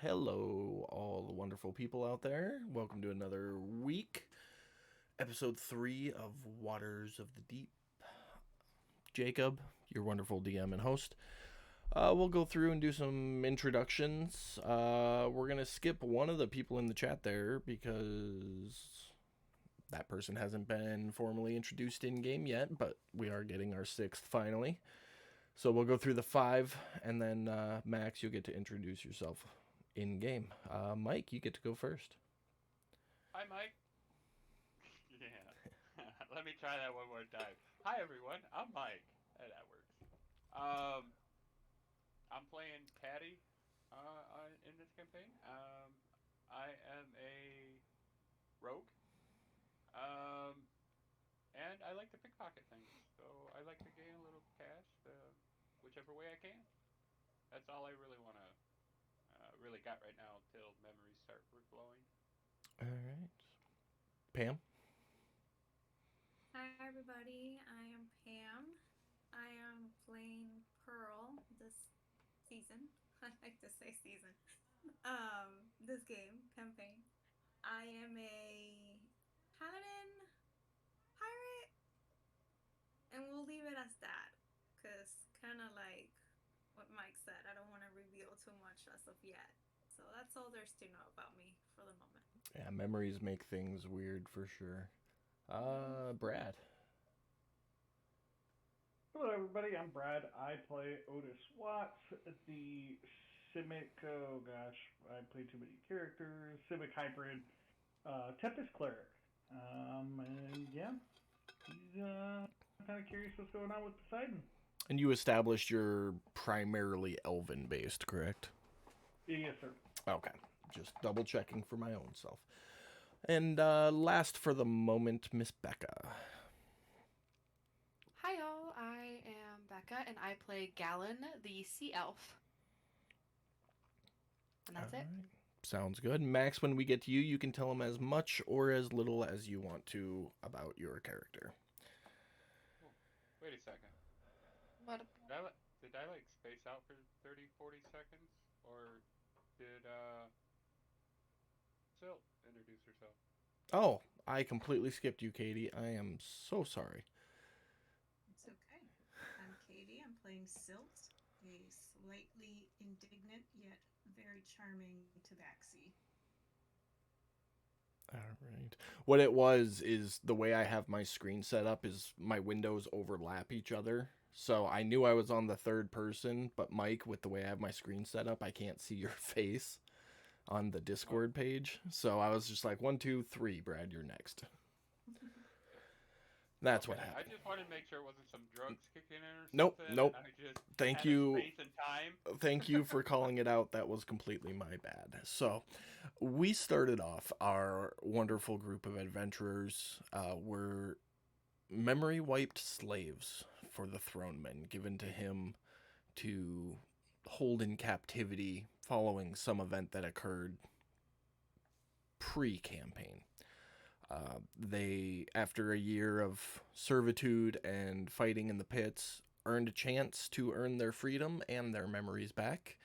hello, all the wonderful people out there. Welcome to another week, episode 3 of Waters of the Deep. Jacob, your wonderful DM and host. We'll go through and do some introductions. We're going to skip one of the people in the chat there because that person hasn't been formally introduced in game yet, but we are getting our sixth finally. So we'll go through the 5, and then Max, you'll get to introduce yourself in game. Mike, you get to go first. Hi, Mike. Yeah. Let me try that one more time. Hi, everyone. I'm Mike. That works. Um, I'm playing Caddy in this campaign. I am a rogue. Um, and I like to pickpocket things. So I like to gain a little cash whichever way I can. That's all I really want to really got right now until memories start flowing. All right. Pam? Hi, everybody. I am Pam. I am playing Pearl this season. I like to say season. This game campaign. I am a paladin pirate, and we'll leave it as that, cause kind of like what Mike said. I don't want to reveal too much as of yet. So that's all there's to know about me for the moment. Yeah, memories make things weird for sure. Brad. Hello, everybody. I'm Brad. I play Otis Watts, the Simic. Oh gosh, I play too many characters. Simic hybrid, Tempest cleric. And yeah, he's kind of curious what's going on with Poseidon. And you established you're primarily elven based, correct? Yes, sir. Okay. Just double checking for my own self. And last for the moment, Miss Becca. Hi y'all, I am Becca and I play Galen, the sea elf. And that's it. Sounds good. Max, when we get to you, you can tell him as much or as little as you want to about your character. Oh, wait a second. What? Did I like space out for 30, 40 seconds? Or did Sil introduce herself? Oh, I completely skipped you, Katie. I am so sorry. It's okay. I'm Katie. I'm playing Silt, a slightly indignant yet very charming tabaxi. All right. What it was is the way I have my screen set up is my windows overlap each other. So I knew I was on the third person, but Mike, with the way I have my screen set up, I can't see your face on the Discord page. So I was just like, 1, 2, 3, Brad, you're next. That's what happened. I just wanted to make sure it wasn't some drugs kicking in or Nope, something. nope. And I just Thank had you. space and time. Thank you for calling it out. That was completely my bad. So, we started off our wonderful group of adventurers were memory wiped slaves for the throne men given to him to hold in captivity following some event that occurred pre-campaign. They, after a year of servitude and fighting in the pits, earned a chance to earn their freedom and their memories back.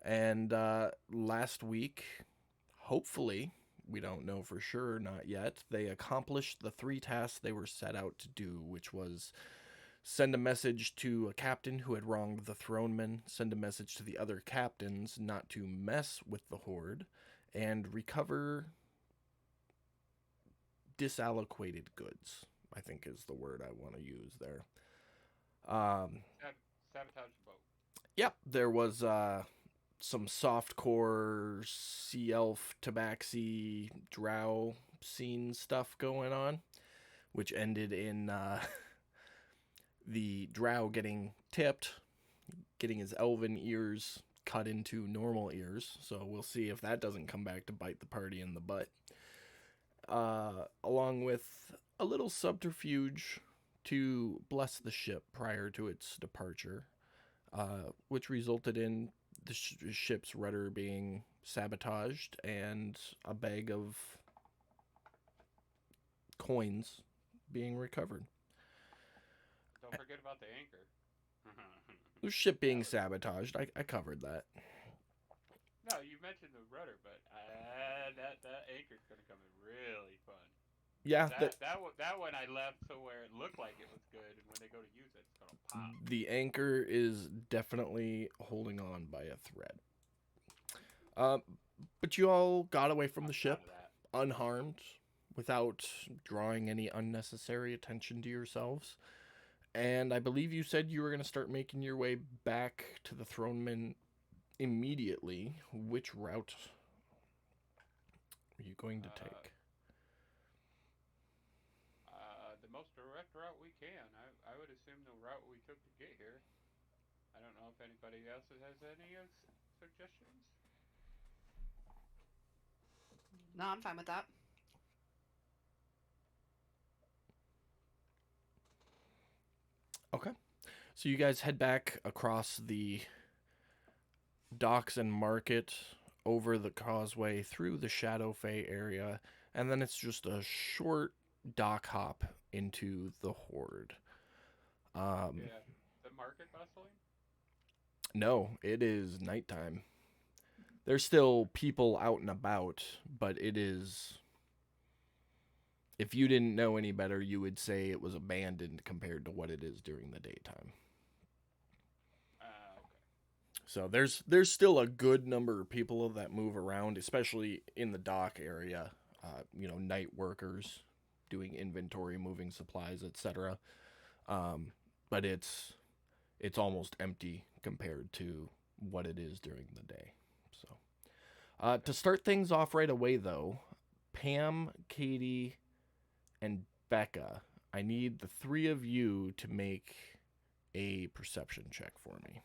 And last week, hopefully, we don't know for sure, not yet, they accomplished the 3 tasks they were set out to do, which was send a message to a captain who had wronged the thronemen, send a message to the other captains not to mess with the horde, and recover disallocated goods, I think is the word I want to use there. Sabotage the boat. Yep, there was some softcore sea elf tabaxi drow scene stuff going on, which ended in the drow getting tipped, getting his elven ears cut into normal ears. So we'll see if that doesn't come back to bite the party in the butt. Along with a little subterfuge to bless the ship prior to its departure, which resulted in the ship's rudder being sabotaged and a bag of coins being recovered. Don't forget about the anchor. The ship being sabotaged, I covered that. No, you mentioned the rudder, but that anchor's gonna come in really fun. Yeah, That one I left to where it looked like it was good, and when they go to use it, it's gonna pop. the anchor is definitely holding on by a thread. Um, but you all got away from I'm the proud ship of that. unharmed, without drawing any unnecessary attention to yourselves. And I believe you said you were going to start making your way back to the Thronemen immediately. Which route are you going to take? The most direct route we can. I would assume the route we took to get here. I don't know if anybody else has any suggestions. No, I'm fine with that. Okay. So you guys head back across the docks and market, over the causeway, through the Shadowfey area, and then it's just a short dock hop into the Horde. Yeah, the market bustling. No, it is nighttime. There's still people out and about, but it is. If you didn't know any better, you would say it was abandoned compared to what it is during the daytime. Okay. So there's still a good number of people that move around, especially in the dock area. Night workers doing inventory, moving supplies, etc. But it's almost empty compared to what it is during the day. So to start things off right away, though, Pam, Katie, and Becca, I need the three of you to make a perception check for me.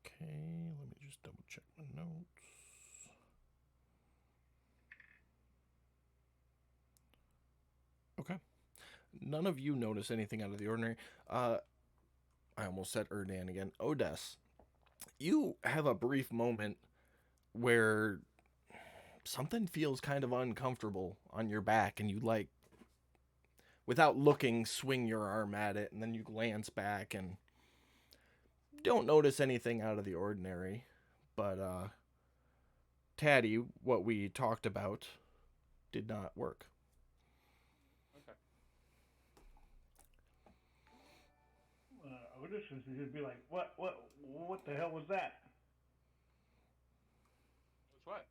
Okay, let me just double check my notes. Okay. None of you notice anything out of the ordinary. I almost said Erdan again. Odess, you have a brief moment where something feels kind of uncomfortable on your back, and you, like, without looking, swing your arm at it, and then you glance back and don't notice anything out of the ordinary. But Taddy, what we talked about did not work. Okay. Otis was just be like, what the hell was that? What's what?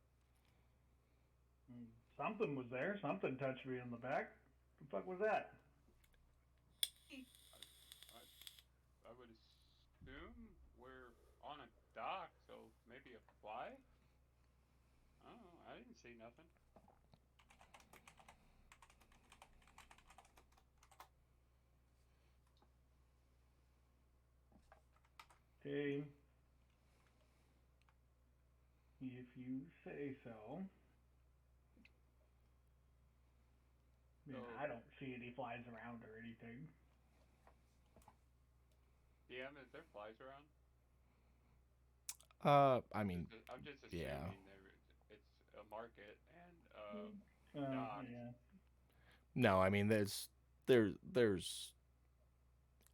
Something was there. Something touched me in the back. The fuck was that? I would assume we're on a dock, so maybe a fly? I don't know. I didn't see nothing. Hey, if you say so. Man, So- I don't see any flies around or anything. DM, is there flies around? I mean, I'm just assuming yeah. it's a market and dock. Yeah. No, I mean there's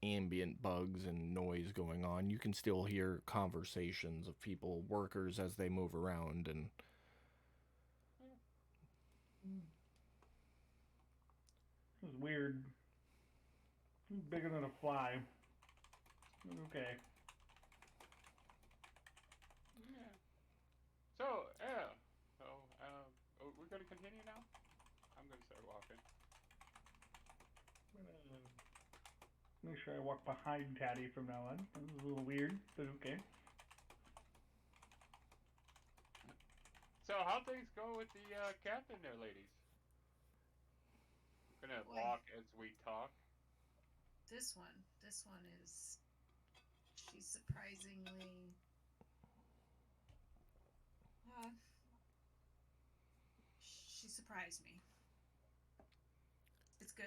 ambient bugs and noise going on. You can still hear conversations of people, workers, as they move around, and It was weird. Bigger than a fly. Okay. Yeah. So, yeah. So, we're gonna continue now? I'm gonna start walking. Make sure I walk behind Taddy from now on. That was a little weird, but okay. So, how things go with the captain there, ladies? We're gonna Boy. walk as we talk. This one is. She's surprisingly. She surprised me. It's good.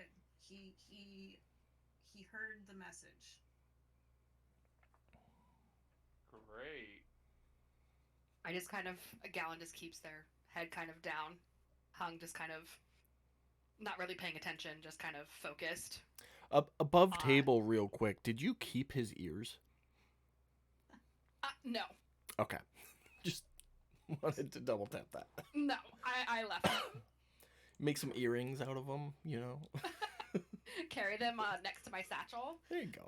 He heard the message. Great. I just kind of, Gallon just keeps their head kind of down, hung, just kind of not really paying attention, just kind of focused. Up above Uh, table, real quick. Did you keep his ears? No, Okay, just wanted to double tap that. no, I left them. Make some earrings out of them, you know. Carry them next to my satchel. There you go.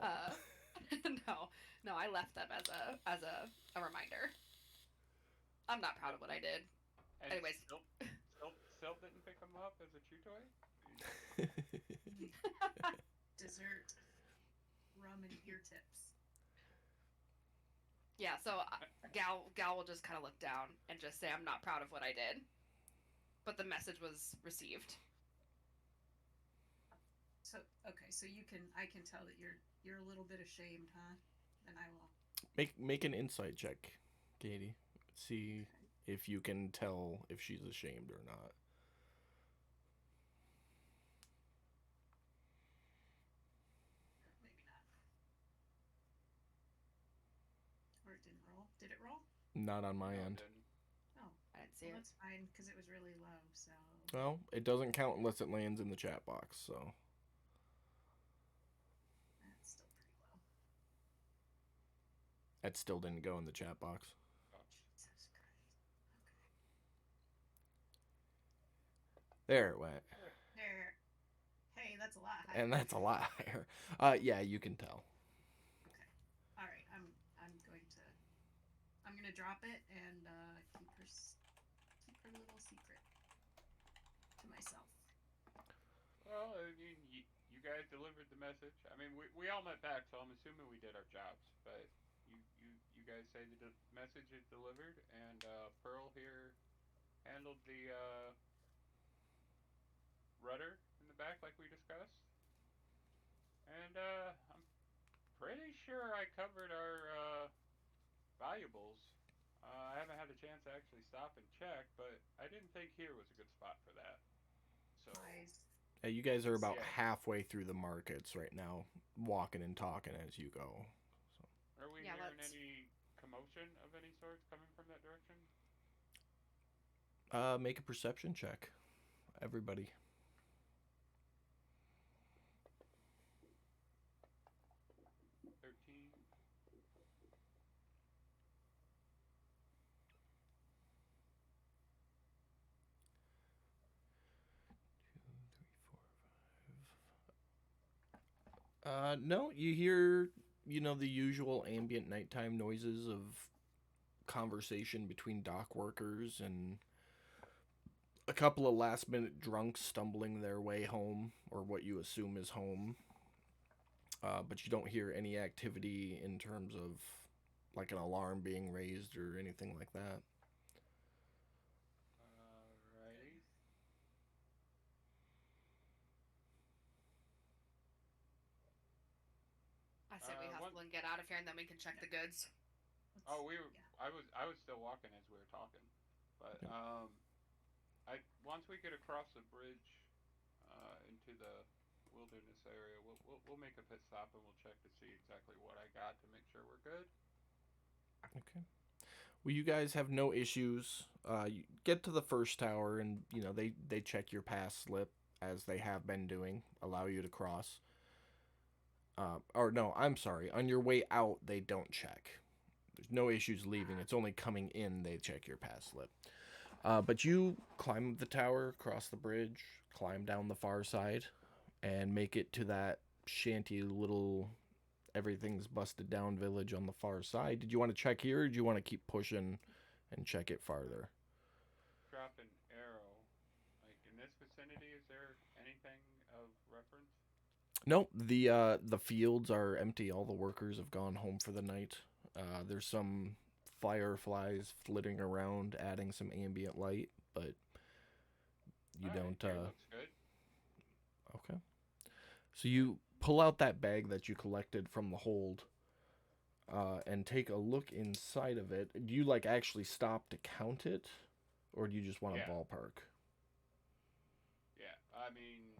No, I left them as a reminder. I'm not proud of what I did. And Anyways. Silp didn't pick him up as a chew toy? Dessert, rum, and ear tips. Yeah, so Gal will just kind of look down and just say, "I'm not proud of what I did," but the message was received. So okay, so I can tell that you're a little bit ashamed, huh? Then I will. Make an insight check, Katie. See if you can tell if she's ashamed or not. Maybe not. Or it didn't roll. Did it roll? Not on my No, end. didn't. Oh, I didn't see well, it. that's fine because it was really low. So Well, it doesn't count unless it lands in the chat box. So that's still pretty low. that still didn't go in the chat box. Jesus Christ. There it went, Okay. There. Hey, that's a lot higher. and that's a lot higher. Yeah, you can tell. Okay. All right. I'm gonna drop it and keep her little secret to myself. Well, I mean, you guys delivered the message. I mean, we all met back, so I'm assuming we did our jobs. But you guys say the message is delivered, and Pearl here handled the rudder in the back like we discussed. And I'm pretty sure I covered our valuables. I haven't had a chance to actually stop and check, but I didn't think here was a good spot for that. So. Wise. Yeah, you guys are about Yeah. halfway through the markets right now, walking and talking as you go. So. Are we Yeah, hearing let's- any commotion of any sorts coming from that direction? Make a perception check, everybody. No, you hear, the usual ambient nighttime noises of conversation between dock workers and a couple of last minute drunks stumbling their way home, or what you assume is home. But you don't hear any activity in terms of like an alarm being raised or anything like that. Alrighty. I say we One- hustle and get out of here, and then we can check the goods. Oh, we were. Yeah. I was still walking as we were talking, but Yeah. once we get across the bridge, into the wilderness area, we'll make a pit stop and we'll check to see exactly what I got to make sure we're good. Okay. Well, you guys have no issues. You get to the first tower, and they check your pass slip as they have been doing, allow you to cross. Or no, I'm sorry. On your way out, they don't check. There's no issues leaving. It's only coming in they check your pass slip. But you climb the tower, cross the bridge, climb down the far side, and make it to that shanty little everything's busted down village on the far side. Did you want to check here, or did you want to keep pushing and check it farther? Drop an arrow. Like in this vicinity, is there anything of reference? Nope. The fields are empty. All the workers have gone home for the night. There's some fireflies flitting around, adding some ambient light, but you Alright, don't. here looks good. Okay. So you pull out that bag that you collected from the hold, and take a look inside of it. Do you actually stop to count it, or do you just want Yeah. a ballpark? Yeah, I mean,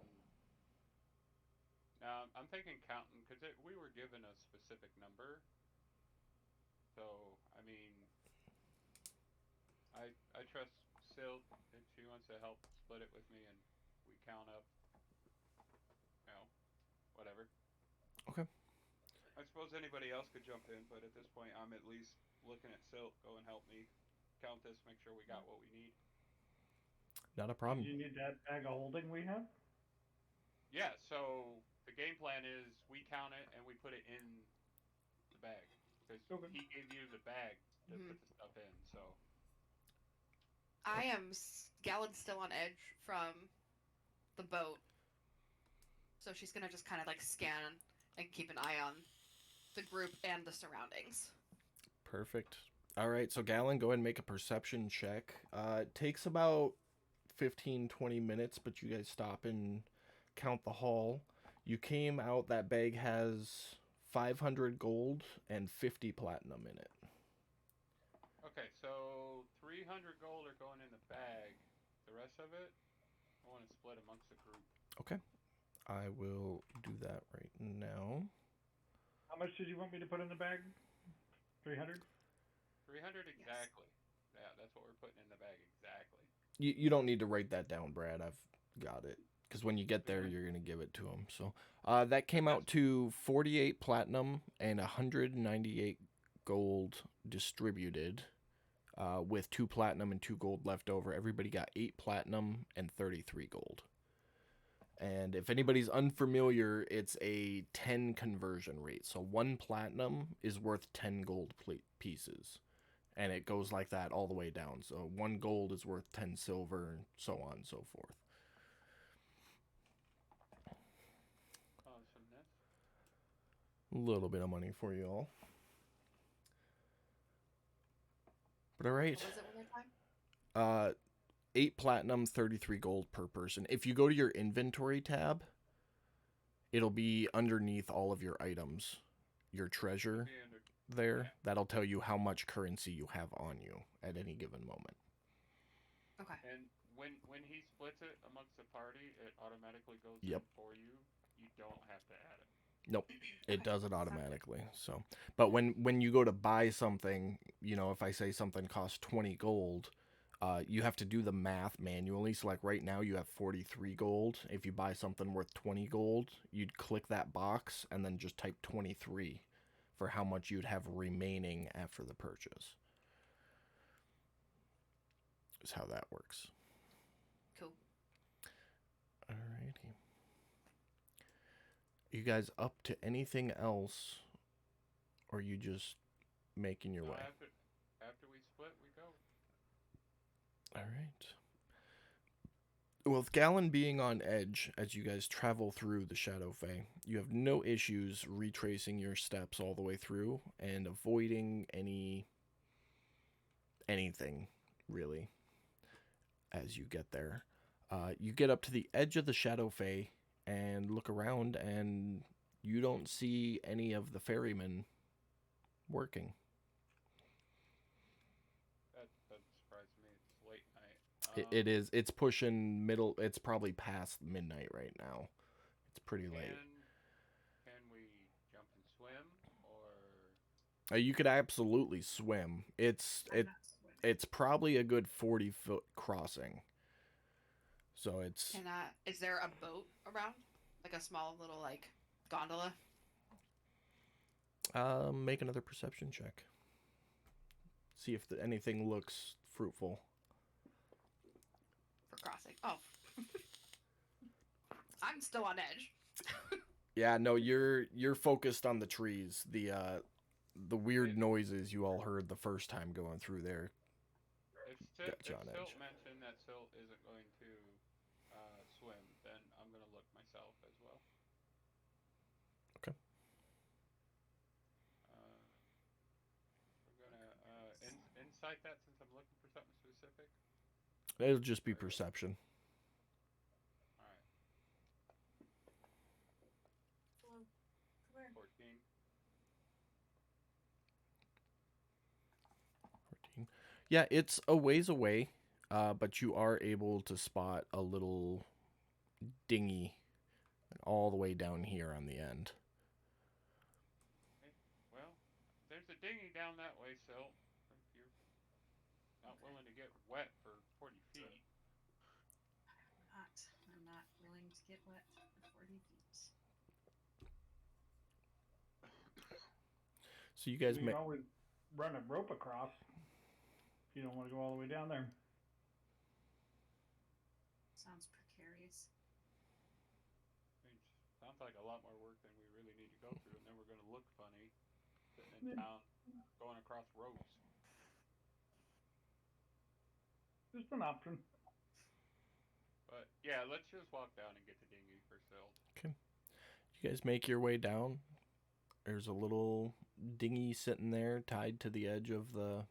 now I'm thinking counting because we were given a specific number. So I mean, I trust Silt if she wants to help split it with me and we count up, whatever. Okay. I suppose anybody else could jump in, but at this point, I'm at least looking at Silt. Go and help me count this, make sure we got what we need. Not a Do problem. you need that bag of holding we have? Yeah, so the game plan is we count it and we put it in the bag. Because Okay. he gave you the bag to Mhm. put the stuff in, so. I am Galen's still on edge from the boat, so she's gonna just kind of like scan and keep an eye on the group and the surroundings. Perfect. All right, so Galen, go ahead and make a perception check. It takes about 15, 20 minutes, but you guys stop and count the haul. You came out, that bag has 500 gold and 50 platinum in it. Okay, so 300 gold are going in the bag. The rest of it, I want to split amongst the group. Okay. I will do that right now. How much did you want me to put in the bag? 300? 300 exactly. Yeah, that's what we're putting in the bag exactly. You don't need to write that down, Brad. I've got it. Because when you get there, you're going to give it to him. So that came out to 48 platinum and 198 gold distributed with 2 platinum and 2 gold left over. Everybody got 8 platinum and 33 gold. And if anybody's unfamiliar, it's a 10 conversion rate. So 1 platinum is worth 10 gold pieces. And it goes like that all the way down. So 1 gold is worth 10 silver, and so on and so forth. Awesomeness. A little bit of money for you all. But all right. What was it one more time? 8 platinum, 33 gold per person. If you go to your inventory tab, it'll be underneath all of your items, your treasure there. That'll tell you how much currency you have on you at any given moment. Okay. And when he splits it amongst the party, it automatically goes Yep. in for you. You don't have to add it. Nope, it Okay. does it automatically. So, but when you go to buy something, if I say something costs 20 gold, you have to do the math manually. So like right now you have 43 gold. If you buy something worth 20 gold, you'd click that box and then just type 23 for how much you'd have remaining after the purchase. Is how that works. Cool. Alrighty. You guys up to anything else, or are you just making your way? After we split, we go. All right. Well, with Galen being on edge as you guys travel through the Shadowfey, you have no issues retracing your steps all the way through and avoiding anything, really, as you get there. You get up to the edge of the Shadowfey and look around, and you don't see any of the ferrymen working. That surprised me. It's late night. It is. It's pushing middle. It's probably past midnight right now. It's pretty late. Can we jump and swim, or You could absolutely swim. It's probably a good 40-foot crossing. So it's. Is there a boat around, like a small little like gondola? Make another perception check. See if anything looks fruitful. For crossing. Oh. I'm still on edge. Yeah, no, you're focused on the trees. The weird noises you all heard the first time going through there. if Gotcha Silt on edge. mentioned that Silt isn't going to swim, then I'm gonna look myself as well. Okay. We're gonna insight that since I'm looking for something specific. It'll just be perception. All right, Hello. Come here. 14. 14. Yeah, it's a ways away, but you are able to spot a little dinghy all the way down here on the end. Okay. Well, there's a dinghy down that way, Silt. If you're not willing to get get wet for 40 feet. I'm not willing to get wet for 40 feet. So you guys You can always run a rope across if you don't want to go all the way down there. Sounds precarious. I mean, sounds like a lot more work than we really need to go through, and then we're gonna look funny sitting in town going across ropes. Just an option. But yeah, let's just walk down and get the dinghy for Silt. You guys make your way down. There's a little dinghy sitting there tied to the edge of the,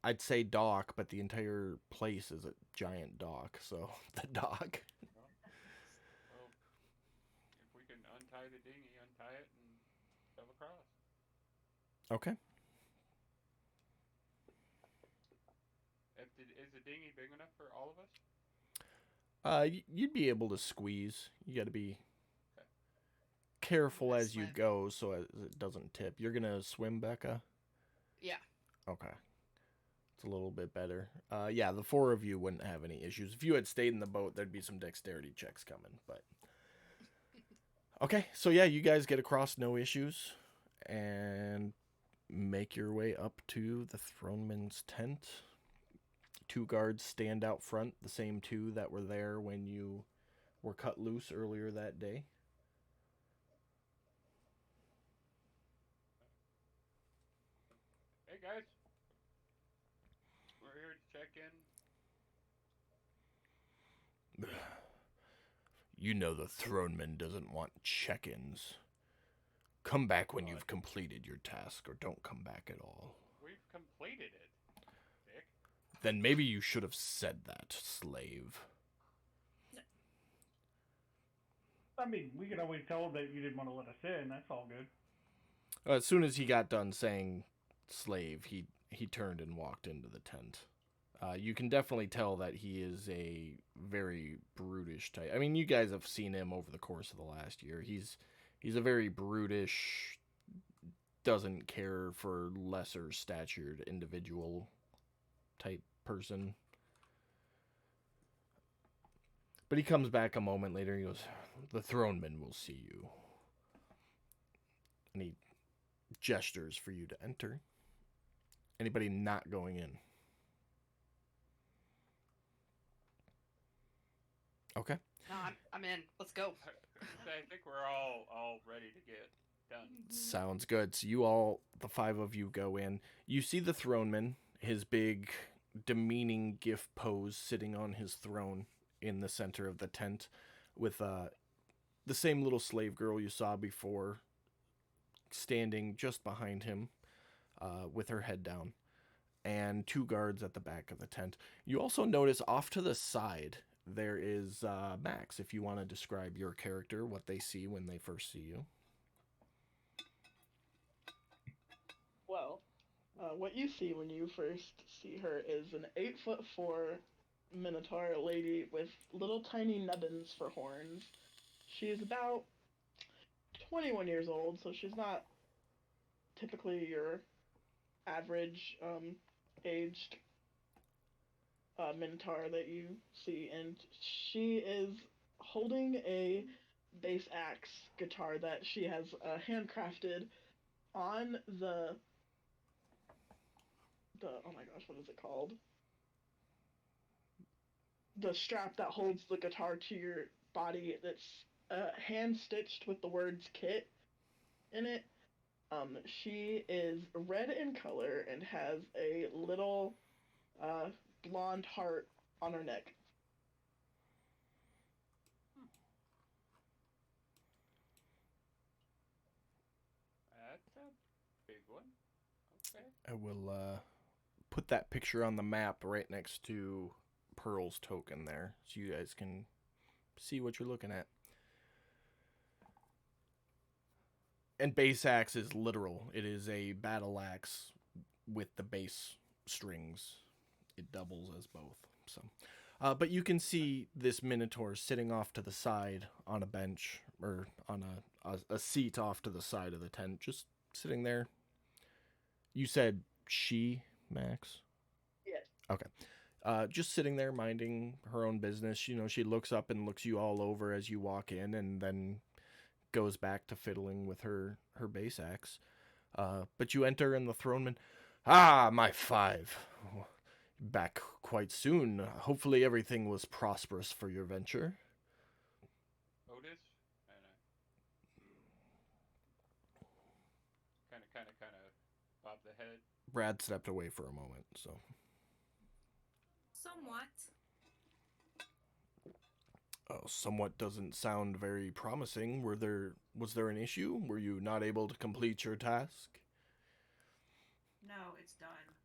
I'd say dock, but the entire place is a giant dock, so the dock. Well, if we can untie the dinghy, untie it, and shove across. Okay. Is the dinghy big enough for all of us? You'd be able to squeeze. You got to be Okay. careful Gonna as you swim. go so it doesn't tip. You're gonna swim, Becca? Yeah. Okay. It's a little bit better. Yeah, the four of you wouldn't have any issues. If you had stayed in the boat, there'd be some dexterity checks coming, but... Okay, so yeah, you guys get across no issues and make your way up to the Throneman's tent. 2 guards stand out front, the same 2 that were there when you were cut loose earlier that day. Hey guys, we're here to check in. You know the Throneman doesn't want check-ins. Come back when you've completed your task, or don't come back at all. We've completed it, Dick. Then maybe you should have said that, slave. I mean, we could always tell him that you didn't want to let us in. That's all good. As soon as he got done saying slave, he turned and walked into the tent. You can definitely tell that he is a very brutish type. I mean, you guys have seen him over the course of the last year. He's a very brutish, doesn't care for lesser statured individual type person. But he comes back a moment later and he goes, "The Throneman will see you." And he gestures for you to enter. Anybody not going in? Okay. No, I'm in. Let's go. I think we're all ready to get done. Sounds good. So you all, the 5 of you, go in. You see the Throneman, his big, demeaning gift pose sitting on his throne in the center of the tent with the same little slave girl you saw before standing just behind him with her head down, and 2 guards at the back of the tent. You also notice off to the side there is Max, if you want to describe your character, what they see when they first see you. Well, what you see when you first see her is an 8'4" Minotaur lady with little tiny nubbins for horns. She's about 21 years old, so she's not typically your average aged Minotaur that you see, and she is holding a bass axe guitar that she has handcrafted on the oh my gosh, what is it called? The strap that holds the guitar to your body, that's hand stitched with the words "kit" in it. She is red in color and has a little blonde heart on her neck. That's a big one. Okay. I will put that picture on the map right next to Pearl's token there, so you guys can see what you're looking at. And bass axe is literal. It is a battle axe with the bass strings. It doubles as both. So, but you can see this Minotaur sitting off to the side on a bench, or on a seat off to the side of the tent, just sitting there. You said she, max? Yes. Just sitting there minding her own business. You know, she looks up and looks you all over as you walk in, and then goes back to fiddling with her bass axe. But you enter, and the throneman, "Ah, my five, back quite soon. Hopefully everything was prosperous for your venture." Otis, and kind of bob the head. Brad stepped away for a moment, so. Somewhat. Oh, somewhat doesn't sound very promising. Was there an issue? Were you not able to complete your task? No, it's done.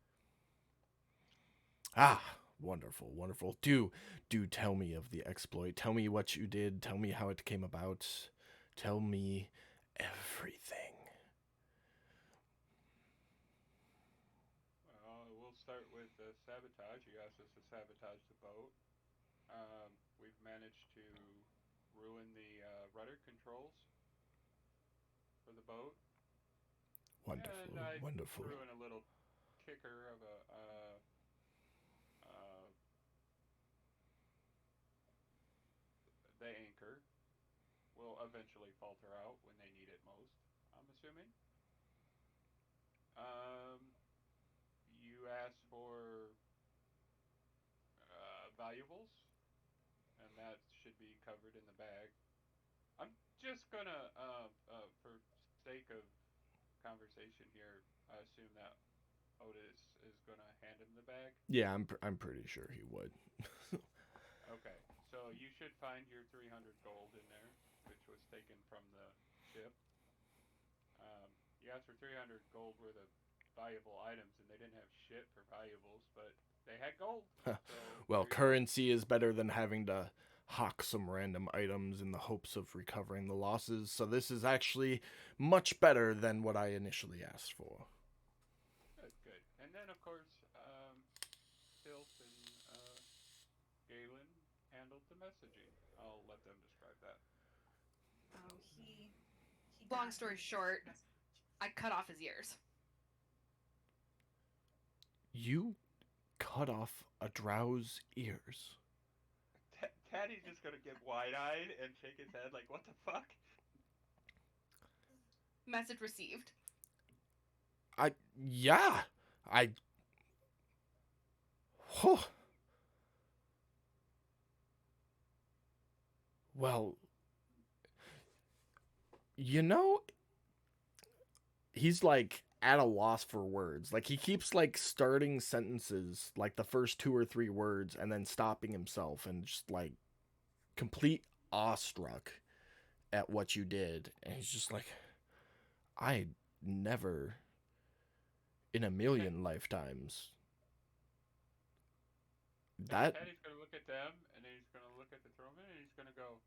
Ah, wonderful, wonderful. Do tell me of the exploit. Tell me what you did. Tell me how it came about. Tell me everything. We'll start with sabotage. You asked us to sabotage the boat. We've managed to ruin the rudder controls for the boat. Wonderful, And I wonderful. threw in a little kicker of the anchor will eventually falter out when they need it most, I'm assuming. You asked for valuables, and that should be covered in the bag. I'm just gonna, for sake of conversation here, I assume that Otis is gonna hand him the bag. Yeah, I'm pretty sure he would. Okay, so you should find your 300 gold in there, which was taken from the ship. You asked for 300 gold worth of valuable items, and they didn't have shit for valuables, but they had gold. So Well, there you go. currency is better than having to hawk some random items in the hopes of recovering the losses, so this is actually much better than what I initially asked for. Good, good. And then, of course, Tilt and Galen handled the messaging. I'll let them describe that. Oh, he Long got story his short, message. I cut off his ears. You cut off a drow's ears. Taddy's just gonna get wide-eyed and shake his head like, what the fuck? Message received. Yeah. Whew. Well, you know, he's like at a loss for words. Like he keeps like starting sentences, like the first 2 or 3 words, and then stopping himself and just like complete awestruck at what you did. And he's just like, I never in a million lifetimes. That Taddy's gonna look at them, and then he's gonna look at the throwman, and he's gonna go,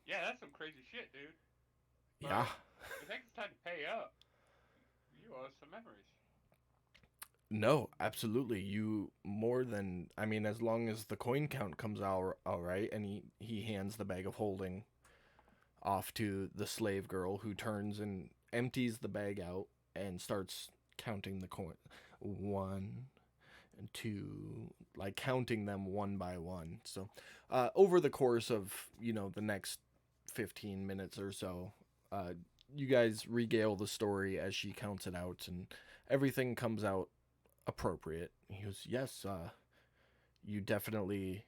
yeah, that's some crazy shit, dude. But yeah. I think it's time to pay up. You owe us some memories. No, absolutely. You more than, I mean, as long as the coin count comes out all right, and he hands the bag of holding off to the slave girl, who turns and empties the bag out and starts counting the coin. 1 and 2, like counting them one by one. So, over the course of, you know, the next 15 minutes or so, you guys regale the story as she counts it out, and everything comes out appropriate. He goes, yes, you definitely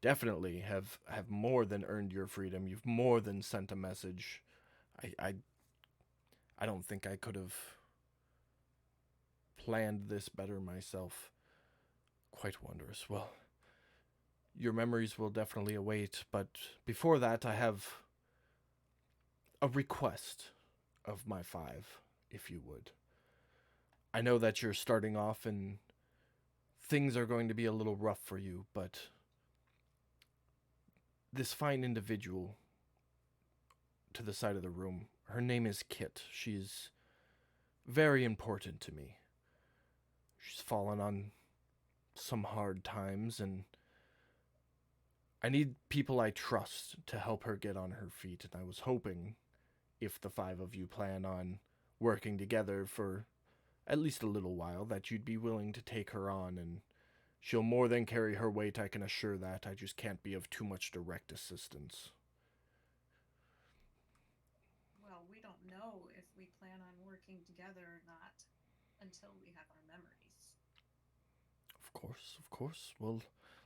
have more than earned your freedom. You've more than sent a message. I don't think I could have planned this better myself. Quite wondrous. Well, your memories will definitely await, but before that I have a request of my 5, if you would. I know that you're starting off and things are going to be a little rough for you, but this fine individual to the side of the room, her name is Kit. She's very important to me. She's fallen on some hard times, and I need people I trust to help her get on her feet, and I was hoping, if the 5 of you plan on working together for at least a little while, that you'd be willing to take her on, and she'll more than carry her weight, I can assure that. I just can't be of too much direct assistance. Well, we don't know if we plan on working together or not until we have our memories. Of course, of course. Well,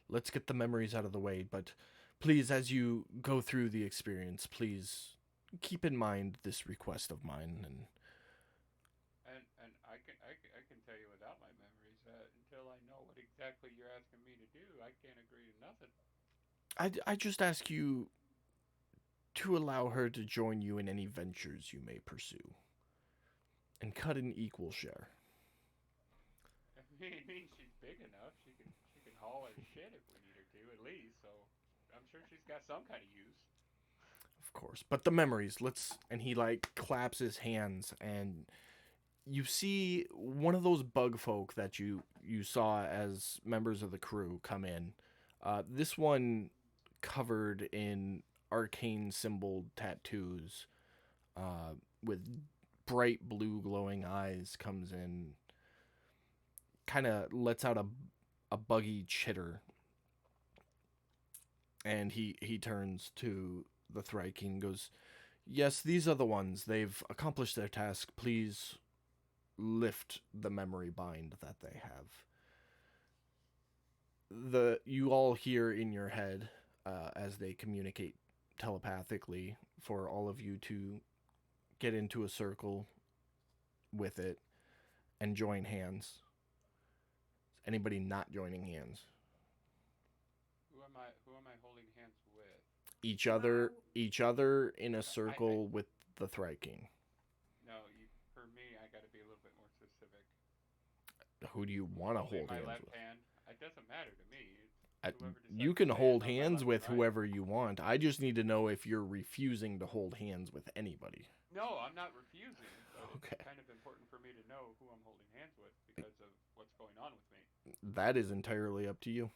let's get the memories out of the way, but please, as you go through the experience, please keep in mind this request of mine. And I can tell you without my memories that until I know what exactly you're asking me to do, I can't agree to nothing. I just ask you to allow her to join you in any ventures you may pursue, and cut an equal share. I mean, she's big enough. She can haul our shit if we need her to, at least. So I'm sure she's got some kind of use. Of course, but the memories. And he like claps his hands, and you see one of those bug folk that you saw as members of the crew come in. This one covered in arcane symbol tattoos, with bright blue glowing eyes, comes in, kind of lets out a buggy chitter, and he turns to the Thryking and goes, "Yes, these are the ones. They've accomplished their task. Please lift the memory bind that they have." You all hear in your head, as they communicate telepathically, for all of you to get into a circle with it and join hands. Is anybody not joining hands? Who am I holding hands with? Each other in a circle with the Thryking. No, for me, I got to be a little bit more specific. Who do you want to hold my hands left with? hand. It doesn't matter to me. You can hold hands with whoever you want. I just need to know if you're refusing to hold hands with anybody. No, I'm not refusing. But Okay. It's kind of important for me to know who I'm holding hands with because of what's going on with me. That is entirely up to you.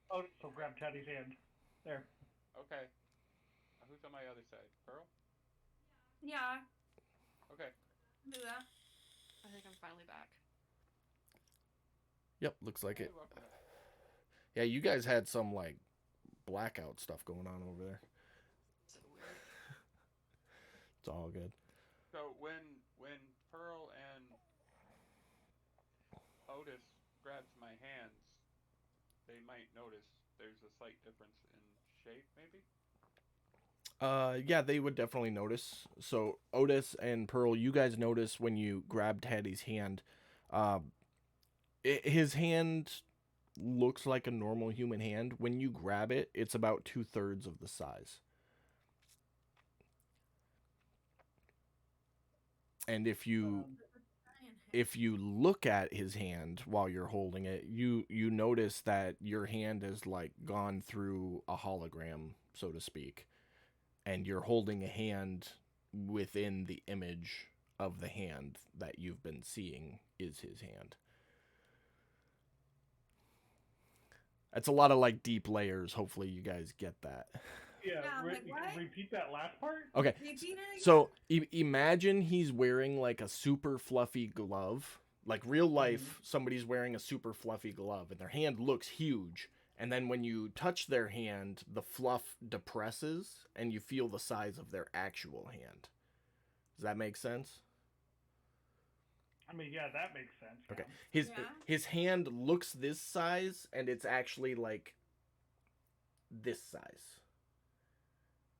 Oh, so grab Teddy's hand. There. Okay. Who's on my other side? Pearl? Yeah, Okay. do that. I think I'm finally back. Yep, looks like it. Hey, welcome back. Yeah, you guys had some like blackout stuff going on over there. So weird. It's all good. So when Pearl and Otis grabs my hands, they might notice there's a slight difference in shape, maybe? Yeah, they would definitely notice. So Otis and Pearl, you guys notice when you grab Teddy's hand, his hand looks like a normal human hand. When you grab it, it's about 2/3 of the size. And if you look at his hand while you're holding it, you notice that your hand has like gone through a hologram, so to speak, and you're holding a hand within the image of the hand that you've been seeing is his hand. That's a lot of like deep layers. Hopefully you guys get that. Yeah, Yeah, like, what? repeat that last part? Okay. Repeat it again? So imagine he's wearing like a super fluffy glove. Like real life, somebody's wearing a super fluffy glove and their hand looks huge. And then when you touch their hand, the fluff depresses and you feel the size of their actual hand. Does that make sense? I mean, yeah, that makes sense. Okay. Yeah. His hand looks this size and it's actually like this size.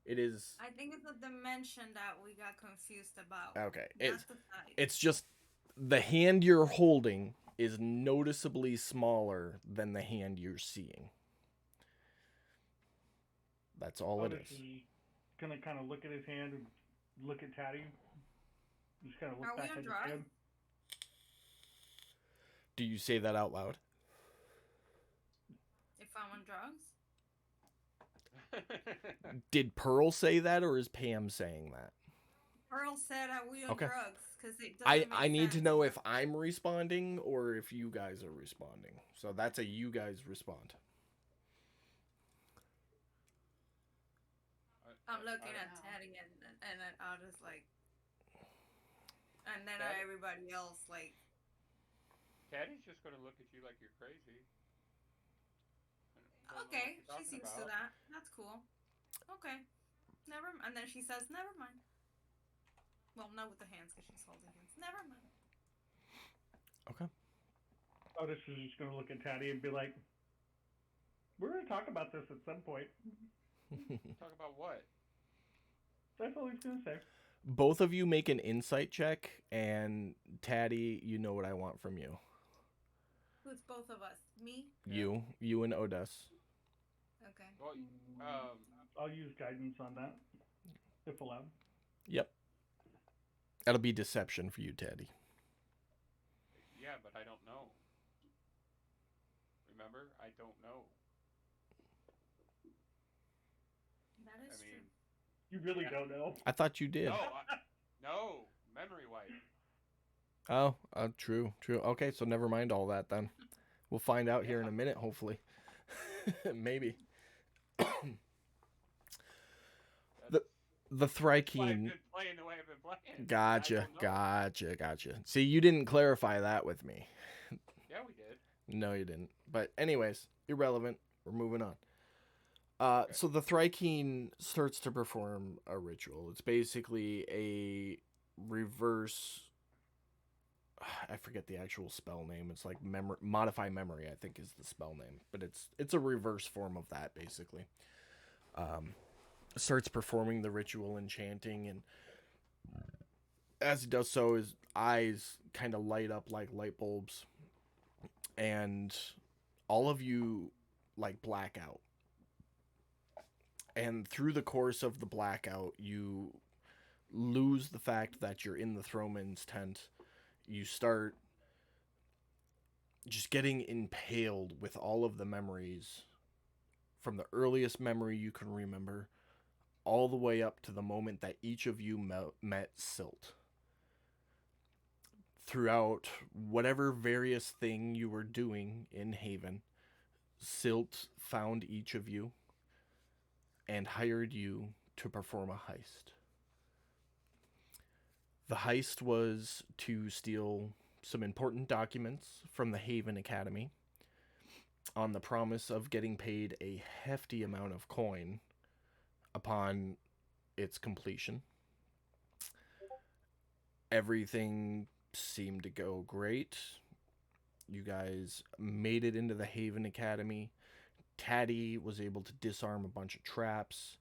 It is. I think it's the dimension that we got confused about. Okay. Not the size. It's just the hand you're holding is noticeably smaller than the hand you're seeing. That's all it is. Gonna kind of look at his hand and look at Taddy. Just kind of look Are we back on at his drugs? head. Do you say that out loud? If I'm on drugs? Did Pearl say that, or is Pam saying that? Pearl said, "Are we on Okay. drugs?" Because it doesn't I make need to sense. know if I'm responding or if you guys are responding. So that's a you guys respond. I'm looking at Teddy and then I'll just like. And then That- everybody else, like, Caddy's just gonna look at you like you're crazy. Don't know what okay, you're she talking seems to about. that. That's cool. Okay. And then she says, never mind. Well, not with the hands, because she's holding hands. Never mind. Okay. Otis is just going to look at Taddy and be like, we're going to talk about this at some point. Talk about what? That's all he's going to say. Both of you make an insight check, and Taddy, you know what I want from you. Who's both of us? Me? You and Odess. Okay. Well, I'll use guidance on that, if allowed. Yep. That'll be deception for you, Taddy. yeah, but I don't know. Remember, I don't know. That I is mean, true. You really Yeah. don't know. I thought you did. no, memory wipe. Oh, true. Okay, so never mind all that then. We'll find out here in a minute, hopefully. Maybe. The That's why I've Thrykean. been playing the way I've been playing. Gotcha. I don't know. See, you didn't clarify that with me. Yeah, we did. No, you didn't. But anyways, irrelevant. We're moving on. Okay. So the Thrykean starts to perform a ritual. It's basically a reverse. I forget the actual spell name. It's like modify memory, I think is the spell name, but it's a reverse form of that basically. Starts performing the ritual and chanting, and as he does so, his eyes kind of light up like light bulbs, and all of you like black out. And through the course of the blackout, you lose the fact that you're in the Throwman's tent. You start just getting impaled with all of the memories from the earliest memory you can remember all the way up to the moment that each of you met Silt. Throughout whatever various thing you were doing in Haven, Silt found each of you and hired you to perform a heist. The heist was to steal some important documents from the Haven Academy on the promise of getting paid a hefty amount of coin upon its completion. Everything seemed to go great. You guys made it into the Haven Academy. Taddy was able to disarm a bunch of traps.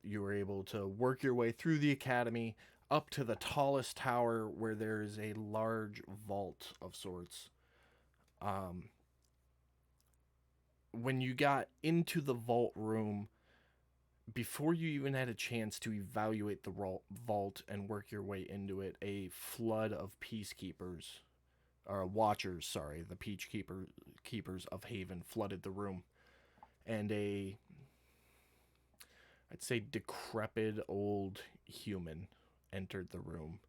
You were able to work your way through the academy up to the tallest tower where there is a large vault of sorts. When you got into the vault room, before you even had a chance to evaluate the vault and work your way into it, a flood of peacekeepers, or watchers, sorry, the keepers of Haven flooded the room. And I'd say decrepit old human entered the room.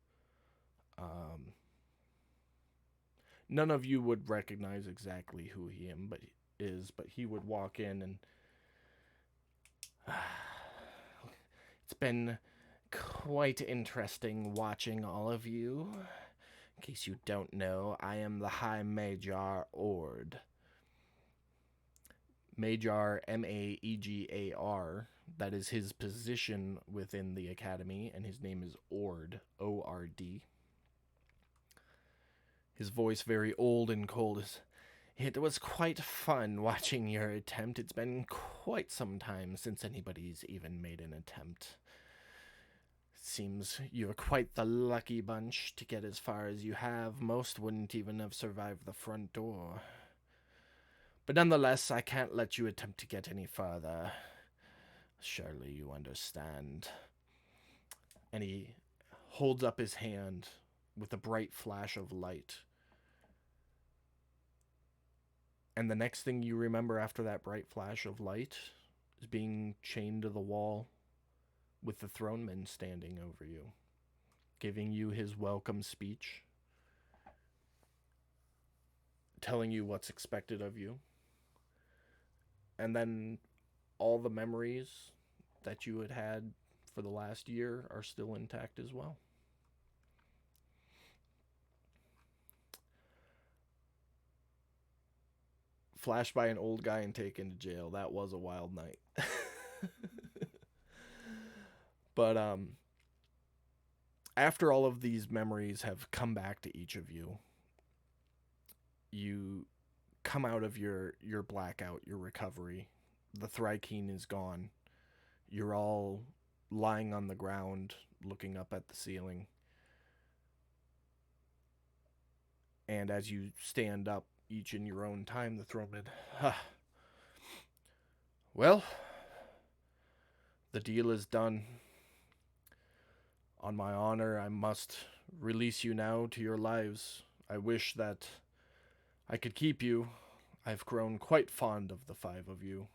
None of you would recognize exactly who he is, but he would walk in and it's been quite interesting watching all of you. In case you don't know, I am the High Majar Ord. Majar, Maegar, that is his position within the academy, and his name is Ord, O-R-D. His voice very old and cold. It was quite fun watching your attempt. It's been quite some time since anybody's even made an attempt. Seems you're quite the lucky bunch to get as far as you have. Most wouldn't even have survived the front door. But nonetheless, I can't let you attempt to get any further. Surely you understand. And he holds up his hand with a bright flash of light. And the next thing you remember after that bright flash of light is being chained to the wall with the Throneman standing over you, giving you his welcome speech, telling you what's expected of you. And then all the memories that you had for the last year are still intact as well. flashed by an old guy and taken to jail. That was a wild night. But after all of these memories have come back to each of you, you come out of your blackout, your recovery. The Thrykeen is gone. You're all lying on the ground, looking up at the ceiling. And as you stand up, each in your own time, the Throwman, well, the deal is done. On my honor, I must release you now to your lives. I wish that I could keep you. I've grown quite fond of the 5 of you.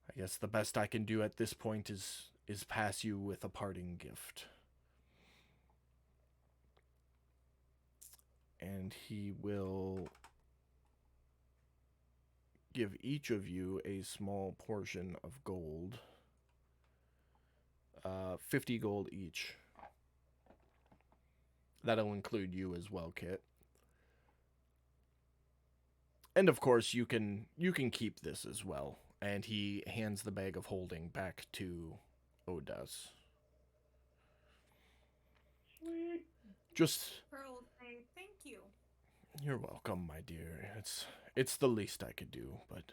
I guess the best I can do at this point is pass you with a parting gift. And he will give each of you a small portion of gold. 50 gold each. That'll include you as well, Kit. And of course, you can keep this as well. And he hands the bag of holding back to Odas. Sweet. Just, Pearl will say thank you. you're welcome, my dear. It's the least I could do, but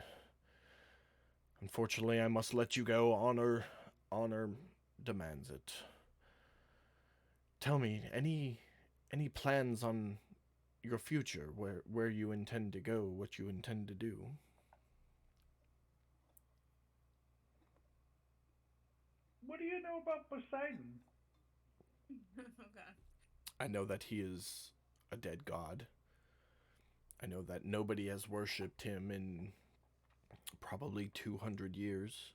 unfortunately, I must let you go. Honor demands it. Tell me, any plans on your future, where you intend to go, what you intend to do? What do you know about Poseidon? Oh god. I know that he is a dead god. I know that nobody has worshipped him in probably 200 years.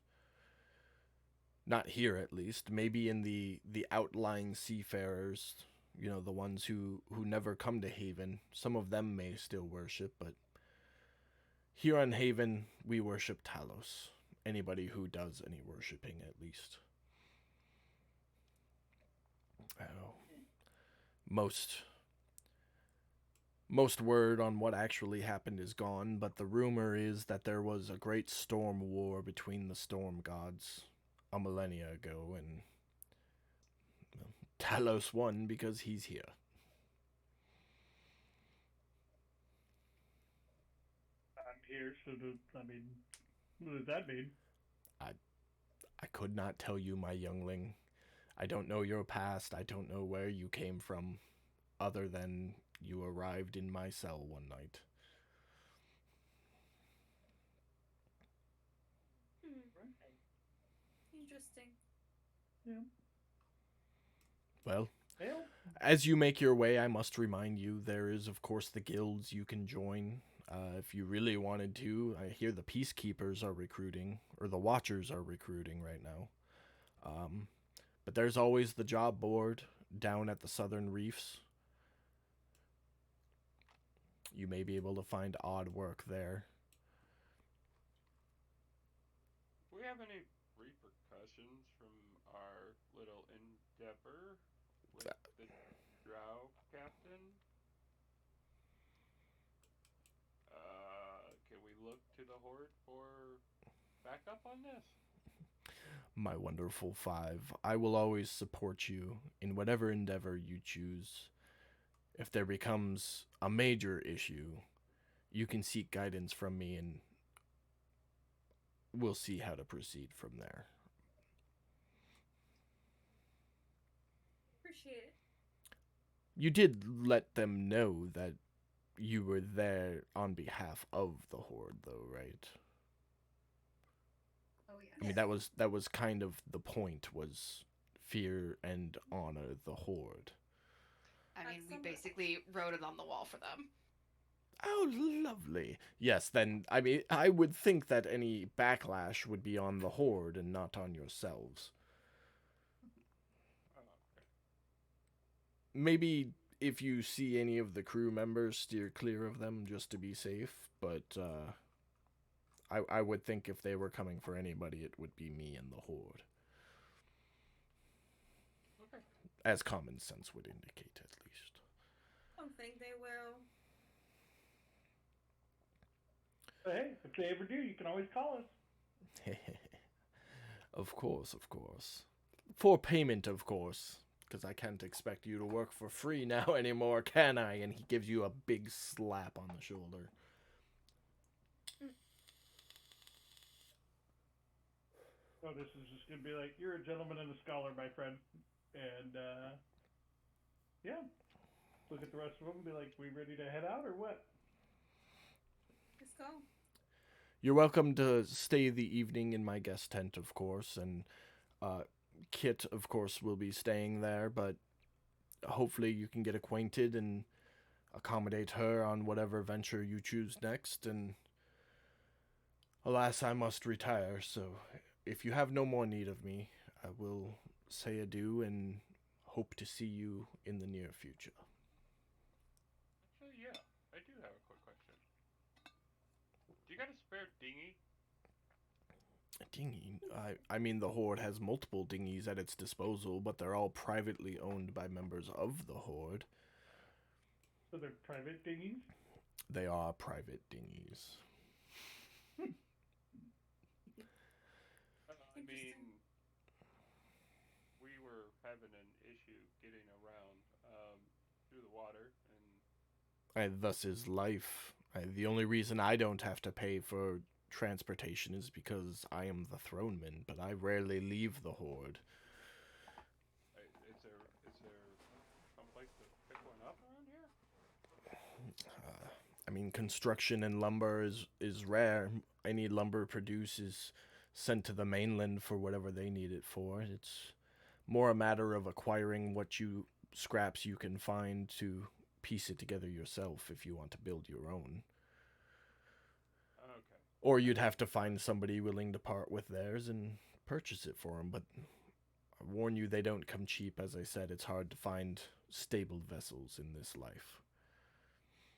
Not here, at least. Maybe in the outlying seafarers, you know, the ones who never come to Haven. Some of them may still worship, but here on Haven, we worship Talos. Anybody who does any worshipping, at least. Oh. Most word on what actually happened is gone, but the rumor is that there was a great storm war between the storm gods a millennia ago, and well, Talos won because he's here. I'm here, so what does that mean? I could not tell you, my youngling. I don't know your past. I don't know where you came from, other than you arrived in my cell one night. Interesting. Yeah. Well, Well, as you make your way, I must remind you, there is, of course, the guilds you can join. If you really wanted to, I hear the Peacekeepers are recruiting, or the Watchers are recruiting right now. But there's always the job board down at the Southern Reefs. You may be able to find odd work there. Do we have any repercussions from our little endeavor with the Drow captain? Can we look to the Horde for backup on this? My wonderful 5, I will always support you in whatever endeavor you choose. If there becomes a major issue, you can seek guidance from me, and we'll see how to proceed from there. Appreciate it. You did let them know that you were there on behalf of the Horde, though, right? Oh yeah. I mean, that was kind of the point, was fear and honor the Horde. I mean, That's we some- basically wrote it on the wall for them. Oh, lovely. Yes, then, I mean, I would think that any backlash would be on the Horde and not on yourselves. Oh, okay. Maybe if you see any of the crew members, steer clear of them just to be safe, but I would think if they were coming for anybody, it would be me and the Horde. Okay. As common sense would indicate, at least. I don't think they will. But hey, if they ever do, you can always call us. Of course, of course. For payment, of course. Because I can't expect you to work for free now anymore, can I? And he gives you a big slap on the shoulder. So this is just gonna be like, you're a gentleman and a scholar, my friend, and yeah. Look at the rest of them and be like, we ready to head out or what? Let's go. You're welcome to stay the evening in my guest tent, of course, and Kit, of course, will be staying there, but hopefully you can get acquainted and accommodate her on whatever venture you choose next, and alas, I must retire, so if you have no more need of me, I will say adieu and hope to see you in the near future. Actually, yeah, I do have a quick question. Do you got a spare dinghy? A dinghy? I mean, the Horde has multiple dinghies at its disposal, but they're all privately owned by members of the Horde. So they're private dinghies? They are private dinghies. I mean, we were having an issue getting around through the water, and Thus is life. The only reason I don't have to pay for transportation is because I am the throneman, but I rarely leave the Horde. is there some place to pick one up around here? I mean, construction and lumber is rare. Any lumber produced is sent to the mainland for whatever they need it for. It's more a matter of acquiring what scraps you can find to piece it together yourself if you want to build your own. Okay. Or you'd have to find somebody willing to part with theirs and purchase it for them. But I warn you, they don't come cheap. As I said, it's hard to find stable vessels in this life.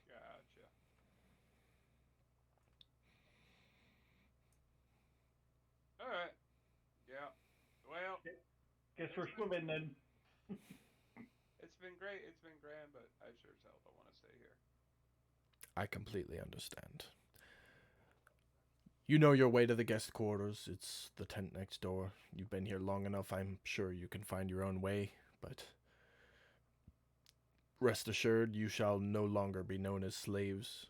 Gotcha. Alright. Yeah. Well, Guess we're swimming then. it's been great. It's been grand, but I sure as hell don't want to stay here. I completely understand. You know your way to the guest quarters. It's the tent next door. You've been here long enough, I'm sure you can find your own way, but rest assured, you shall no longer be known as slaves.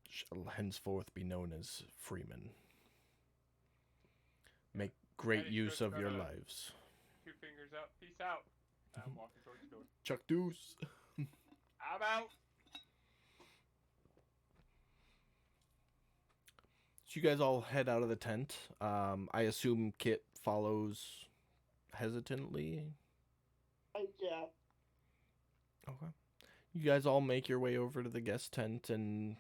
Shall henceforth be known as freemen. Make great Daddy's use just of your gonna- lives. 2 fingers up. Peace out. I'm walking towards the door. Chuck Deuce. I'm out. So you guys all head out of the tent. I assume Kit follows hesitantly. Yeah. Okay. You guys all make your way over to the guest tent, and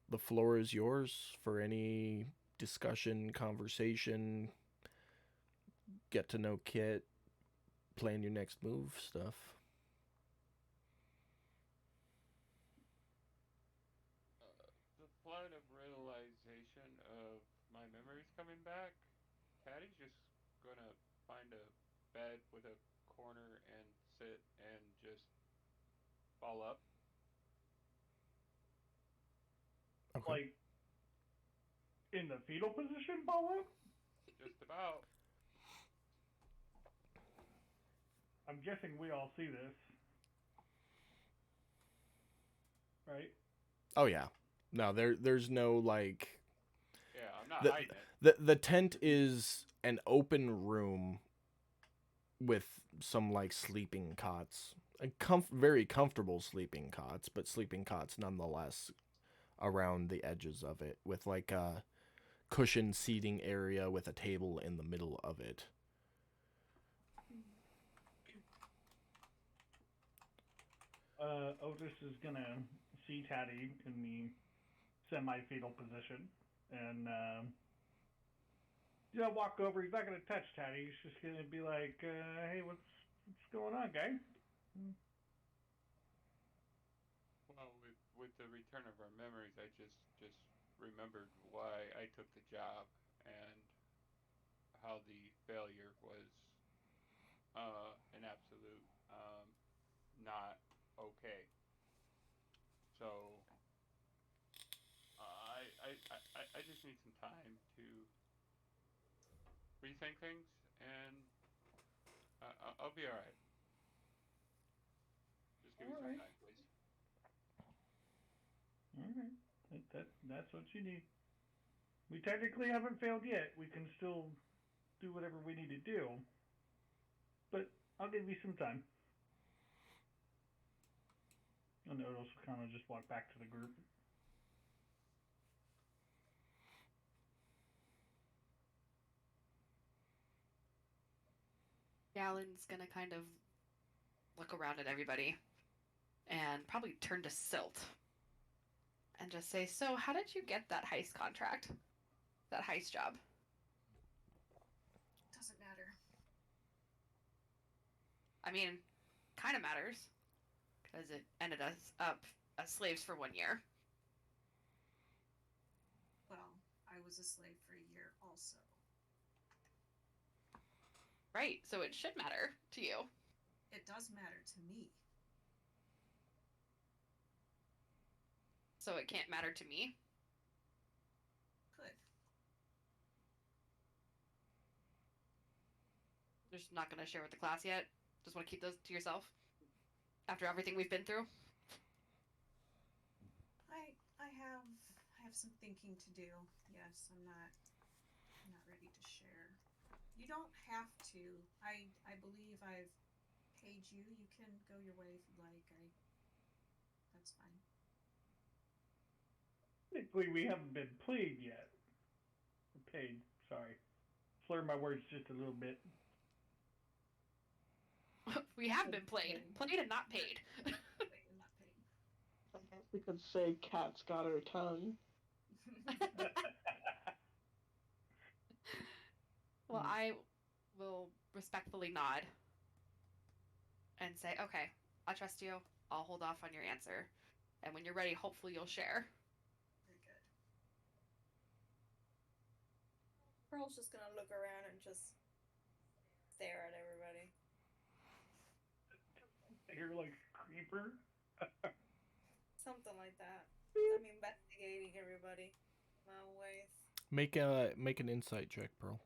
the floor is yours for any discussion, conversation, get to know Kit, plan your next move stuff. The flood of realization of my memories coming back. Patty's just gonna find a bed with a corner and sit and just fall up. Okay. Like, in the fetal position, Paulo? Just about. I'm guessing we all see this. Right? Oh yeah. No, there's no like Yeah, I'm not The- hiding it. the tent is an open room with some like sleeping cots. Very comfortable sleeping cots, but sleeping cots nonetheless around the edges of it with like a cushioned seating area with a table in the middle of it. Otis is gonna see Taddy in the semi-fetal position, and walk over. He's not gonna touch Taddy. He's just gonna be like, "Hey, what's going on, guy?" Well, with the return of our memories, I just remembered why I took the job and how the failure was an absolute not okay. So just need some time to rethink things, and I'll be all right. Just give me some Alright. time, please. All right, that's what you need. We technically haven't failed yet. We can still do whatever we need to do, but I'll give you some time. And Odos will kind of just walk back to the group. Galen's gonna kind of look around at everybody and probably turn to Silt and just say, "So, how did you get that heist contract? That heist job?" Doesn't matter. I mean, kind of matters because it ended us up as slaves for 1 year. Well, I was a slave for a year also. Right, so it should matter to you. It does matter to me. So it can't matter to me. Could. Just not gonna share with the class yet. Just want to keep those to yourself. After everything we've been through. I have some thinking to do. Yes, I'm not ready to share. You don't have to. I believe I've paid you. You can go your way if you like. That's fine. Technically, we haven't been played yet. Or paid, sorry. Slur my words just a little bit. We have been played and not paid. Wait, I'm not paid. I guess we could say Cat's got her tongue. Well, I will respectfully nod and say, "Okay, I trust you. I'll hold off on your answer. And when you're ready, hopefully you'll share." Very good. Pearl's just gonna look around and just stare at everybody. You're like a creeper. Something like that. I'm investigating everybody. My own ways. Make an insight check, Pearl.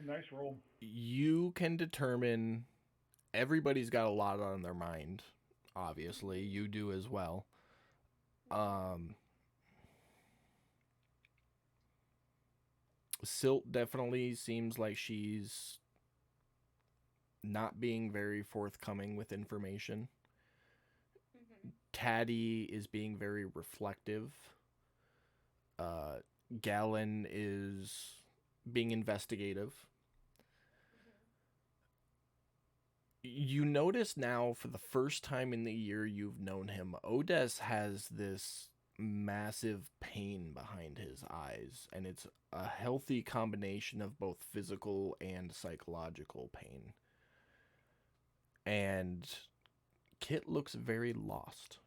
Nice roll. You can determine everybody's got a lot on their mind. Obviously, you do as well. Silt definitely seems like she's not being very forthcoming with information. Taddy is being very reflective. Galen is being investigative. You notice now, for the first time in the year you've known him, Odes has this massive pain behind his eyes, and it's a healthy combination of both physical and psychological pain. And Kit looks very lost.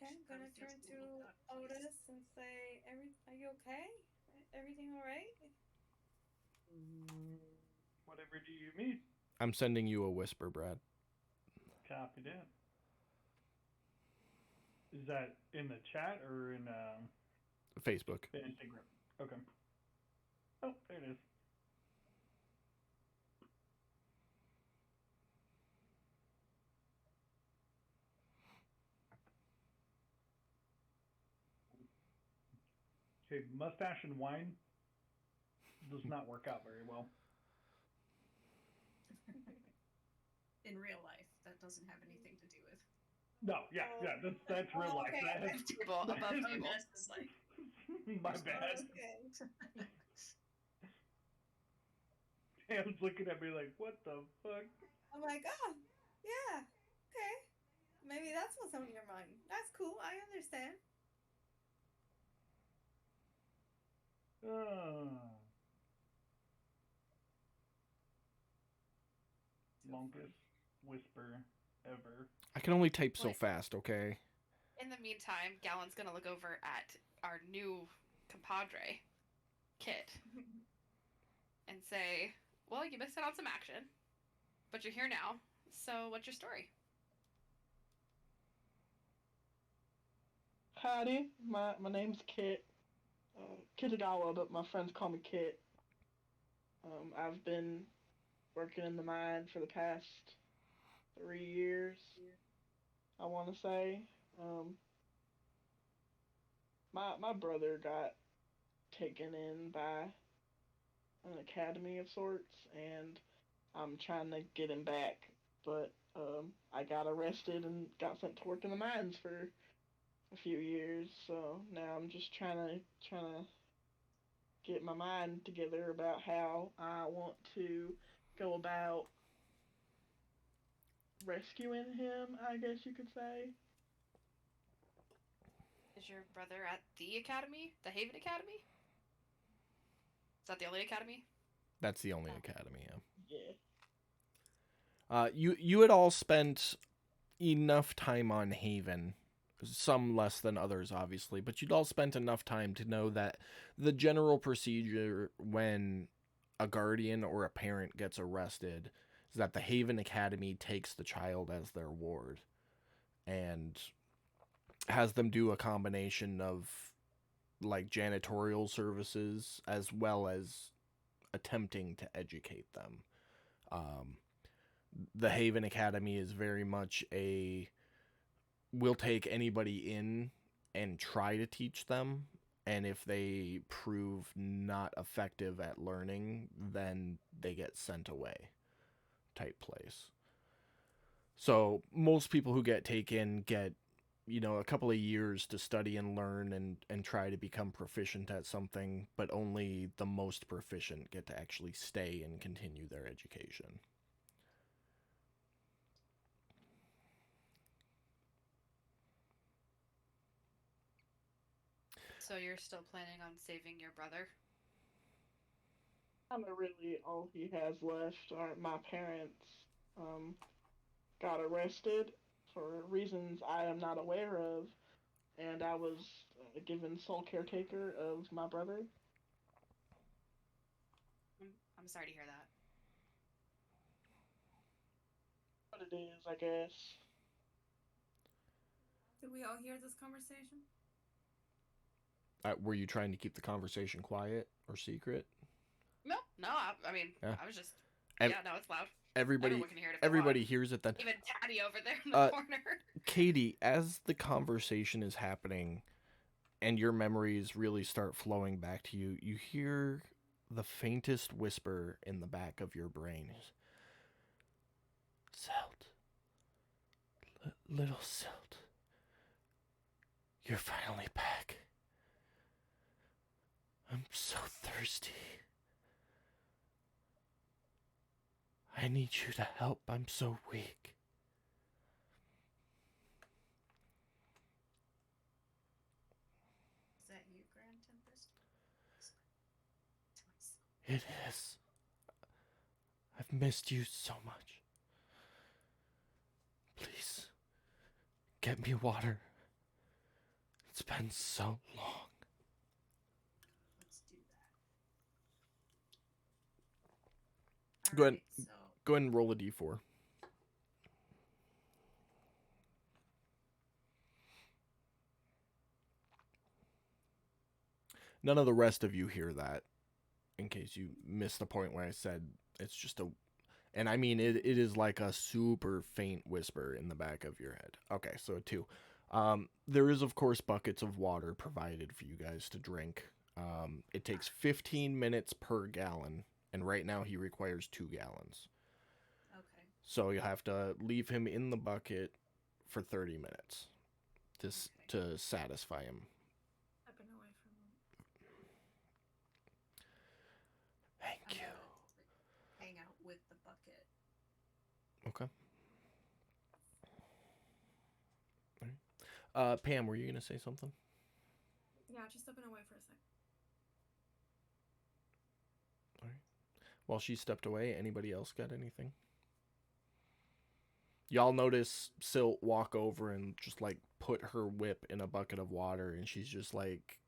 Okay, I'm gonna turn to Otis and say, "Are you okay? Everything all right?" Whatever do you mean? I'm sending you a whisper, Brad. Copy that. Is that in the chat or in Facebook. the Instagram? Okay. Oh, there it is. Okay, mustache and wine does not work out very well. In real life, that doesn't have anything to do with. No, yeah, that's real life. Okay. That- Table, above table. That's just like. My bad. Okay. Sam's looking at me like, what the fuck? I'm like, oh, yeah, okay. Maybe that's what's on your mind. That's cool. I understand. Longest whisper ever. I can only type so Wait. fast, okay? In the meantime, Galen's gonna look over at our new compadre, Kit, and and say, well, you missed out on some action, but you're here now. So what's your story? Howdy, my name's Kit. Kitagawa, but my friends call me Kit. I've been working in the mine for the past 3 years, I want to say. My brother got taken in by an academy of sorts, and I'm trying to get him back, but I got arrested and got sent to work in the mines for a few years. So now I'm just trying to get my mind together about how I want to go about rescuing him, I guess you could say. Is your brother at the academy? The Haven Academy? Is that the only academy? That's the only academy, yeah. Yeah. You had all spent enough time on Haven, some less than others, obviously, but you'd all spent enough time to know that the general procedure when a guardian or a parent gets arrested is that the Haven Academy takes the child as their ward and has them do a combination of like janitorial services as well as attempting to educate them. The Haven Academy is very much we'll take anybody in and try to teach them, and if they prove not effective at learning, then they get sent away type place. So most people who get taken get, a couple of years to study and learn and try to become proficient at something, but only the most proficient get to actually stay and continue their education. So you're still planning on saving your brother? Kind of really all he has left are my parents. Got arrested for reasons I am not aware of, and I was given sole caretaker of my brother. I'm sorry to hear that. What it is, I guess. Did we all hear this conversation? Were you trying to keep the conversation quiet or secret? No, I mean, Yeah. I was just... And yeah, no, it's loud. Everybody Everyone can hear it if they everybody want. hears it then. Even Taddy over there in the corner. Katie, as the conversation is happening and your memories really start flowing back to you, you hear the faintest whisper in the back of your brain. Silt. Little Silt. You're finally back. I'm so thirsty. I need you to help. I'm so weak. Is that you, Grand Tempest? It is. I've missed you so much. Please, get me water. It's been so long. Let's do that. Go ahead. Alright, so Go ahead and roll a d4. None of the rest of you hear that, in case you missed the point where I said it's just a... And I mean, it is like a super faint whisper in the back of your head. Okay, so a 2. There is, of course, buckets of water provided for you guys to drink. It takes 15 minutes per gallon, and right now he requires 2 gallons. okay. So you'll have to leave him in the bucket for 30 minutes to satisfy him. I've been away from him. Thank I'm you. gonna hang out with the bucket. Okay. Pam, were you gonna say something? Yeah, just stepping away for a sec. While she stepped away, anybody else got anything? Y'all notice Silt walk over and just like put her whip in a bucket of water, and she's just like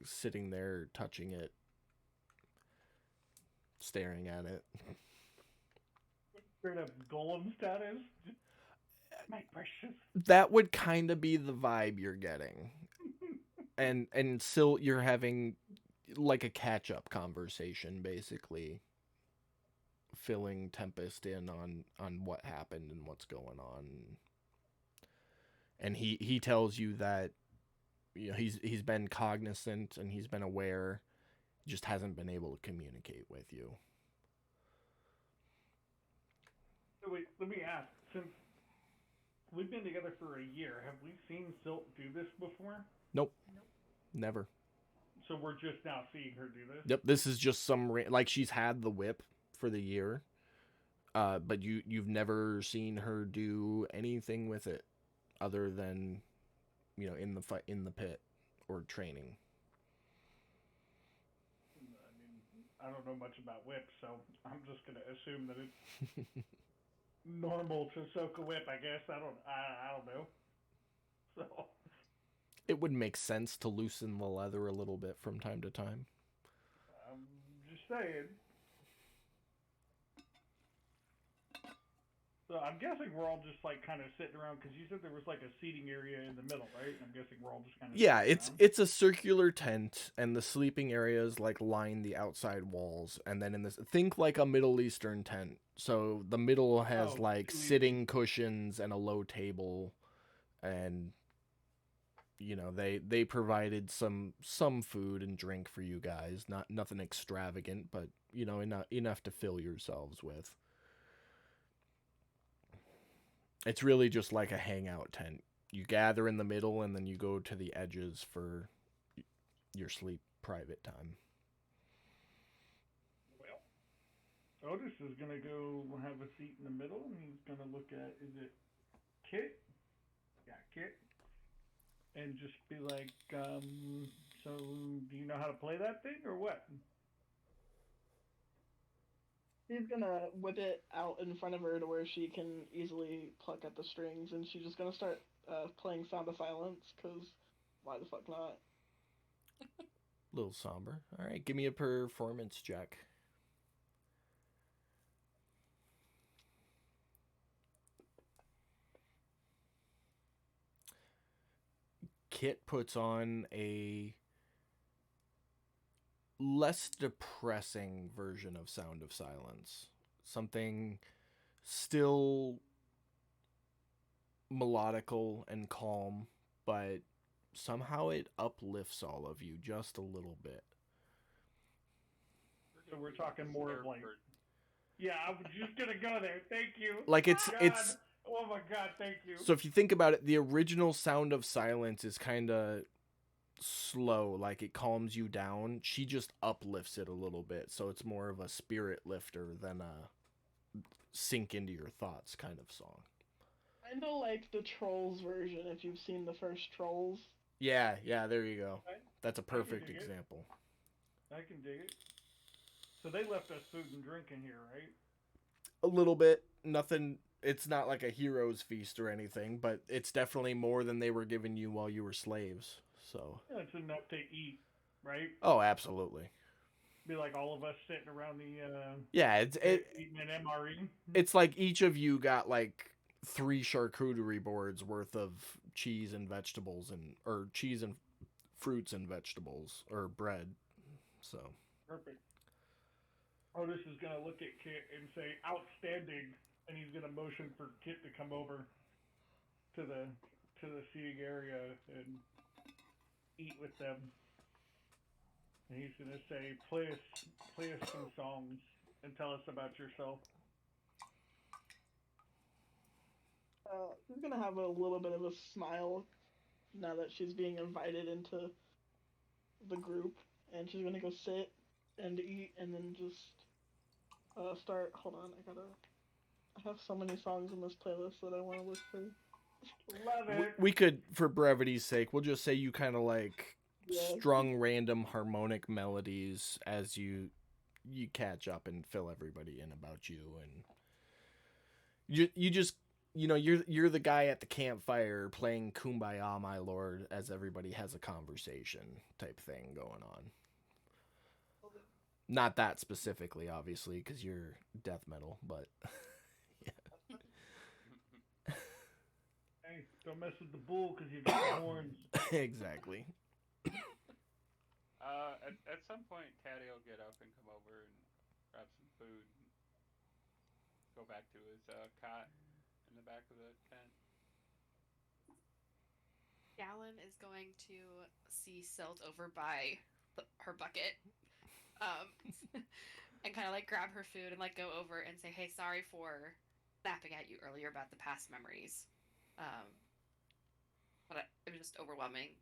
sitting there touching it. staring at it. Straight up golem status. My precious. That would kind of be the vibe you're getting. And still you're having like a catch-up conversation, basically filling Tempest in on what happened and what's going on. And he tells you that, you know, he's been cognizant and he's been aware, just hasn't been able to communicate with you. So wait, let me ask, since we've been together for a year, have we seen Silt do this before? Nope. Never. So we're just now seeing her do this? Yep, this is just like she's had the whip for the year, but you've never seen her do anything with it other than, you know, in the pit or training. I mean, I don't know much about whips, so I'm just gonna assume that it's normal to soak a whip. I guess I don't know. So It would make sense to loosen the leather a little bit from time to time. I'm just saying. So I'm guessing we're all just like kind of sitting around because you said there was like a seating area in the middle, right? I'm guessing we're all just kind of Yeah, sitting it's around. it's a circular tent, and the sleeping areas like line the outside walls, and then in this, think like a Middle Eastern tent. So the middle has Oh, like too easy. sitting cushions and a low table, and you know they provided some food and drink for you guys. Nothing extravagant, but you know enough to fill yourselves with. It's really just like a hangout tent. You gather in the middle, and then you go to the edges for your sleep private time. Well, Otis is gonna go have a seat in the middle, and he's gonna look at, is it Kit? Yeah, Kit. And just be like, so do you know how to play that thing or what? He's gonna whip it out in front of her to where she can easily pluck at the strings, and she's just gonna start playing Sound of Silence, because why the fuck not? Little somber. All right, give me a performance check. Kit puts on a less depressing version of Sound of Silence. Something still melodical and calm, but somehow it uplifts all of you just a little bit. So we're talking more of like, yeah, I was just gonna go there. Thank you. Like it's Oh my god, thank you. so if you think about it, the original Sound of Silence is kind of slow, like it calms you down. She just uplifts it a little bit, so it's more of a spirit lifter than a sink into your thoughts kind of song. Kind of like the Trolls version, if you've seen the first Trolls. Yeah, there you go. That's a perfect dig it. example. I can dig it. So they left us food and drink in here, right? A little bit. Nothing. It's not like a hero's feast or anything, but it's definitely more than they were giving you while you were slaves. So. Yeah, it's enough to eat, right? Oh, absolutely. Be like all of us sitting around the Yeah, eating an MRE. it's like each of you got like 3 charcuterie boards worth of cheese and vegetables or cheese and fruits and vegetables or bread. So. Perfect. Otis is gonna look at Kit and say, "Outstanding," and he's gonna motion for Kit to come over to the seating area and eat with them. And he's gonna say, "Play us some songs and tell us about yourself." She's gonna have a little bit of a smile now that she's being invited into the group, and she's gonna go sit and eat, and then just start. Hold on, I have so many songs in this playlist that I want to look through. Love it. We could, for brevity's sake, we'll just say you kind of like Yeah. strung random harmonic melodies as you catch up and fill everybody in about you, and you just, you know, you're the guy at the campfire playing Kumbaya My Lord as everybody has a conversation type thing going on. Not that specifically, obviously, because you're death metal, but Hey, don't mess with the bull because you got the horns. exactly. At some point, Taddy will get up and come over and grab some food and go back to his cot in the back of the tent. Gallon is going to see Silt over by her bucket, and kind of like grab her food and like go over and say, "Hey, sorry for snapping at you earlier about the past memories, but it was just overwhelming.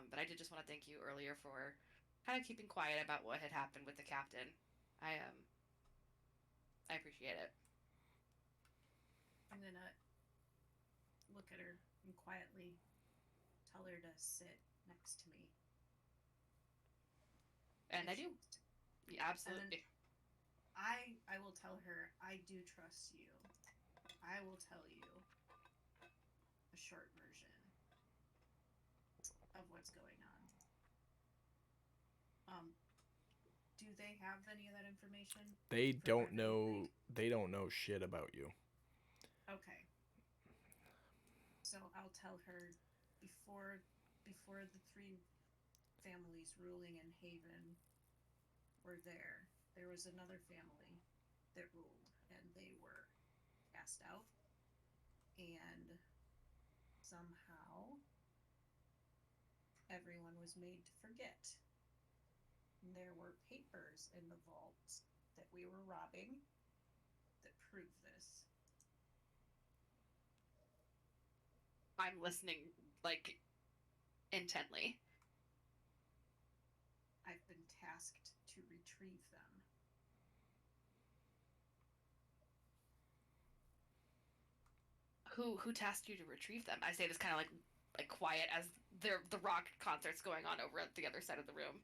But I did just want to thank you earlier for kind of keeping quiet about what had happened with the captain. I appreciate it." I'm gonna look at her and quietly tell her to sit next to me. And I If do. she- Yeah, absolutely. I will tell her I do trust you. I will tell you a short version of what's going on. Do they have any of that information? They For don't whatever know. They don't know shit about you. Okay. So I'll tell her before the three families ruling in Haven were there was another family that ruled and they were cast out, and somehow everyone was made to forget. There were papers in the vault that we were robbing that prove this. I'm listening like intently. I've been tasked to retrieve them. Who tasked you to retrieve them? I say this kind of like quiet as the rock concert's going on over at the other side of the room.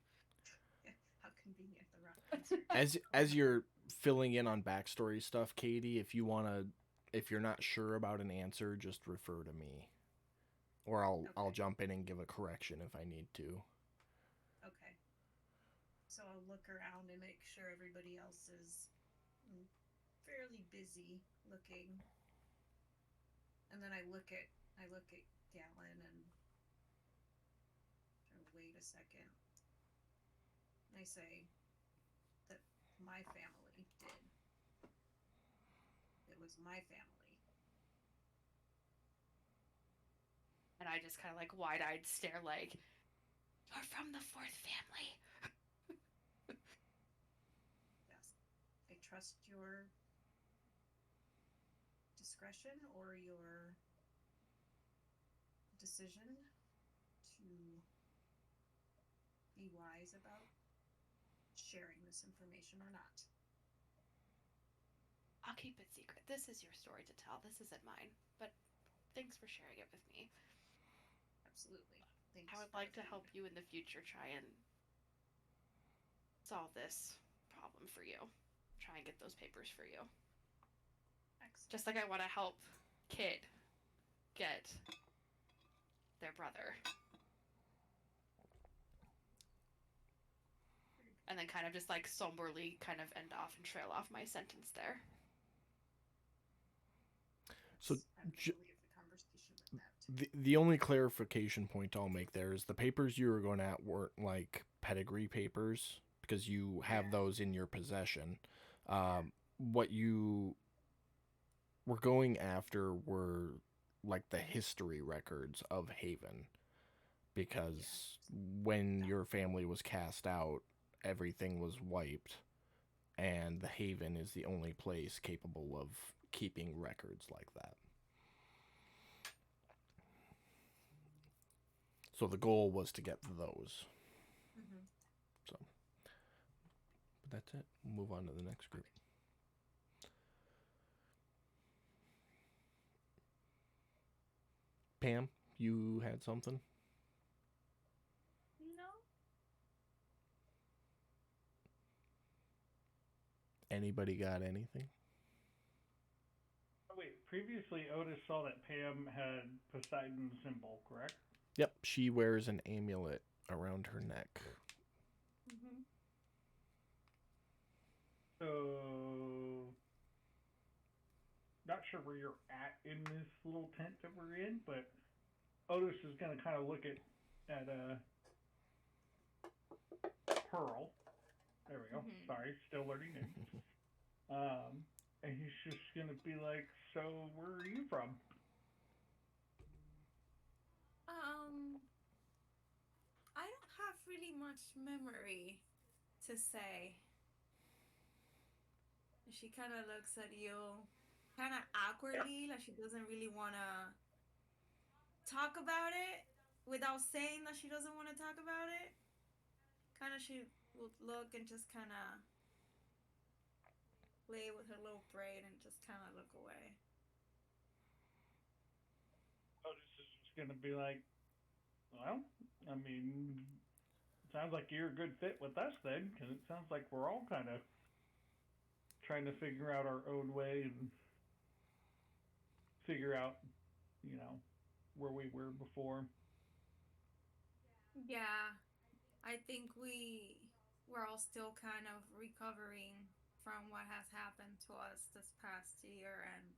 How convenient, the rock concert. As you're filling in on backstory stuff, Katie, if you're not sure about an answer, just refer to me, or I'll Okay. jump in and give a correction if I need to. Okay. So I'll look around and make sure everybody else is fairly busy looking. And then I look at Gallon and wait a second. And I say that my family did. It was my family. And I just kind of like wide-eyed stare like, "You're from the fourth family." Yes. I trust your discretion or your decision to be wise about sharing this information or not. I'll keep it secret. This is your story to tell. This isn't mine. But thanks for sharing it with me. Absolutely. Thanks. I would like to help you in the future try and solve this problem for you. Try and get those papers for you. Excellent. Just like I want to help Kid get their brother. And then kind of just like somberly kind of end off and trail off my sentence there. So I'm ju- gonna leave the conversation with that. the only clarification point I'll make there is the papers you were going at weren't like pedigree papers, because you have Yeah. those in your possession. What you were going after were like the history records of Haven, because when your family was cast out, everything was wiped, and the Haven is the only place capable of keeping records like that. So the goal was to get those. Mm-hmm. But that's it. We'll move on to the next group. Pam, you had something? No. Anybody got anything? Oh, wait, previously Otis saw that Pam had Poseidon's symbol, correct? Yep, she wears an amulet around her neck. Mm-hmm. So, not sure where you're at in this little tent that we're in, but Otis is gonna kind of look at Pearl. There we go. Mhm. Sorry, still learning names. And he's just gonna be like, "So, where are you from?" I don't have really much memory to say. She kind of looks at you, kind of awkwardly, like she doesn't really want to talk about it without saying that she doesn't want to talk about it. Kind of, she would look and just kind of play with her little braid and just kind of look away. Otis is just gonna be like, "Well, I mean, sounds like you're a good fit with us then, because it sounds like we're all kind of trying to figure out our own way and figure out, where we were before." Yeah, I think we're all still kind of recovering from what has happened to us this past year, and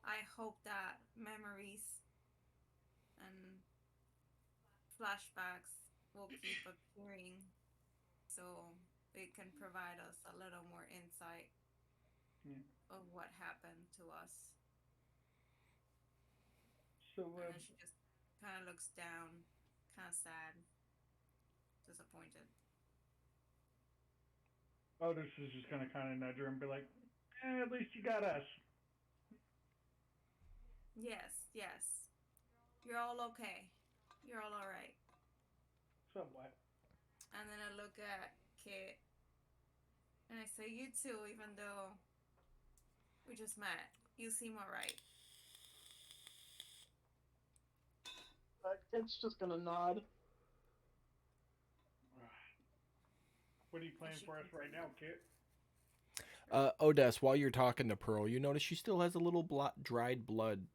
I hope that memories and flashbacks will keep appearing so it can provide us a little more insight Yeah. of what happened to us. So, And then she just kind of looks down, kind of sad, disappointed. Otis is just gonna kind of nudge her and be like, "At least you got us." Yes, yes. You're all okay. You're all alright. Somewhat. And then I look at Kit and I say, "You too, even though we just met. You seem alright." It's just gonna nod. What are you playing for us right now, Kit? Odess, while you're talking to Pearl, you notice she still has a little dried blood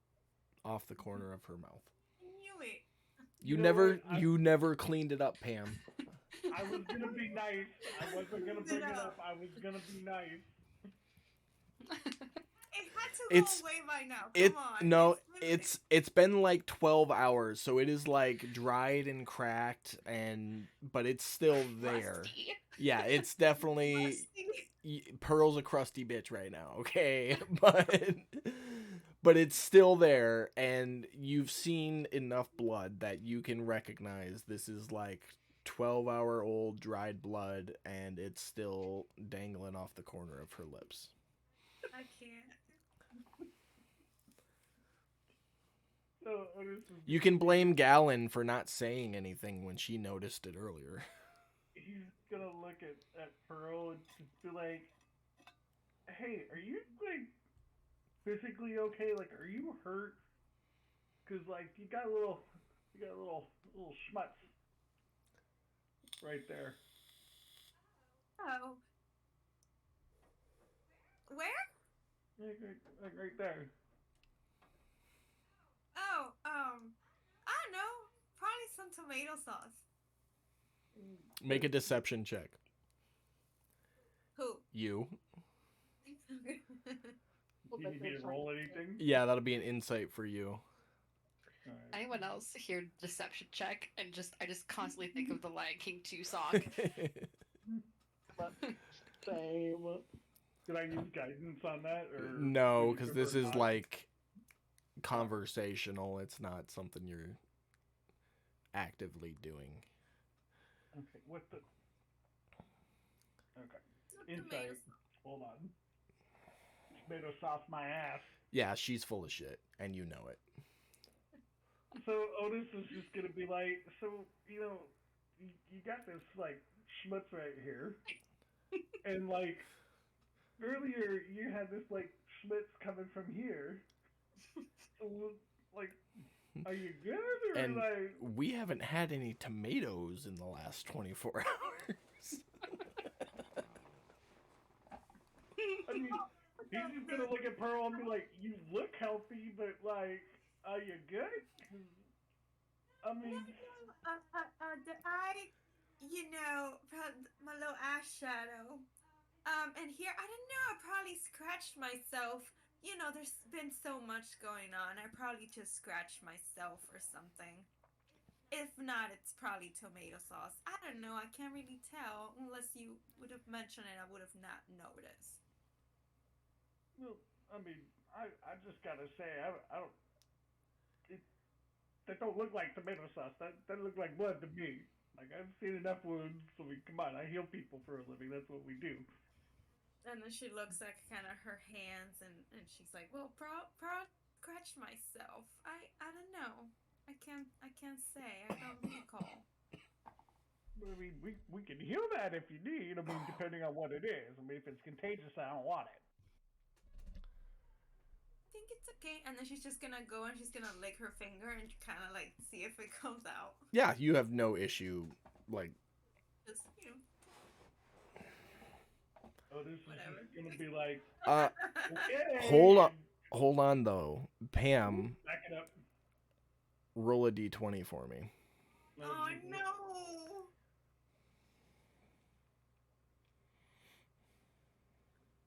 off the corner of her mouth. I knew it. You know never, what? you never cleaned it up, Pam. I was gonna be nice. I wasn't gonna bring it up. I was gonna be nice. It had to It's- go away by now. It Come on. no, limited. it's been like 12 hours, so it is like dried and cracked, but it's still there. Rusty. Yeah, it's definitely Rusty. Pearl's a crusty bitch right now, okay? But it's still there, and you've seen enough blood that you can recognize this is like 12-hour-old dried blood, and it's still dangling off the corner of her lips. I can't. So Otis is, You can blame Gallon for not saying anything when she noticed it earlier. he's gonna look at Pearl and just be like, "Hey, are you like physically okay? Like, are you hurt? Cause like you got a little schmutz right there." Oh. Where? Like right there. Oh, I don't know. Probably some tomato sauce. Make a deception check. Who? You. Do you need me to roll anything? Yeah, that'll be an insight for you. Alright. Anyone else hear deception check and I just constantly think of the Lion King 2 song. Same. Did I use guidance on that or No, would you because prefer this is not? like conversational. It's not something you're actively doing. Okay, what the? Okay, Tomato insight. Hold on. Tomato sauce my ass. Yeah, she's full of shit, and you know it. So Otis is just gonna be like, "So you got this like schmutz right here, and like earlier you had this like schmutz coming from here. So, like, are you good or And like?" we haven't had any tomatoes in the last 24 hours. I mean, he's just gonna look at Pearl and be like, "You look healthy, but like, are you good?" 'Cause, I mean, did I, my little eyeshadow And here, I don't know, I probably scratched myself. You know, there's been so much going on. I probably just scratched myself or something. If not, it's probably tomato sauce. I don't know. I can't really tell. Unless you would have mentioned it, I would have not noticed. Well, I mean, I just gotta say, I don't. It, that don't look like tomato sauce. That look like blood to me. Like I've seen enough wounds. I mean, come on, I heal people for a living. That's what we do. And then she looks at kind of her hands and she's like, well, scratch myself. I don't know. I can't say. I don't recall. I mean, we can heal that if you need. I mean, depending on what it is. I mean, if it's contagious, I don't want it. I think it's okay. And then she's just gonna go and she's gonna lick her finger and kind of like see if it comes out. Yeah, you have no issue. Like, Just, you know. Oh, this Whatever. is gonna be like. Okay. hold on though. Pam, Back it up. roll a d20 for me. Oh no!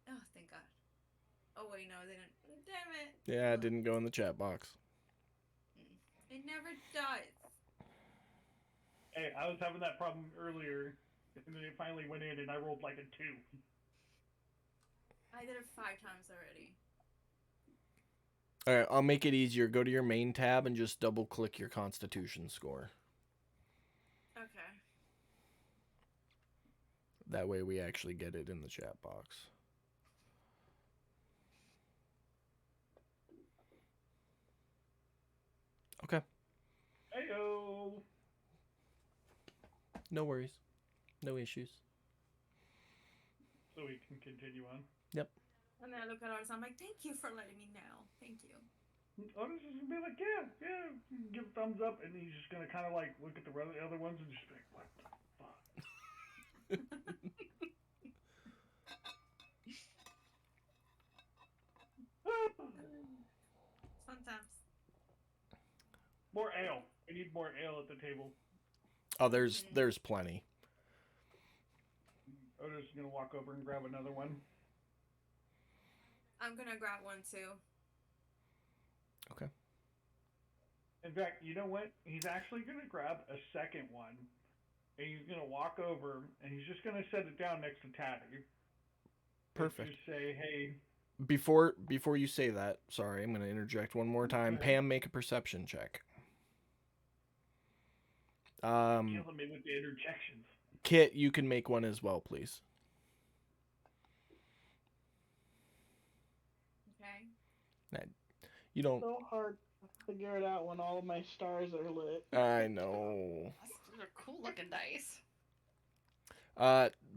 Oh, thank God. Oh wait, no, they didn't. Damn it! Yeah, it didn't go in the chat box. It never does. Hey, I was having that problem earlier, and then it finally went in, and I rolled like a 2. I did it 5 times already. All right, I'll make it easier. Go to your main tab and just double click your Constitution score. Okay. That way we actually get it in the chat box. Okay. Heyo. No worries. No issues. So we can continue on. Yep. And then I look at ours, I'm like, thank you for letting me know. Thank you. Otis is gonna be like, yeah, give a thumbs up, and he's just gonna kind of like look at the other ones and just be like, what the fuck? Fun times. More ale. We need more ale at the table. Oh, there's plenty. Otis is gonna walk over and grab another one. I'm gonna grab one too. Okay. In fact, you know what? He's actually gonna grab a second one, and he's gonna walk over, and he's just gonna set it down next to Tabby. Perfect. Just say, hey. Before you say that, sorry, I'm going to interject one more time. Pam, make a perception check. Killing me with the interjections. Kit, you can make one as well, please. Okay. You don't. So hard to figure it out when all of my stars are lit. I know. Those are cool looking dice.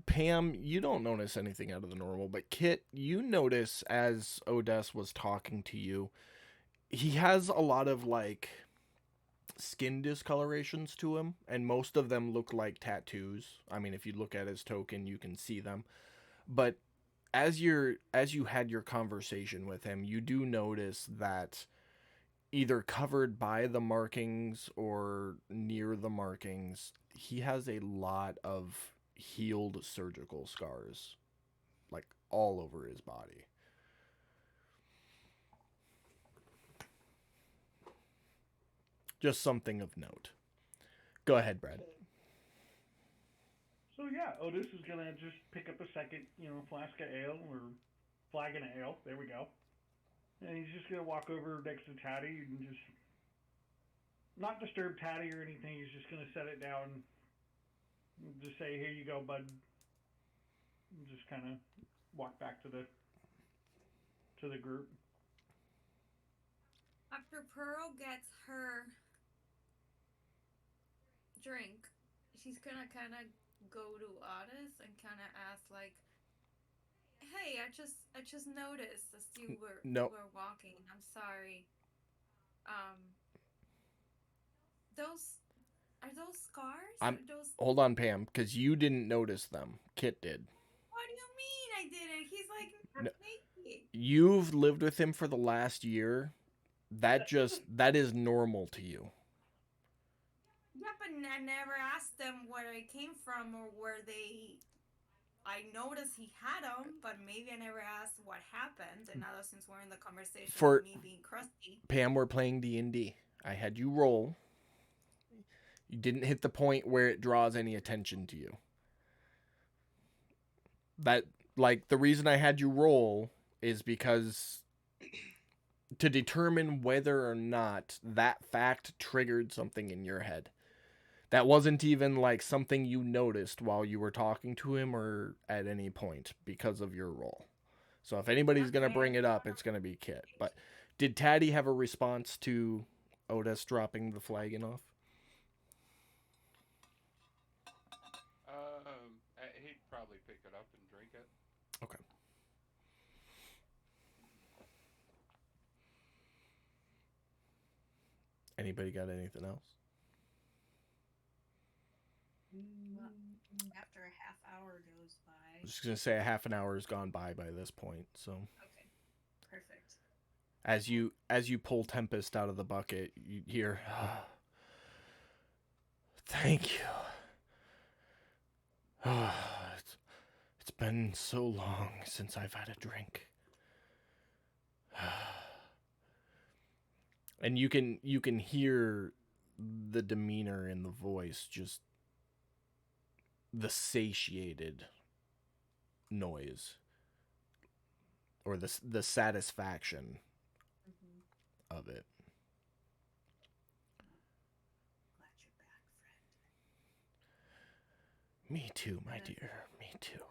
Pam, you don't notice anything out of the normal, but Kit, you notice as Odess was talking to you, he has a lot of like skin discolorations to him, and most of them look like tattoos. I mean, if you look at his token, you can see them. But as you had your conversation with him, you do notice that either covered by the markings or near the markings, he has a lot of healed surgical scars, like all over his body. Just something of note. Go ahead, Brad. So yeah, Otis is gonna just pick up a second, flask of ale or flagon of ale. There we go. And he's just gonna walk over next to Tatty and just not disturb Tatty or anything. He's just gonna set it down and just say, "Here you go, bud." And just kind of walk back to the group. After Pearl gets her drink, she's gonna kind of go to Otis and kind of ask, like, "Hey, I just noticed as you were walking. I'm sorry. Are those scars? Hold on, Pam, because you didn't notice them. Kit did. What do you mean I didn't? He's like naked. You've lived with him for the last year. That is normal to you. Yeah, but I never asked them where I came from or where they I noticed he had them, but maybe I never asked what happened. And now that since we're in the conversation For of me being crusty, Pam, we're playing D&D. I had you roll. You didn't hit the point where it draws any attention to you. That, like, the reason I had you roll is because to determine whether or not that fact triggered something in your head. That wasn't even like something you noticed while you were talking to him or at any point because of your roll. So if anybody's going to bring it up, it's going to be Kit. But did Taddy have a response to Otis dropping the flagon off? He'd probably pick it up and drink it. Okay. Anybody got anything else? Well, after a half hour goes by. I was just going to say a half an hour has gone by this point, so Okay, perfect. as you pull Tempest out of the bucket, you hear, oh, "Thank you. Oh, it's been so long since I've had a drink." And you can hear the demeanor in the voice, just the satiated noise or the satisfaction of it. Glad you're back, friend. Me too, my dear. Me too.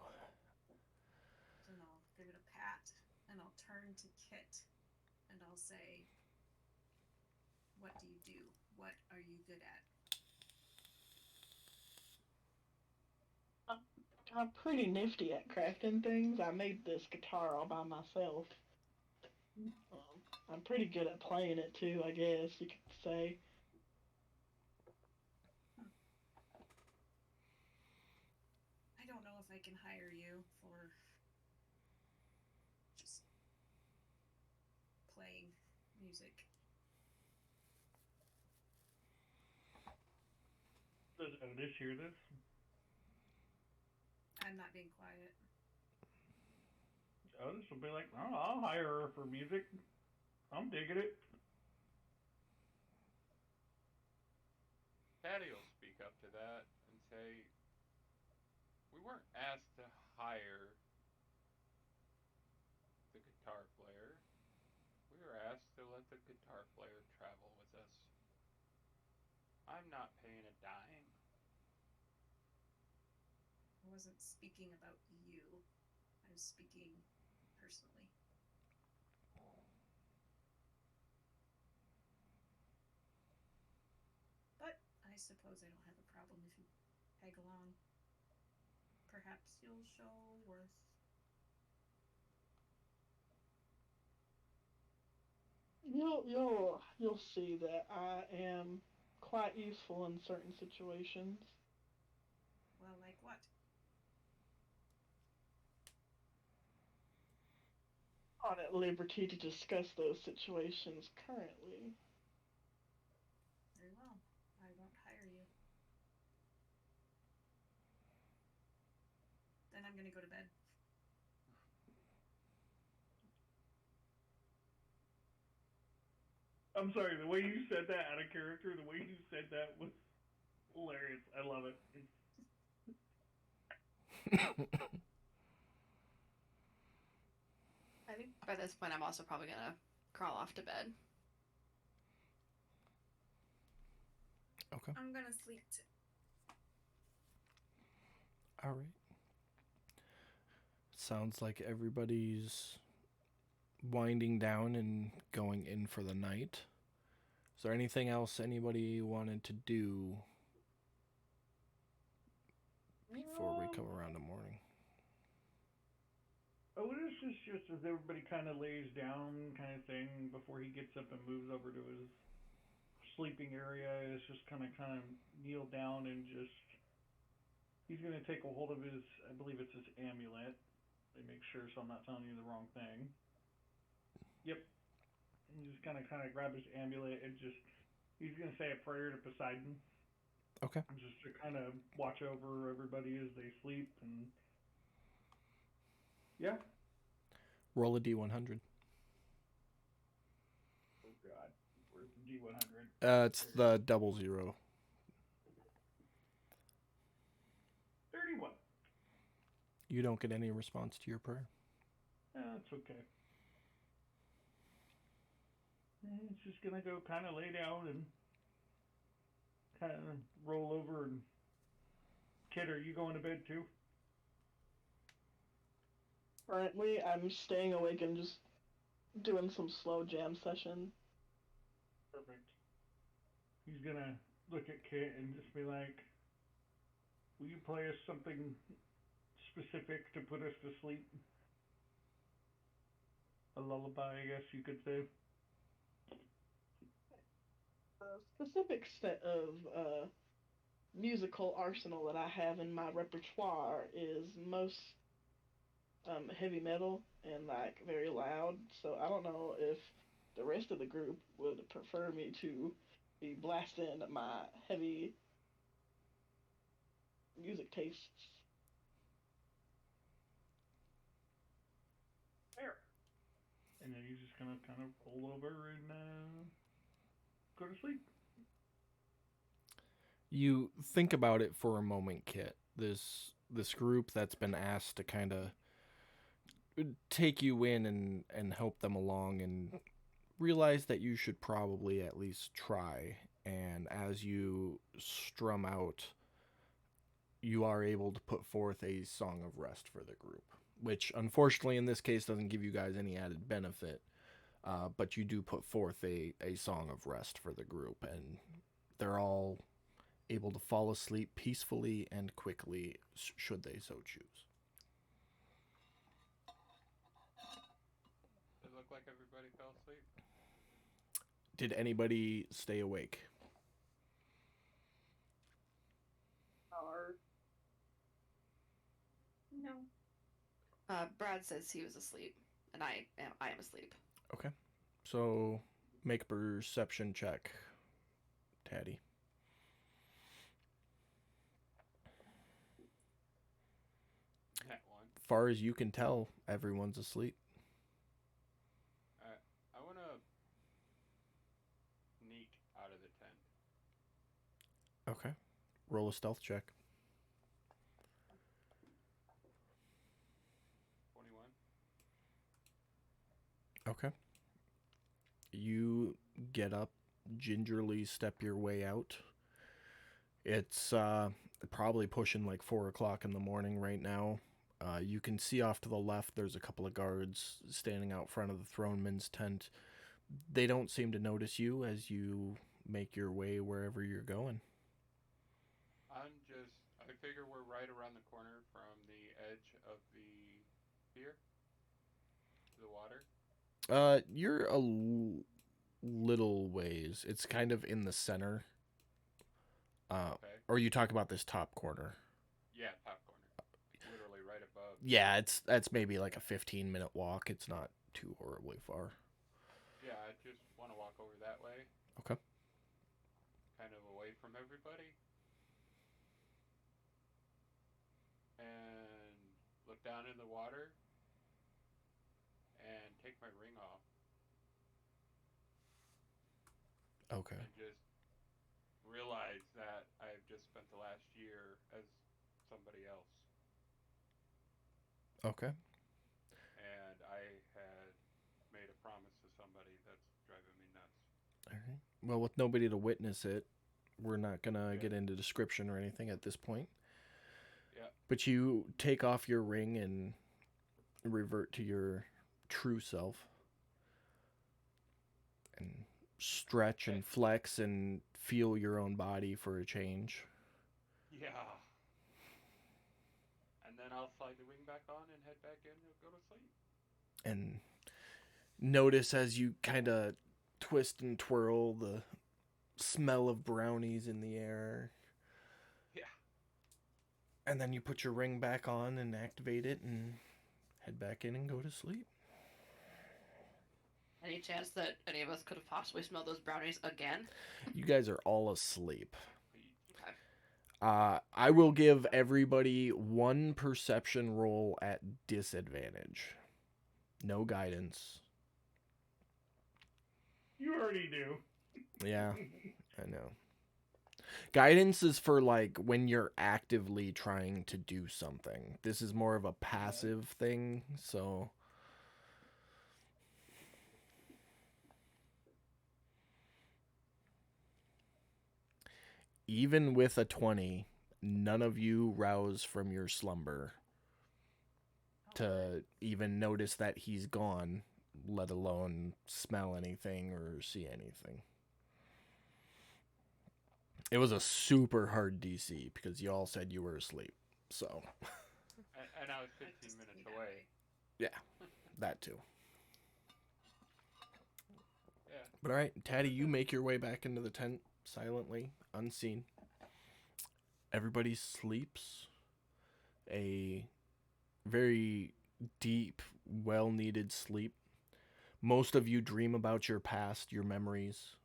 Then I'll give it a pat, and I'll turn to Kit, and I'll say, "What do you do? What are you good at?" I'm pretty nifty at crafting things. I made this guitar all by myself. I'm pretty good at playing it too, I guess you could say. I don't know if I can hire you for just playing music. Does Otis hear this? I'm not being quiet. Otis will be like, "Oh, I'll hire her for music. I'm digging it." Patty will speak up to that and say, "We weren't asked to hire the guitar player. We were asked to let the guitar player travel with us. I'm not paying a dime." I wasn't speaking about you. I was speaking personally. But I suppose I don't have a problem if you tag along. Perhaps you'll show worth. You'll see that I am quite useful in certain situations. Well, like what? Not at liberty to discuss those situations currently. Very well. I won't hire you. Then I'm gonna go to bed. I'm sorry, the way you said that out of character, the way you said that was hilarious. I love it. I think by this point I'm also probably gonna crawl off to bed. Okay. I'm gonna sleep too. All right. Sounds like everybody's winding down and going in for the night. Is there anything else anybody wanted to do before we come around the morning? Otis is just as everybody kind of lays down, kind of thing, before he gets up and moves over to his sleeping area. Is just kind of kneel down and just he's gonna take a hold of his, I believe it's his amulet. They make sure so I'm not telling you the wrong thing. Yep. And just kind of grab his amulet and just he's gonna say a prayer to Poseidon. Okay. Just to kind of watch over everybody as they sleep and Yeah. Roll a D100. Oh God, where's the D100? It's the 00. 31. You don't get any response to your prayer. That's okay. It's just gonna go kind of lay down and kind of roll over. And Kid, are you going to bed too? Currently, I'm staying awake and just doing some slow jam session. Perfect. He's gonna look at Kit and just be like, "Will you play us something specific to put us to sleep? A lullaby, I guess you could say." A specific set of musical arsenal that I have in my repertoire is most heavy metal and like very loud. So I don't know if the rest of the group would prefer me to be blasting my heavy music tastes. Fair. And then he's just gonna kind of roll over and go to sleep. You think about it for a moment, Kit. This group that's been asked to kind of take you in and help them along, and realize that you should probably at least try. And as you strum out, you are able to put forth a song of rest for the group, which unfortunately in this case doesn't give you guys any added benefit. But you do put forth a song of rest for the group, and they're all able to fall asleep peacefully and quickly, should they so choose. Does it look like everybody fell asleep? Did anybody stay awake? No. Brad says he was asleep, and I am asleep. Okay. So make a perception check, Taddy. That one. Far as you can tell, everyone's asleep. I want to sneak out of the tent. Okay. Roll a stealth check. 21. Okay. You get up, gingerly step your way out. It's probably pushing like 4 o'clock in the morning right now. You can see off to the left there's a couple of guards standing out front of the Throneman's tent. They don't seem to notice you as you make your way wherever you're going. I figure we're right around the corner from the edge of the pier to the water. You're a little ways. It's kind of in the center. Okay. Or you talk about this top corner. Yeah, top corner. Literally right above. Yeah, that's maybe like a 15-minute walk. It's not too horribly far. Yeah, I just want to walk over that way. Okay. Kind of away from everybody. And look down in the water. And take my ring off. Okay. And just realize that I've just spent the last year as somebody else. Okay. And I had made a promise to somebody that's driving me nuts. All right. Well, with nobody to witness it, we're not going to get into description or anything at this point. Yeah. But you take off your ring and revert to your true self. And stretch and flex and feel your own body for a change. Yeah. And then I'll slide the ring back on and head back in and go to sleep. And notice as you kind of twist and twirl the smell of brownies in the air. Yeah. And then you put your ring back on and activate it and head back in and go to sleep. Any chance that any of us could have possibly smelled those brownies again? You guys are all asleep. Okay. I will give everybody one perception roll at disadvantage. No guidance. You already do. Yeah, I know. Guidance is for like when you're actively trying to do something. This is more of a passive thing, so even with a 20, none of you rouse from your slumber to even notice that he's gone, let alone smell anything or see anything. It was a super hard DC because y'all said you were asleep. So, And I was 15 minutes away. that too. Yeah. But all right, Taddy, you make your way back into the tent silently, unseen. Everybody sleeps a very deep, well-needed sleep. Most of you dream about your past, your memories.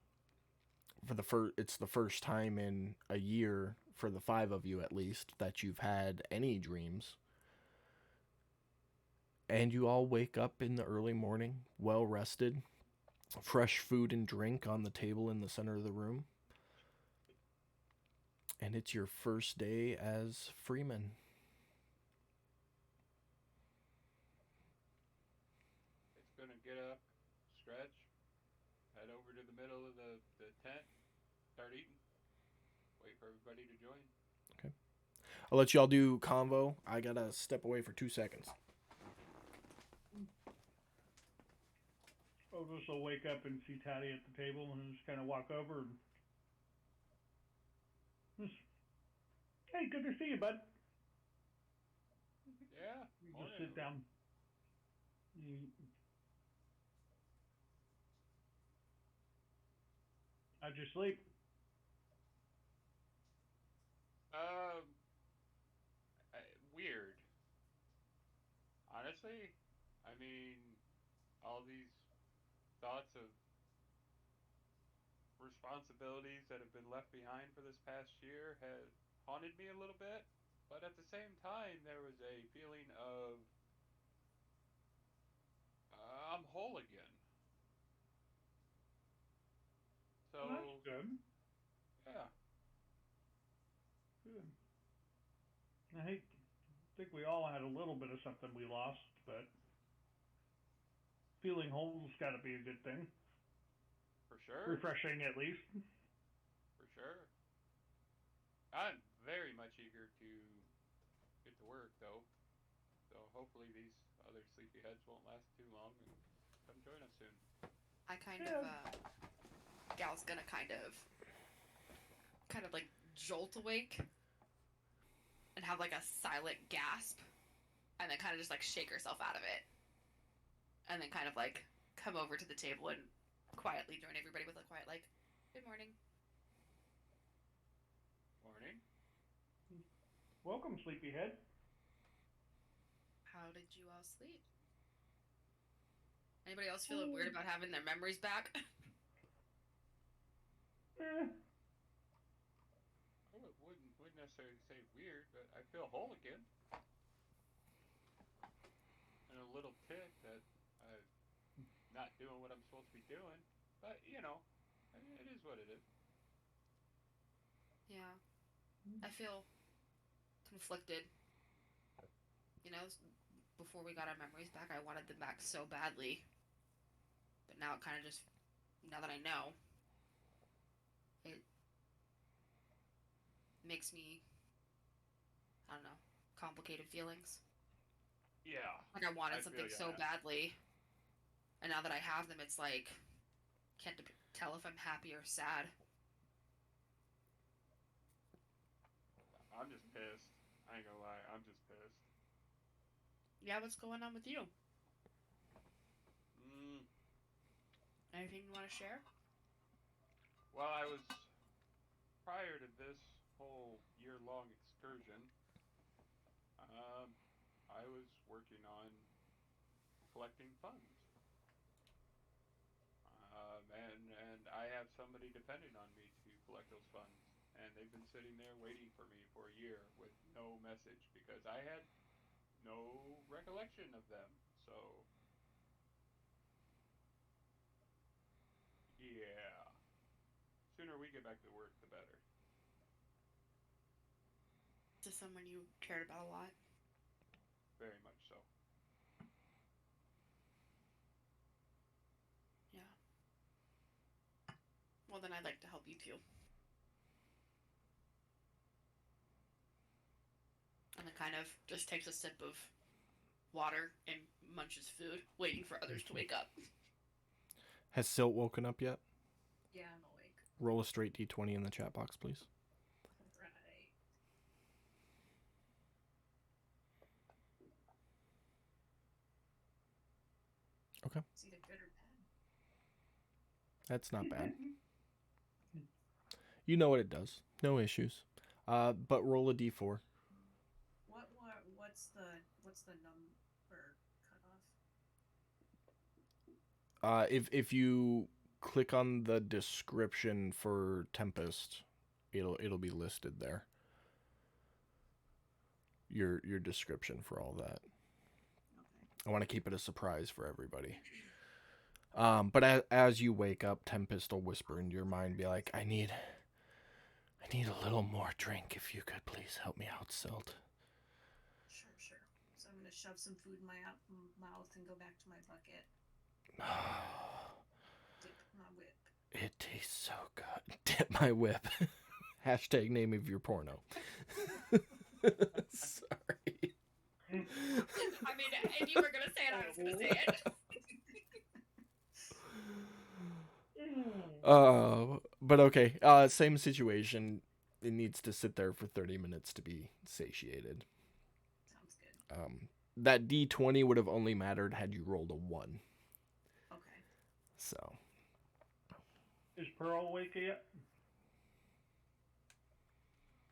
It's the first time in a year for the 5 of you at least that you've had any dreams. And you all wake up in the early morning, well rested, fresh food and drink on the table in the center of the room. And it's your first day as Freeman. It's gonna get up, stretch, head over to the middle of the tent, start eating. Wait for everybody to join. I'll let y'all do convo. I gotta step away for 2 seconds. Otis will wake up and see Taddy at the table and just kind of walk over and just, hey, good to see you, bud. Yeah. You morning. just sit down. How'd you sleep? Weird. Honestly, I mean, all these thoughts of responsibilities that have been left behind for this past year have haunted me a little bit. But at the same time, there was a feeling of I'm whole again. So Well, that's good. yeah, Good. I think we all had a little bit of something we lost, but feeling whole's got to be a good thing. for sure, Refreshing, at least. for sure. I'm very much eager to get to work though. So hopefully these other sleepyheads won't last too long and come join us soon. I kind Yeah. of, Gal's gonna kind of like jolt awake and have like a silent gasp, and then kind of just like shake herself out of it, and then kind of like come over to the table and quietly join everybody with a quiet like, "Good morning." Morning. Welcome, sleepyhead. How did you all sleep? Anybody else feeling weird about having their memories back? Eh, I wouldn't necessarily say weird, but I feel whole again. And a little ticked that I'm not doing what I'm supposed to be doing. But, you know, it is what it is. Yeah. I feel conflicted. You know, before we got our memories back, I wanted them back so badly. But now it kind of just, now that I know, it makes me, I don't know, complicated feelings. Yeah. Like I wanted I something feel ya, so man. badly, and now that I have them, it's like, can't tell if I'm happy or sad. I'm just pissed. I ain't gonna lie. I'm just pissed. Yeah, what's going on with you? Mm, Anything you want to share? well, prior to this whole year-long excursion, I was working on collecting funds. And I have somebody depending on me to collect those funds. and they've been sitting there waiting for me for a year with no message because I had no recollection of them. So, yeah. Sooner we get back to work, the better. To someone you cared about a lot. Very much so. Yeah. Well, then I'd like to help you too. And then kind of just takes a sip of water and munches food, waiting for others to wake up. Has Silt woken up yet? Yeah, I'm awake. Roll a straight d20 in the chat box, please. Right. Okay. It's either good or bad. That's not bad. You know what it does. No issues. But roll a d4. What's the number cutoff? If you click on the description for Tempest, it'll be listed there. Your description for all that. Okay. I want to keep it a surprise for everybody. But as you wake up, Tempest will whisper into your mind, be like, I need a little more drink. If you could please help me out, Silt. Sure. So I'm gonna shove some food in my mouth and go back to my bucket. Dip my whip. It tastes so good. Dip my whip. Hashtag name of your porno. Sorry. I mean, if you were gonna say it, I was gonna say it. But okay. Same situation. It needs to sit there for 30 minutes to be satiated. Sounds good. That D20 would have only mattered had you rolled a 1. Okay. So. Is Pearl awake yet?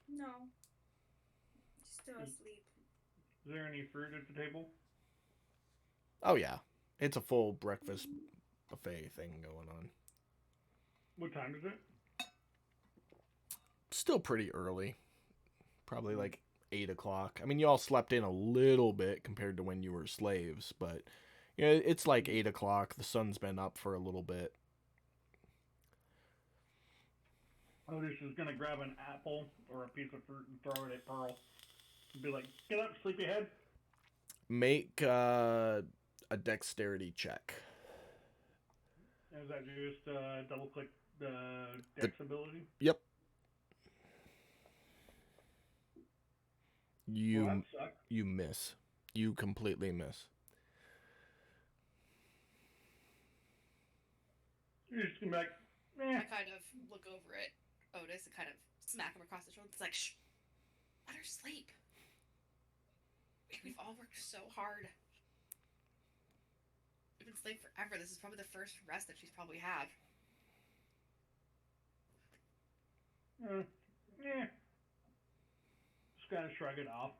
No. Still asleep. Is there any fruit at the table? Oh yeah. It's a full breakfast buffet thing going on. What time is it? Still pretty early. Probably like 8 o'clock. I mean, you all slept in a little bit compared to when you were slaves, but you know, it's like 8 o'clock. The sun's been up for a little bit. Otis is gonna grab an apple or a piece of fruit and throw it at Pearl. And be like, get up, sleepyhead. Make a dexterity check. Is that just double click the dex ability? Yep. Well, that sucked. You miss. You completely miss. You're just gonna be like, I kind of look over at Otis and kind of smack him across the shoulder. It's like, shh, let her sleep. We've all worked so hard. We've been asleep forever. This is probably the first rest that she's probably had. yeah. Just kind of shrug it off.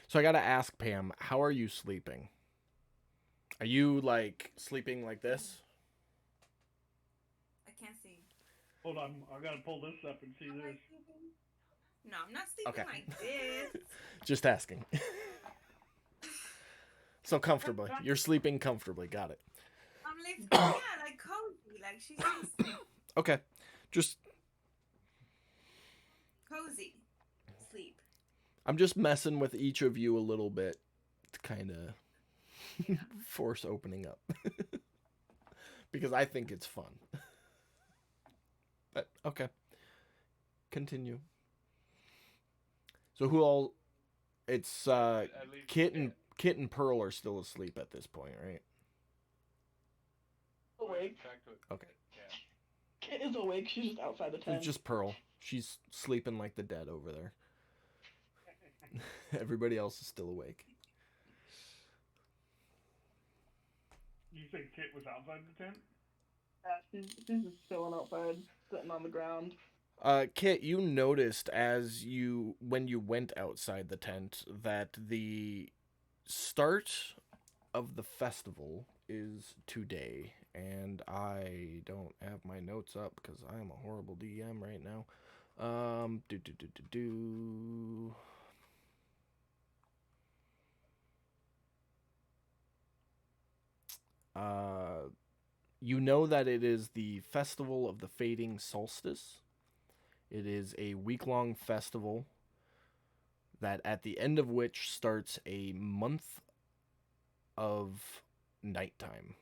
So I gotta ask Pam, how are you sleeping? Are you like sleeping like this? I can't see. Hold on, I gotta pull this up and see Am I this. sleeping? No, I'm not sleeping Okay. like this. Just asking. So comfortably. You're sleeping comfortably. Got it. I'm like, yeah, like cozy. Like she's just Okay. Just cozy. Sleep. I'm just messing with each of you a little bit to kind of force opening up. Because I think it's fun. But okay. Continue. So who all it's At least Kit and Pearl are still asleep at this point, right? Awake. Okay. Yeah. Kit is awake. She's just outside the tent. It's just Pearl. She's sleeping like the dead over there. Everybody else is still awake. You say Kit was outside the tent? Yeah, she's just chilling outside, sitting on the ground. Kit, you noticed when you went outside the tent that the start of the festival is today, and I don't have my notes up because I'm a horrible DM right now. Do do do do do. You know that it is the festival of the fading solstice. It is a week-long festival that at the end of which starts a month of nighttime.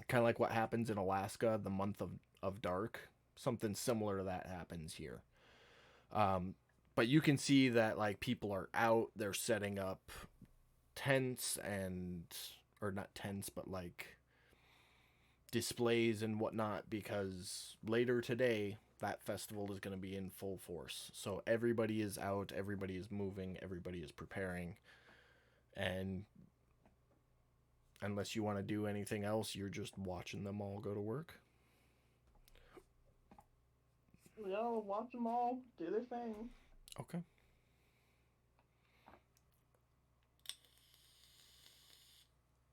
Kind of like what happens in Alaska, the month of dark. Something similar to that happens here. But you can see that like people are out, they're setting up tents and, or not tents, but like displays and whatnot, because later today that festival is going to be in full force. So everybody is out, everybody is moving, everybody is preparing, and unless you want to do anything else, you're just watching them all go to work. Y'all watch them all do their thing. Okay.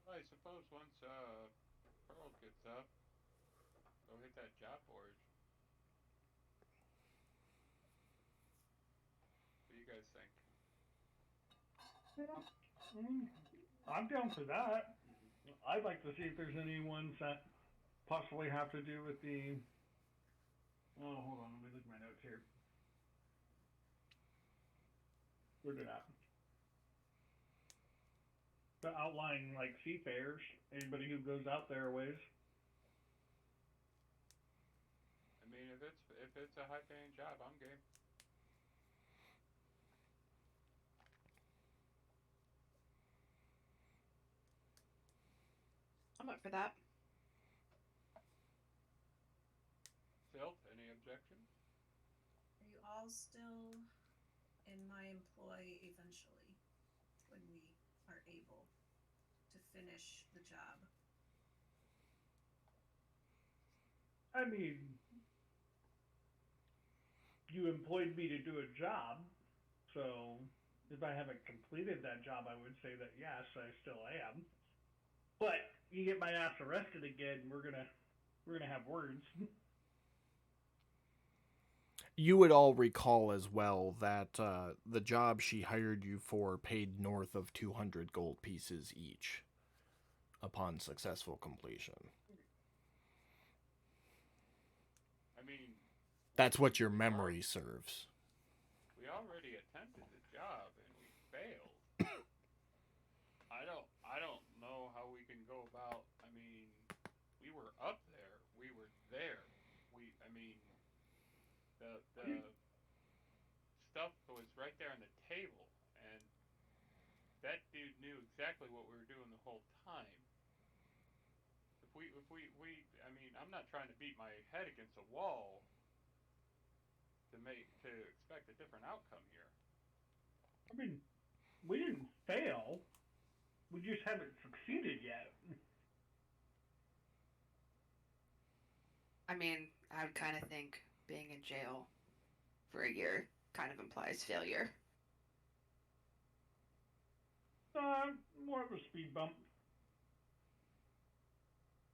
Well, I suppose once Pearl gets up, go hit that job board. What do you guys think? I'm down for that. I'd like to see if there's any ones that possibly have to do with the. Oh, hold on. Let me look at my notes here. Where did that? The outlying like seafarers. Anybody who goes out there a ways. I mean, if it's a high-paying job, I'm game. I'm up for that. Silt, any objection? Are you all still in my employ eventually when we are able to finish the job? I mean, you employed me to do a job, so if I haven't completed that job, I would say that yes, I still am. But you get my ass arrested again, we're gonna have words. You would all recall as well that the job she hired you for paid north of 200 gold pieces each upon successful completion. I mean, That's what your memory serves. we already attempted the job and we failed. I don't know how we can go about. I mean, we were up there. We were there. I mean, the stuff was right there on the table, and that dude knew exactly what we were doing the whole time. I mean, I'm not trying to beat my head against a wall to expect a different outcome here. I mean, we didn't fail. We just haven't succeeded yet. I mean, I would kind of think being in jail for a year kind of implies failure. More of a speed bump.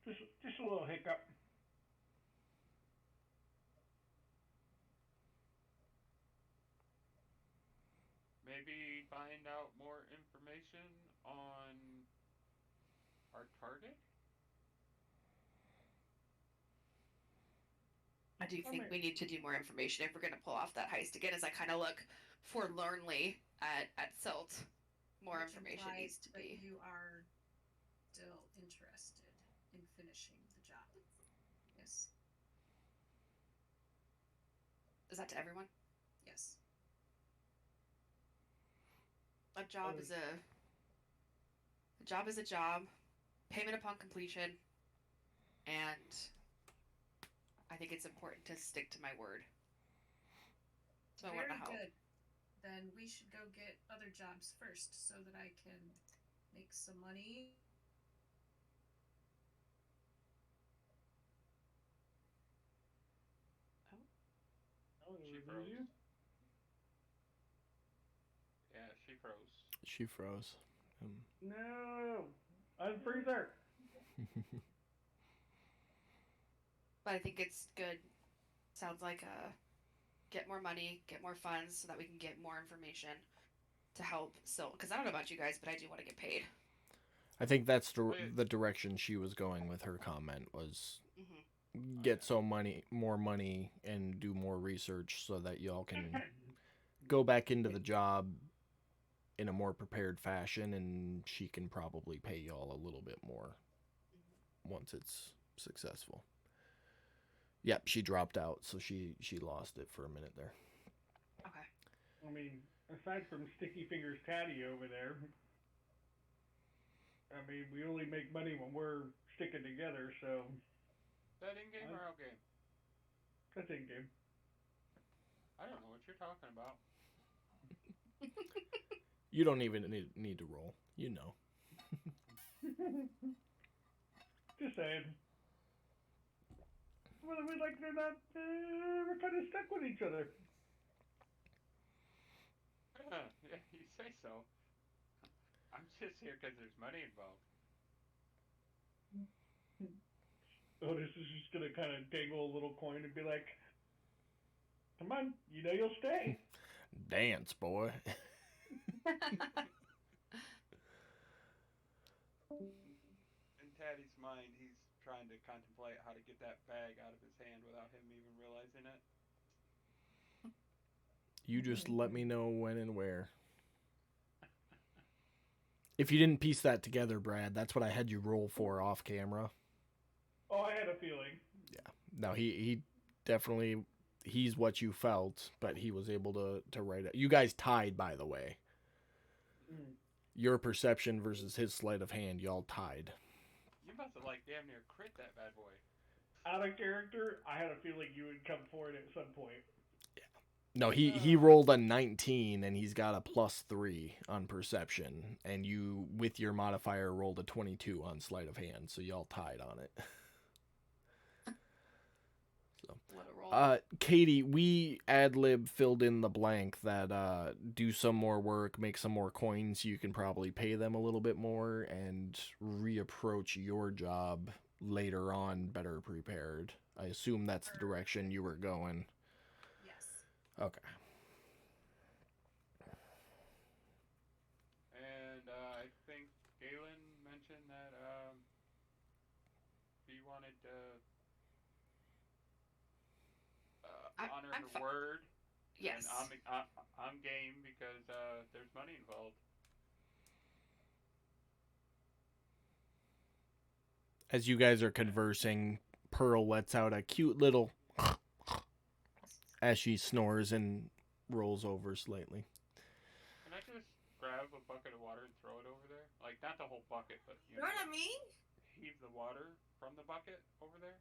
Just a little hiccup. Maybe find out more information on our target? I do think we need to do more information if we're going to pull off that heist again. As I kind of look forlornly at Silt, more Which information implies needs to that be. you are still interested in finishing the job. Yes. Is that to everyone? Yes. A job is a job is a job. Payment upon completion, and I think it's important to stick to my word. So I want Very to help. good. Then we should go get other jobs first so that I can make some money. Oh, She did froze. you? Yeah, she froze. She froze. No, unfreeze her. But I think it's good. Sounds like get more money, get more funds, so that we can get more information to help Silk. Because I don't know about you guys, but I do want to get paid. I think that's the direction she was going with her comment was Mm-hmm. get more money, and do more research so that y'all can go back into the job in a more prepared fashion, and she can probably pay y'all a little bit more once it's successful. Yep, she dropped out, so she lost it for a minute there. Okay. I mean, aside from Sticky Fingers Tatty over there, I mean, we only make money when we're sticking together, so Is that in-game or out-game? that's in game. I don't know what you're talking about. You don't even need to roll. You know. Just saying. Whether we like it or not, we're kind of stuck with each other. Yeah, you say so. I'm just here because there's money involved. Otis is just gonna kind of dangle a little coin and be like, "Come on, you know you'll stay." Dance, boy. In Taddy's mind, he's trying to contemplate how to get that bag out of his hand without him even realizing it. You just let me know when and where. If you didn't piece that together, Brad, that's what I had you roll for off camera. Oh, I had a feeling. Yeah. No, he definitely, he's what you felt, but he was able to write it. You guys tied, by the way. Mm. Your perception versus his sleight of hand, y'all tied. You must have like damn near crit that bad boy. Out of character, I had a feeling you would come forward at some point. No, he rolled a 19, and he's got a +3 on perception, and you, with your modifier, rolled a 22 on sleight of hand, so y'all tied on it. So, What a roll. Katie, we ad-lib filled in the blank that do some more work, make some more coins, you can probably pay them a little bit more, and reapproach your job later on better prepared. I assume that's the direction you were going. Yes. Okay. And I think Galen mentioned that he wanted to honor I'm her word. Yes. And I'm game because there's money involved. As you guys are conversing, Pearl lets out a cute little as she snores and rolls over slightly. Can I just grab a bucket of water and throw it over there? Like, not the whole bucket, but, You know what I mean? heave the water from the bucket over there?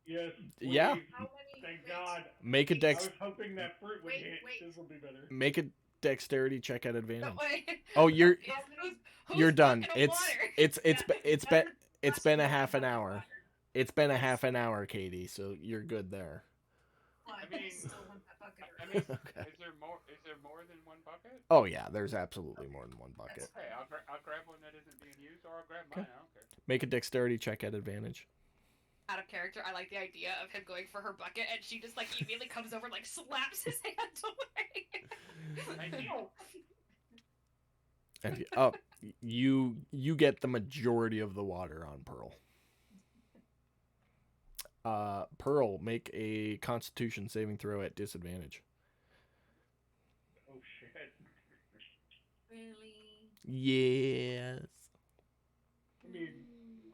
Yes. Yeah. please. How many? Thank wait, God. Make a I dex. was hoping that fruit would Wait, hit. wait. This will be better. Make a dexterity check at advantage. No way. Oh, you're How many? you're done. bucket of water? It's been a half an hour. It's been a half an hour, Katie. So you're good there. Well, I mean- still want that bucket. I mean, Okay. is there more than one bucket? Oh yeah, there's absolutely more than one bucket. Okay, I'll grab one that isn't being used, or I'll grab mine. I don't care. Make a dexterity check at advantage. Out of character, I like the idea of him going for her bucket, and she just like immediately comes over and like slaps his hand away. Thank you. And you get the majority of the water on Pearl. Pearl, make a Constitution saving throw at disadvantage. Oh shit. Really? Yes. I mean,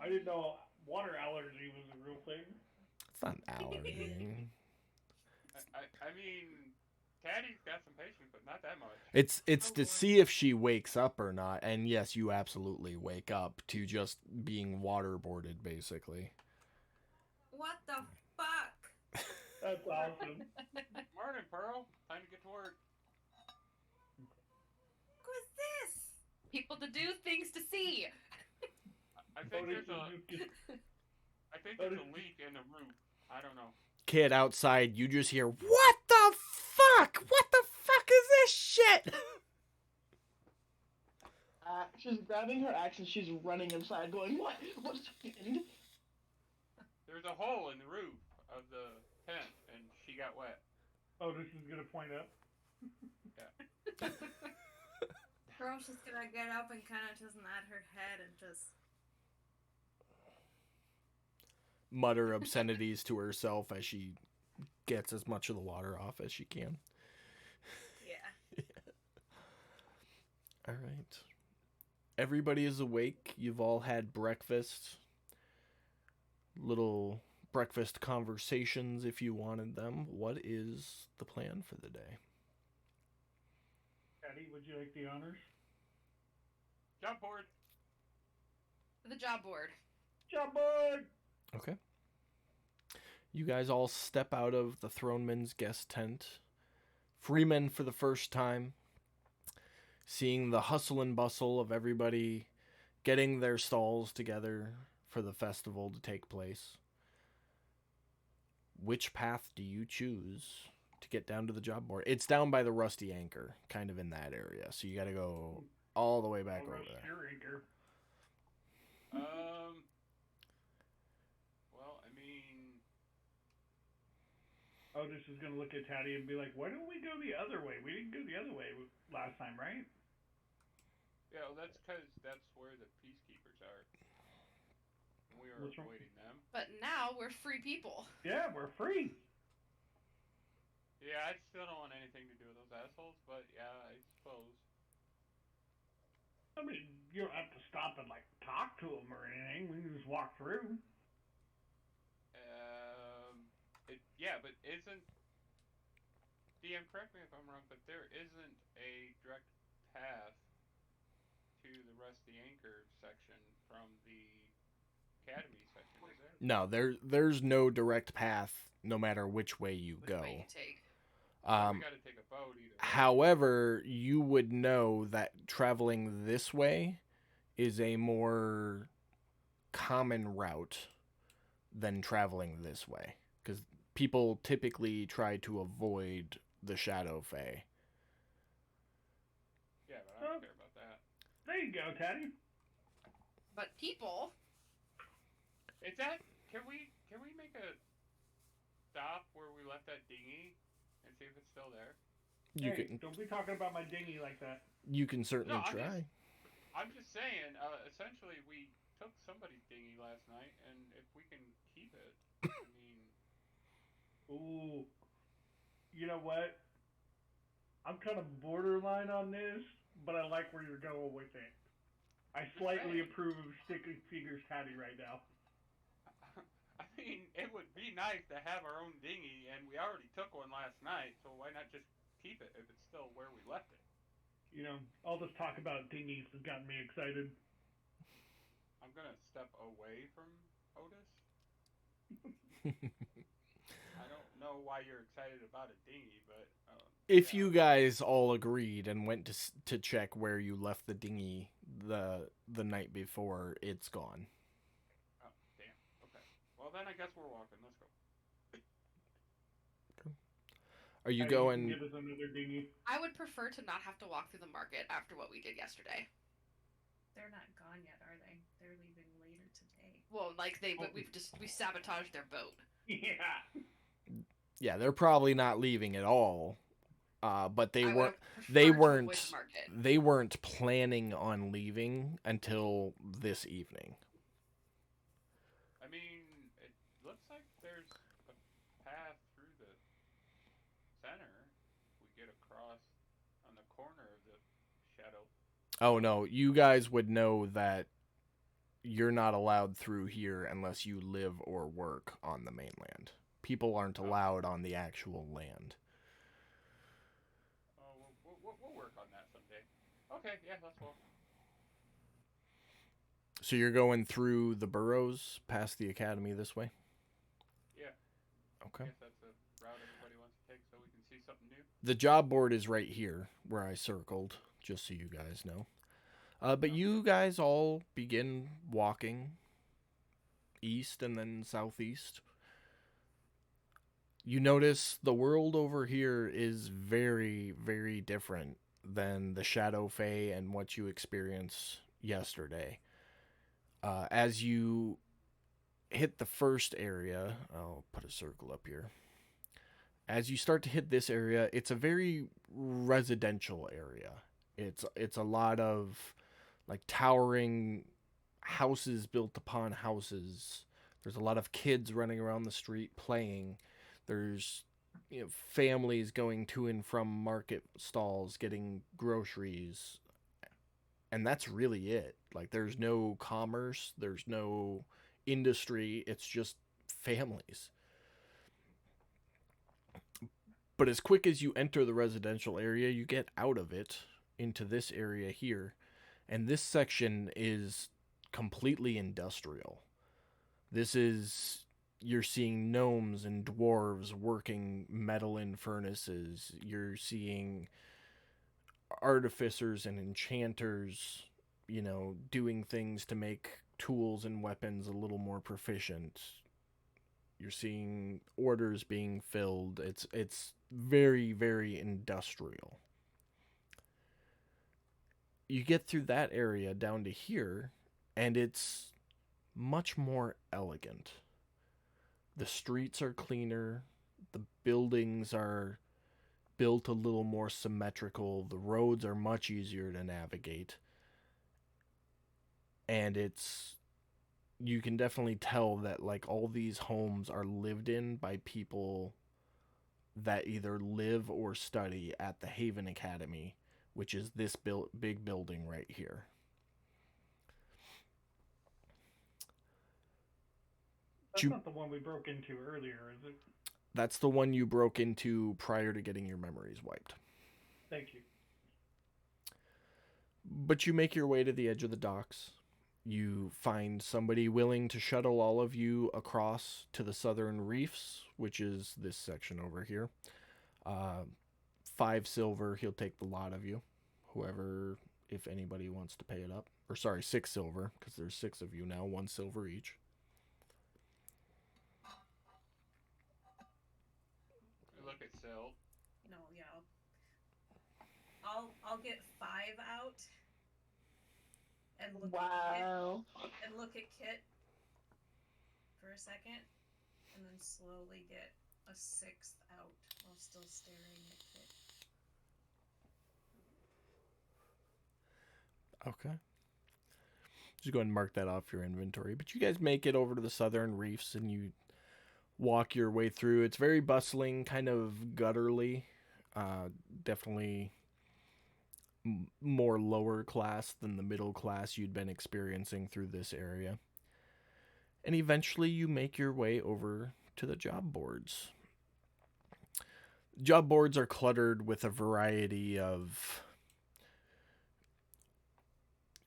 I didn't know water allergy was a real thing. It's not an allergy. I mean, Taddy's got some patience, but not that much. It's Oh, to boy. see if she wakes up or not. And yes, you absolutely wake up to just being waterboarded, basically. What the fuck? That's awesome. Morning, Pearl. Time to get to work. What's this? People to do, things to see. I think Otis there's a is just- leak in the roof. I don't know. Kid outside, you just hear, "What the fuck? What the fuck is this shit?" She's grabbing her axe and she's running inside, going, "What? What happened?" There's a hole in the roof of the tent, and she got wet. Otis is gonna point up. Pearl's just gonna get up and kind of just nod her head and just. Mutter obscenities to herself as she gets as much of the water off as she can. Yeah. All right. Everybody is awake. You've all had breakfast. Little breakfast conversations if you wanted them. What is the plan for the day? Patty, would you like the honors? Jump board. The job board. Jump board! Okay. You guys all step out of the Throneman's guest tent. Freeman for the first time. Seeing the hustle and bustle of everybody getting their stalls together for the festival to take place. Which path do you choose to get down to the job board? It's down by the Rusty Anchor, kind of in that area. So you got to go all the way back over there. Your anchor. Well, I mean, Otis is gonna look at Taddy and be like, "Why don't we go the other way? We didn't go the other way last time, right?" yeah, well, that's because that's where the peacekeepers are. We were What's wrong? avoiding them. But now we're free people. Yeah, we're free. Yeah, I still don't want anything to do with those assholes, but yeah, I suppose. I mean, you don't have to stop and like talk to them or anything. We can just walk through. Yeah, but isn't DM? Correct me if I'm wrong, but there isn't a direct path to the Rusty Anchor section from the Academy section, is there? No, there's no direct path no matter which way you Which go. way you take. We gotta take a boat either way. However, you would know that traveling this way is a more common route than traveling this way. Because people typically try to avoid the Shadow Fae. Yeah, but I don't care about that. There you go, Taddy. But people. Is that? Can we make a stop where we left that dinghy and see if it's still there? You Hey, can don't be talking about my dinghy like that. certainly No, try. I'm just saying. Essentially, we took somebody's dinghy last night, and if we can keep it, I mean. Ooh. You know what? I'm kind of borderline on this, but I like where you're going with it. I slightly saying. approve of sticking fingers Taddy right now. I mean, it would be nice to have our own dinghy, and we already took one last night, so why not just keep it if it's still where we left it? You know, all this talk about dinghies has gotten me excited. I'm gonna step away from Otis. I don't know why you're excited about a dinghy, but If yeah. you guys all agreed and went to check where you left the dinghy the night before, it's gone. Oh, damn. Okay. Well, then I guess we're walking. Let's go. Are you Taddy, can going? give us another dinghy. I would prefer to not have to walk through the market after what we did yesterday. They're not gone yet, are they? They're leaving later today. Well, like we sabotaged their boat. Yeah. Yeah, they're probably not leaving at all. But I they would weren't. prefer They to avoid weren't. the market. They weren't planning on leaving until this evening. I mean, it looks like there's a path through the center. We get across on the corner of the shadow. Oh no, you guys would know that you're not allowed through here unless you live or work on the mainland. People aren't allowed on the actual land. Oh, we'll work on that someday. Okay, yeah, let's walk. So you're going through the burrows past the academy this way? Yeah. Okay. I guess that's a route everybody wants to take so we can see something new. The job board is right here where I circled, just so you guys know. But you guys all begin walking east and then southeast. You notice the world over here is very, very different than the Shadow Fae and what you experienced yesterday. As you hit the first area, I'll put a circle up here. as you start to hit this area, it's a very residential area. It's a lot of like towering houses built upon houses. There's a lot of kids running around the street playing. There's families going to and from market stalls getting groceries. And that's really it. Like there's no commerce, there's no industry, it's just families. But as quick as you enter the residential area, you get out of it into this area here. And this section is completely industrial. This is, you're seeing gnomes and dwarves working metal in furnaces. You're seeing artificers and enchanters, doing things to make tools and weapons a little more proficient. You're seeing orders being filled. It's very, very industrial. You get through that area down to here, and it's much more elegant. The streets are cleaner. The buildings are built a little more symmetrical. The roads are much easier to navigate. And you can definitely tell that like all these homes are lived in by people that either live or study at the Haven Academy, which is this big building right here. That's not the one we broke into earlier, is it? That's the one you broke into prior to getting your memories wiped. Thank you. But you make your way to the edge of the docks. You find somebody willing to shuttle all of you across to the southern reefs, which is this section over here. 5 silver, he'll take the lot of you. Whoever, if anybody wants to pay it up. Or sorry, 6 silver, because there's 6 of you now, 1 silver each. Look at Sil. No, yeah. I'll get 5 out and look Wow. and look at Kit for a second, and then slowly get a 6th out while still staring at Kit. Okay. Just go ahead and mark that off your inventory. But you guys make it over to the southern reefs and you walk your way through. It's very bustling, kind of gutturally. Definitely more lower class than the middle class you'd been experiencing through this area. And eventually you make your way over to the job boards. Job boards are cluttered with a variety of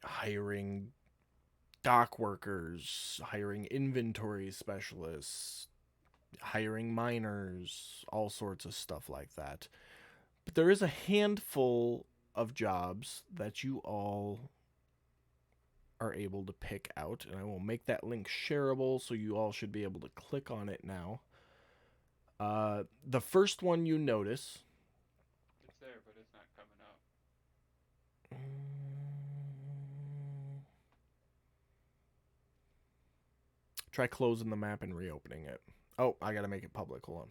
hiring dock workers, hiring inventory specialists, hiring miners, all sorts of stuff like that. But there is a handful of jobs that you all are able to pick out, and I will make that link shareable so you all should be able to click on it now. The first one you notice, It's there, but it's not coming up. Try closing the map and reopening it. Oh, I gotta make it public. Hold on.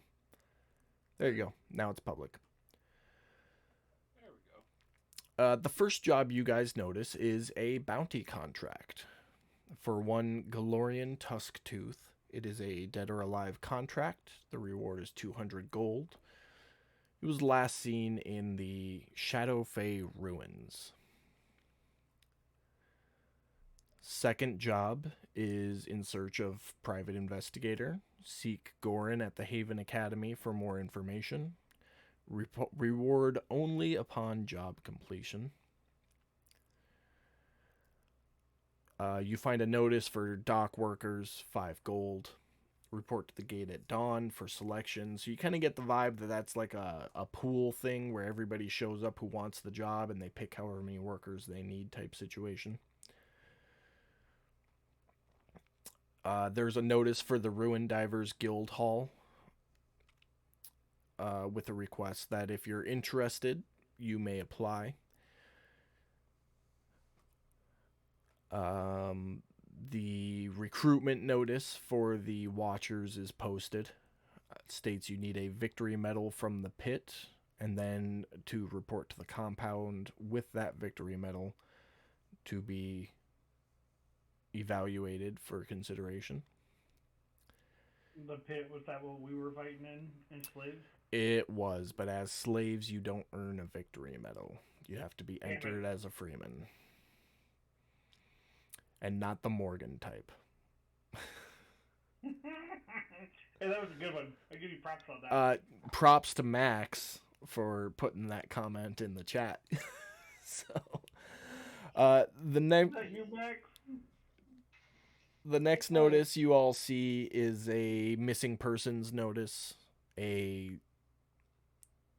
There you go. Now it's public. There we go. The first job you guys notice is a bounty contract for one Galorian Tusktooth. It is a dead or alive contract. The reward is 200 gold. It was last seen in the Shadowfey ruins. Second job is in search of private investigator. Seek Gorin at the Haven Academy for more information. Reward only upon job completion. You find a notice for dock workers, 5 gold. Report to the gate at dawn for selection. So you kind of get the vibe that that's like a pool thing where everybody shows up who wants the job and they pick however many workers they need type situation. There's a notice for the Ruin Divers Guild Hall with a request that if you're interested, you may apply. The recruitment notice for the Watchers is posted. states you need a victory medal from the pit, and then to report to the compound with that victory medal to be evaluated for consideration. The pit, was that what we were fighting in slaves? It was, but as slaves, you don't earn a victory medal. You have to be Damn it. entered as a freeman. And not the Morgan type. Hey, that was a good one. I give you props on that. Props to Max for putting that comment in the chat. So, the next. Is that you, Max? The next notice you all see is a missing persons notice. A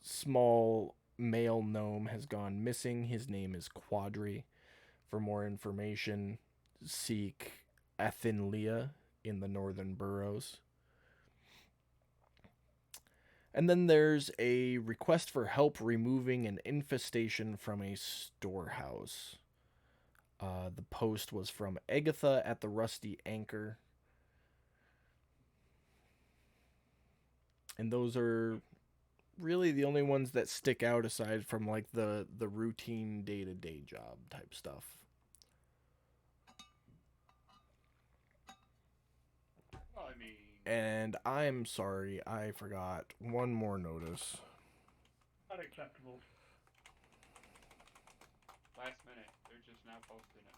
small male gnome has gone missing. His name is Quadri. For more information, seek Athenlia in the northern boroughs. And then there's a request for help removing an infestation from a storehouse. The post was from Agatha at the Rusty Anchor. And those are really the only ones that stick out aside from like the routine day-to-day job type stuff. Well, I mean, And I'm sorry, I forgot one more notice. Not acceptable. last minute, they're just now posting it.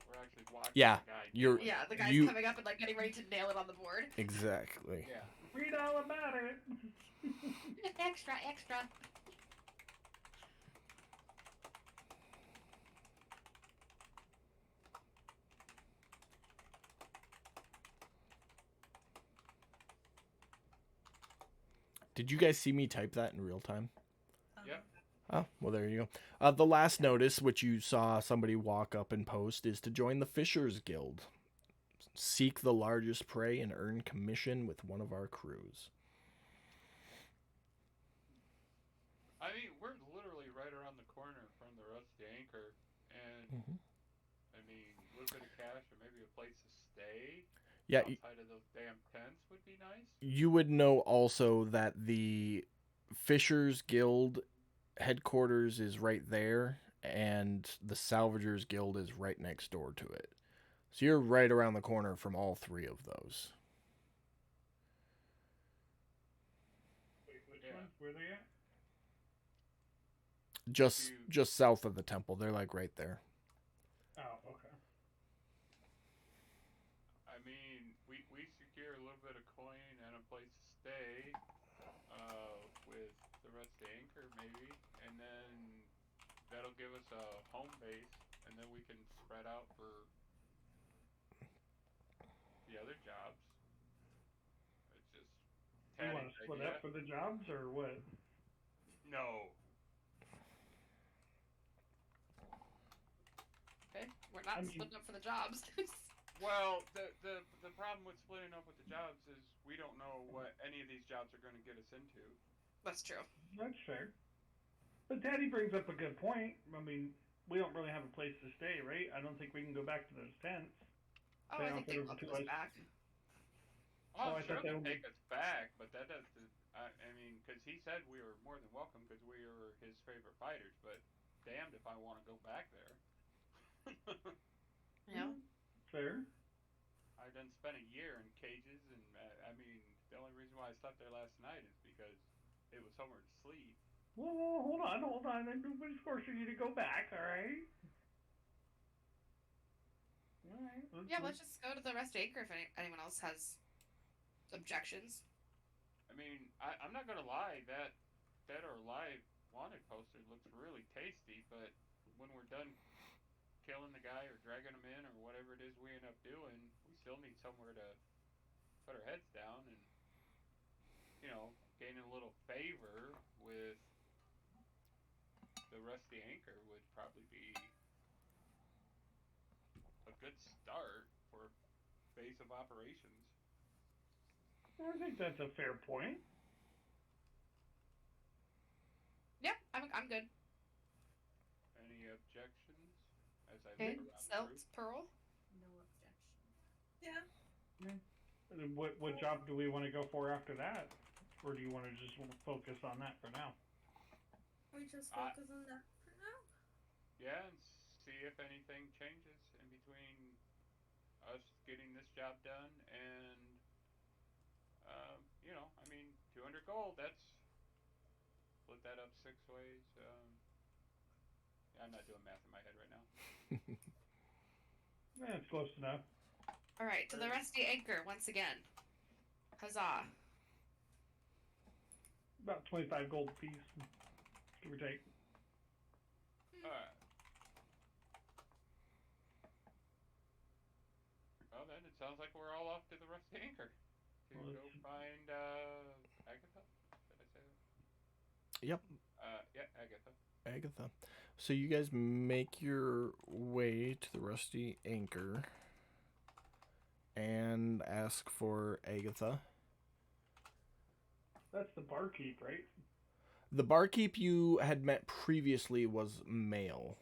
We're actually watching Yeah, the guy. you're- do it. Yeah, the guy's You- coming up and like getting ready to nail it on the board. Exactly. Yeah. Read all about it. Extra, extra. Did you guys see me type that in real time? Yep. Oh, well, there you go. The last notice, which you saw somebody walk up and post, is to join the Fishers Guild. Seek the largest prey and earn commission with one of our crews. I mean, we're literally right around the corner from the Rusty Anchor, and Mhm. I mean, a little bit of cash or maybe a place to stay Yeah, outside of those damn tents would be nice. you would know also that the Fishers Guild headquarters is right there, and the Salvagers Guild is right next door to it. So you're right around the corner from all three of those. Wait, which Yeah. ones? Where they at? Just south of the temple. They're like right there. Oh, okay. I mean, we secure a little bit of coin and a place to stay with the Rusty Anchor maybe, and then that'll give us a home base, and then we can spread out for the other jobs. It's just You want Taddy's to split idea. up for the jobs or what? No. Okay, we're not I mean- splitting up for the jobs. Well, the problem with splitting up with the jobs is we don't know what any of these jobs are going to get us into. That's true. That's fair. But Daddy brings up a good point. I mean, we don't really have a place to stay, right? I don't think we can go back to those tents. Oh, They I think offered they us welcome two us ice- back. Oh, Oh, I sure thought they they'll were- take us back, but that doesn't. I mean, because he said we were more than welcome because we were his favorite fighters. But damned if I want to go back there. Yeah. Fair. I done spent a year in cages, and I mean, the only reason why I slept there last night is because it was somewhere to sleep. Whoa, hold on. Nobody's forcing you to go back, alright? Alright. Yeah, let's just go to the Rest Acre if anyone else has objections. I mean, I'm not gonna lie, that Dead or Alive wanted poster looks really tasty, but when we're done killing the guy or dragging him in or whatever it is we end up doing, we still need somewhere to put our heads down and, you know, gain a little favor with the Rusty Anchor would probably be a good start for base of operations. I think that's a fair point. Yeah, I'm good. Any objections as I Okay, look around the Selt, group? Pearl. No objection. Yeah. And then what job do we want to go for after that? or do you want to just focus on that for now? We just I- focus on that for now. Yeah, and see if anything changes in between us getting this job done and, I mean, 200 gold. That's split that up 6 ways. Yeah, I'm not doing math in my head right now. Yeah, it's close enough. All right, to the rusty anchor once again. Huzzah! About 25 gold apiece, give or take. All right. Well, then it sounds like we're all off to the Rusty Anchor to Well, go it's- find Agatha. Did I say that? Yep, Yeah, Agatha. Agatha. So you guys make your way to the Rusty Anchor and ask for Agatha. That's the barkeep, right? The barkeep you had met previously was male.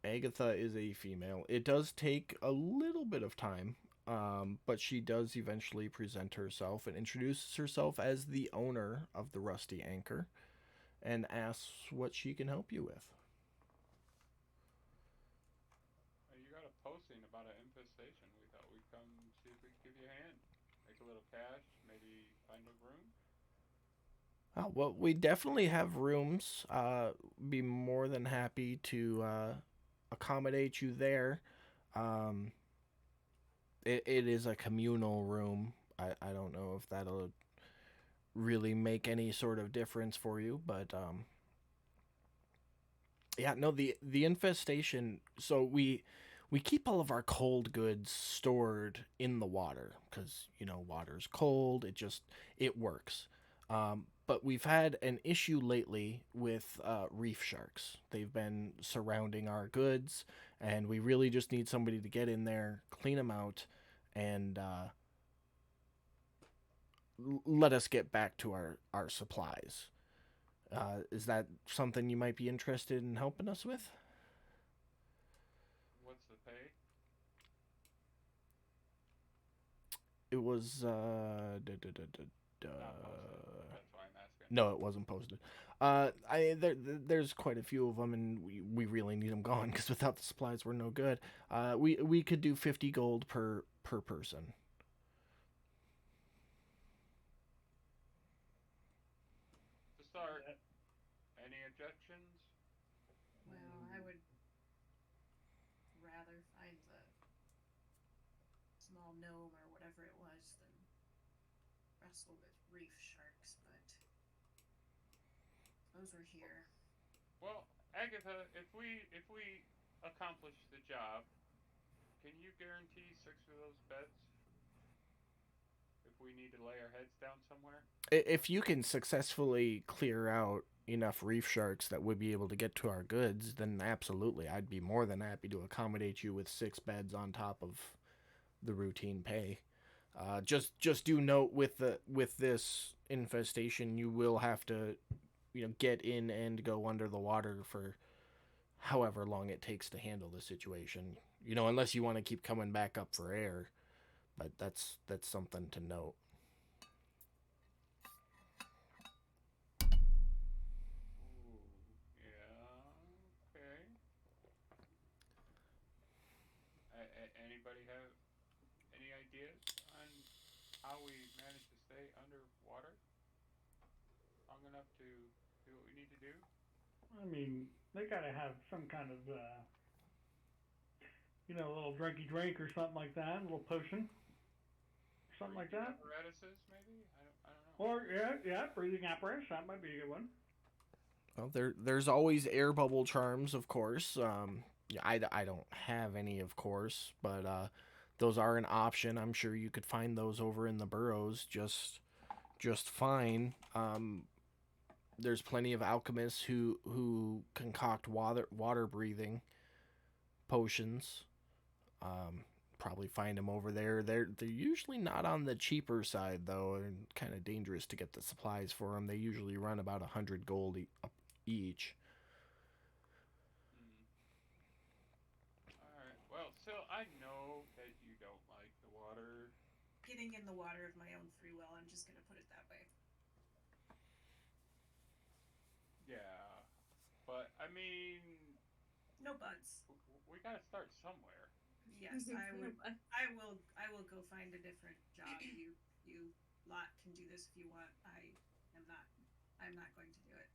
Agatha is a female. It does take a little bit of time, but she does eventually present herself and introduces herself as the owner of the Rusty Anchor and asks what she can help you with. You got a posting about an infestation. We thought we'd come see if we could give you a hand. Make a little cash, maybe find a room. Oh, well, we definitely have rooms. Be more than happy to accommodate you there. It is a communal room. I don't know if that'll really make any sort of difference for you, but yeah, no, the infestation. So we keep all of our cold goods stored in the water because water's cold. It works. But we've had an issue lately with reef sharks. They've been surrounding our goods, and we really just need somebody to get in there, clean them out, and let us get back to our supplies. Is that something you might be interested in helping us with? What's the pay? It was Not posted. That's why I'm asking. no, it wasn't posted. There's quite a few of them, and we really need them gone because without the supplies, we're no good. We could do 50 gold per person. To start, any objections? Well, I would rather find the small gnome or whatever it was than wrestle with reef sharks, but those were here. Well, Agatha, if we accomplish the job, can you guarantee 6 of those beds? If we need to lay our heads down somewhere? If you can successfully clear out enough reef sharks that would be able to get to our goods, then absolutely, I'd be more than happy to accommodate you with 6 beds on top of the routine pay. Just do note with this infestation, you will have to, get in and go under the water for however long it takes to handle the situation. Unless you want to keep coming back up for air, but that's something to note. Ooh, yeah, okay. Anybody have any ideas on how we manage to stay underwater long enough to do what we need to do? I mean, they gotta have some kind of, a little drinky drink or something like that, a little potion, something like Breathing that. Apparatuses, maybe? I don't know. Or yeah, breathing apparatus. That might be a good one. Well, there's always air bubble charms, of course. Yeah, I don't have any, of course, but those are an option. I'm sure you could find those over in the burrows just fine. There's plenty of alchemists who concoct water breathing potions. Probably find them over there. They're usually not on the cheaper side though, and kind of dangerous to get the supplies for them. They usually run about 100 gold each. Alright, well, still, I know that you don't like the water. Getting in the water of my own free will, I'm just gonna put it that way. Yeah, but I mean, No bugs. we gotta start somewhere. Yes, I will go find a different job. You lot can do this if you want. Am not. I'm not going to do it.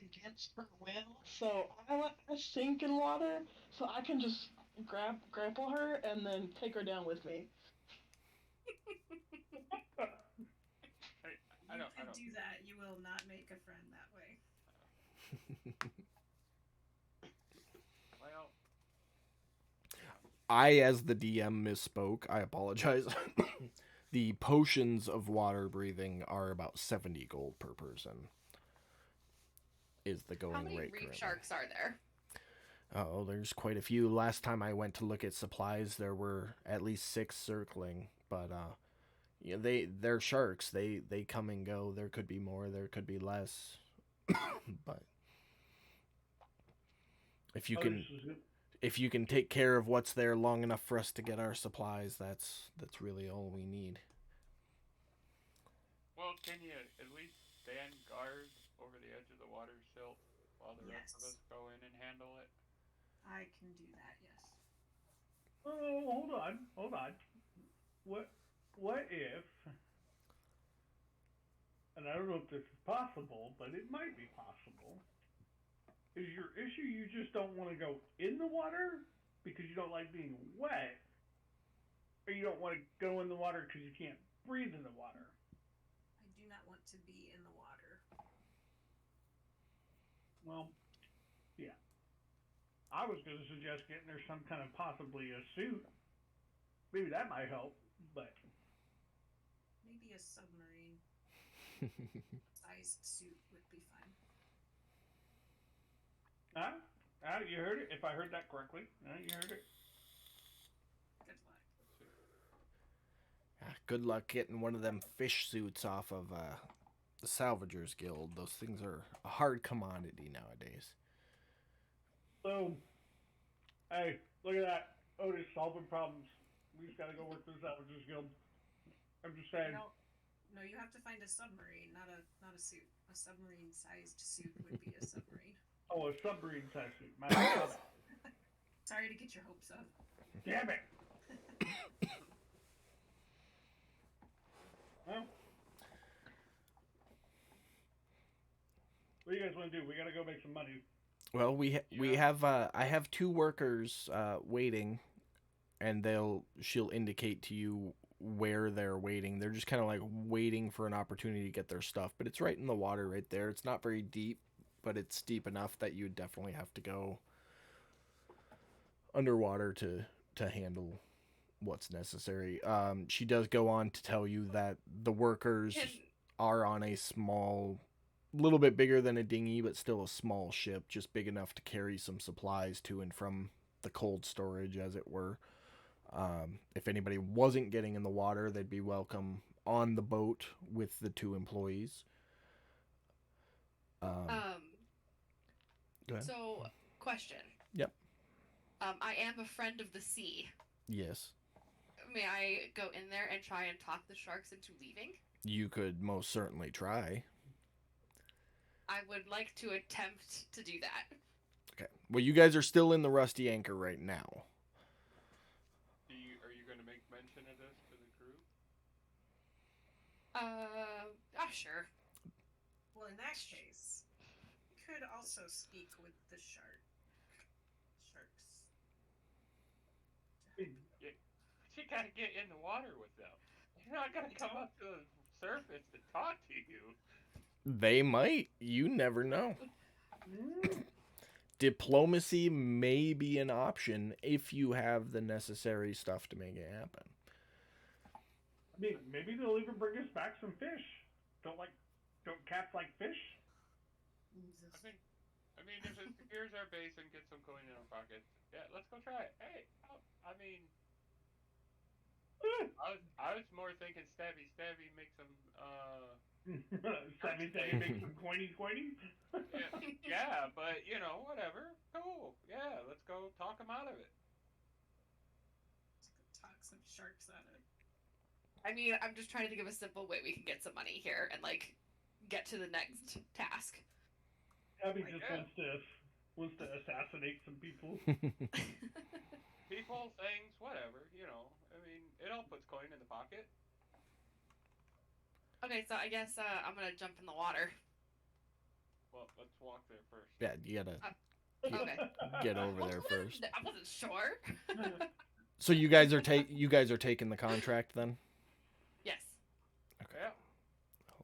Against her will, so I let her sink in water, so I can just grapple her and then take her down with me. I You don't. could do that. You will not make a friend that way. Well, I, as the DM, misspoke. I apologize. The potions of water breathing are about 70 gold per person. Is the going How many rate reef currently. sharks are there? Oh, there's quite a few. Last time I went to look at supplies, there were at least 6 circling. But yeah, they're sharks. They come and go. There could be more. There could be less. But if you can, if you can take care of what's there long enough for us to get our supplies, that's really all we need. well, can you at least stand guard over the edge of the water silt while the rest of Yes. us go in and handle it? I can do that. Yes. Oh, hold on. What if? And I don't know if this is possible, but it might be possible. Is your issue you just don't want to go in the water because you don't like being wet, or you don't want to go in the water because you can't breathe in the water? I do not want to be in the water. Well, yeah. I was going to suggest getting her some kind of possibly a suit. Maybe that might help, but Maybe a submarine sized suit would be fine. you heard it. If I heard that correctly, you heard it. Good luck. Good luck getting one of them fish suits off of the Salvagers Guild. Those things are a hard commodity nowadays. So, hey, look at that. Otis solving problems. We just got to go work for the Salvagers Guild. I'm just saying. No, you have to find a submarine, not a suit. A submarine sized suit would be a submarine. Oh, a submarine type suit. My God. Sorry to get your hopes up. Damn it. Well, what do you guys want to do? We got to go make some money. Well, we have I have 2 workers waiting, and she'll indicate to you where they're waiting. They're just kind of like waiting for an opportunity to get their stuff, but it's right in the water right there. It's not very deep, but it's deep enough that you definitely have to go underwater to handle what's necessary. She does go on to tell you that the workers are on a small, little bit bigger than a dinghy, but still a small ship, just big enough to carry some supplies to and from the cold storage, as it were. If anybody wasn't getting in the water, they'd be welcome on the boat with the 2 employees. Go ahead. So, question. Yep. I am a friend of the sea. Yes. May I go in there and try and talk the sharks into leaving? You could most certainly try. I would like to attempt to do that. Okay. Well, you guys are still in the Rusty Anchor right now. Are you going to make mention of this to the crew? Sure. Well, in that case, you could also speak with the sharks. You gotta get in the water with them. You're not gonna come up to the surface to talk to you. They might. You never know. Diplomacy may be an option if you have the necessary stuff to make it happen. I mean, maybe they'll even bring us back some fish. Don't cats like fish? I mean, if it secures our base and gets some coin in our pockets, yeah, let's go try it. Hey, I mean, I was more thinking stabby, make some, Stabby, make some coiny. yeah, but, whatever. Cool. Yeah, let's go talk them out of it. Let's go talk some sharks out of it. I mean, I'm just trying to think of a simple way we can get some money here and, like, get to the next task. Abby I just guess. wants to assassinate some people. People, things, whatever. I mean, it all puts coin in the pocket. Okay, so I guess I'm gonna jump in the water. Well, let's walk there first. Yeah, you gotta Okay. get over there first. I wasn't sure. So you guys are taking the contract then? Yes. Okay. Yeah,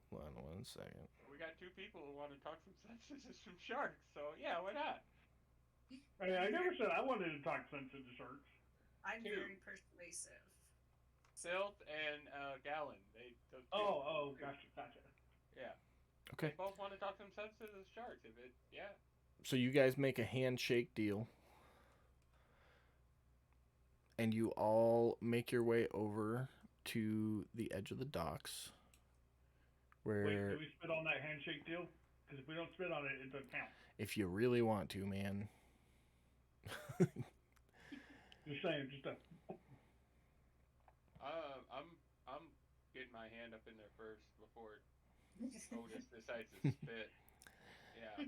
Hold on one second. we got two people who want to talk some sense into some sharks. So yeah, why not? I never said I wanted to talk sense into sharks. I'm Two. very persuasive. Silt and Gallon. Those two. Oh, gotcha. Yeah. Okay. They both want to talk some sense to the sharks. Yeah. So you guys make a handshake deal. And you all make your way over to the edge of the docks. Where Wait, do we spit on that handshake deal? Because if we don't spit on it, it doesn't count. if you really want to, man. Just saying, I'm getting my hand up in there first before Otis decides to spit. Yeah.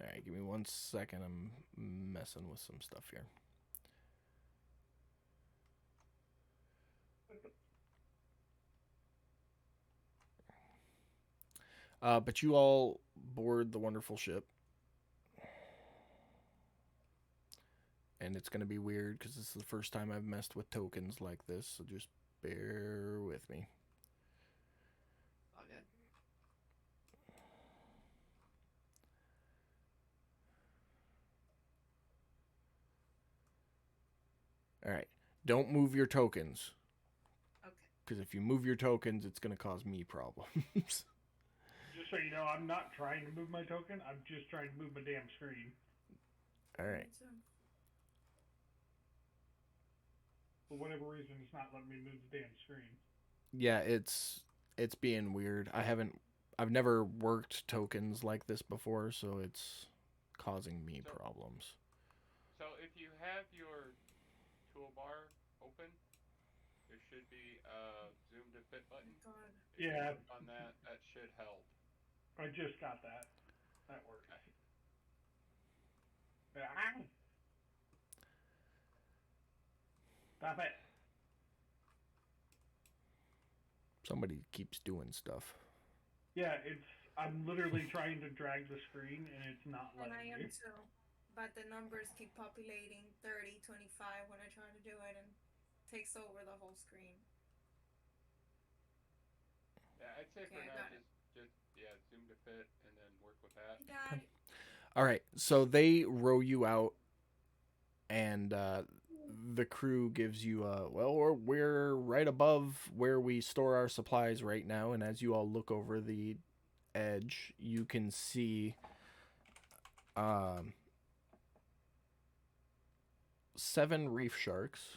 All right, give me 1 second. I'm messing with some stuff here. But you all board the wonderful ship. And it's going to be weird because this is the first time I've messed with tokens like this, so just bear with me. All good. All right. Don't move your tokens. Okay. Because if you move your tokens, it's going to cause me problems. just so you know, I'm not trying to move my token. I'm just trying to move my damn screen. All right. For whatever reason, it's not letting me move the damn screen. Yeah, it's being weird. I've never worked tokens like this before, so it's causing me problems. So if you have your toolbar open, there should be a zoom to fit button. God. If you Yeah. click on that should help. I just got that. That works. Ah. Stop it. Somebody keeps doing stuff. Yeah, I'm literally trying to drag the screen and it's not And letting I am me. too. But the numbers keep populating 30, 25 when I try to do it and takes over the whole screen. Yeah, I'd say for Okay, I now got it. just zoom to fit and then work with that. Got it. All right, so they row you out, and the crew gives you we're right above where we store our supplies right now, and as you all look over the edge, you can see 7 reef sharks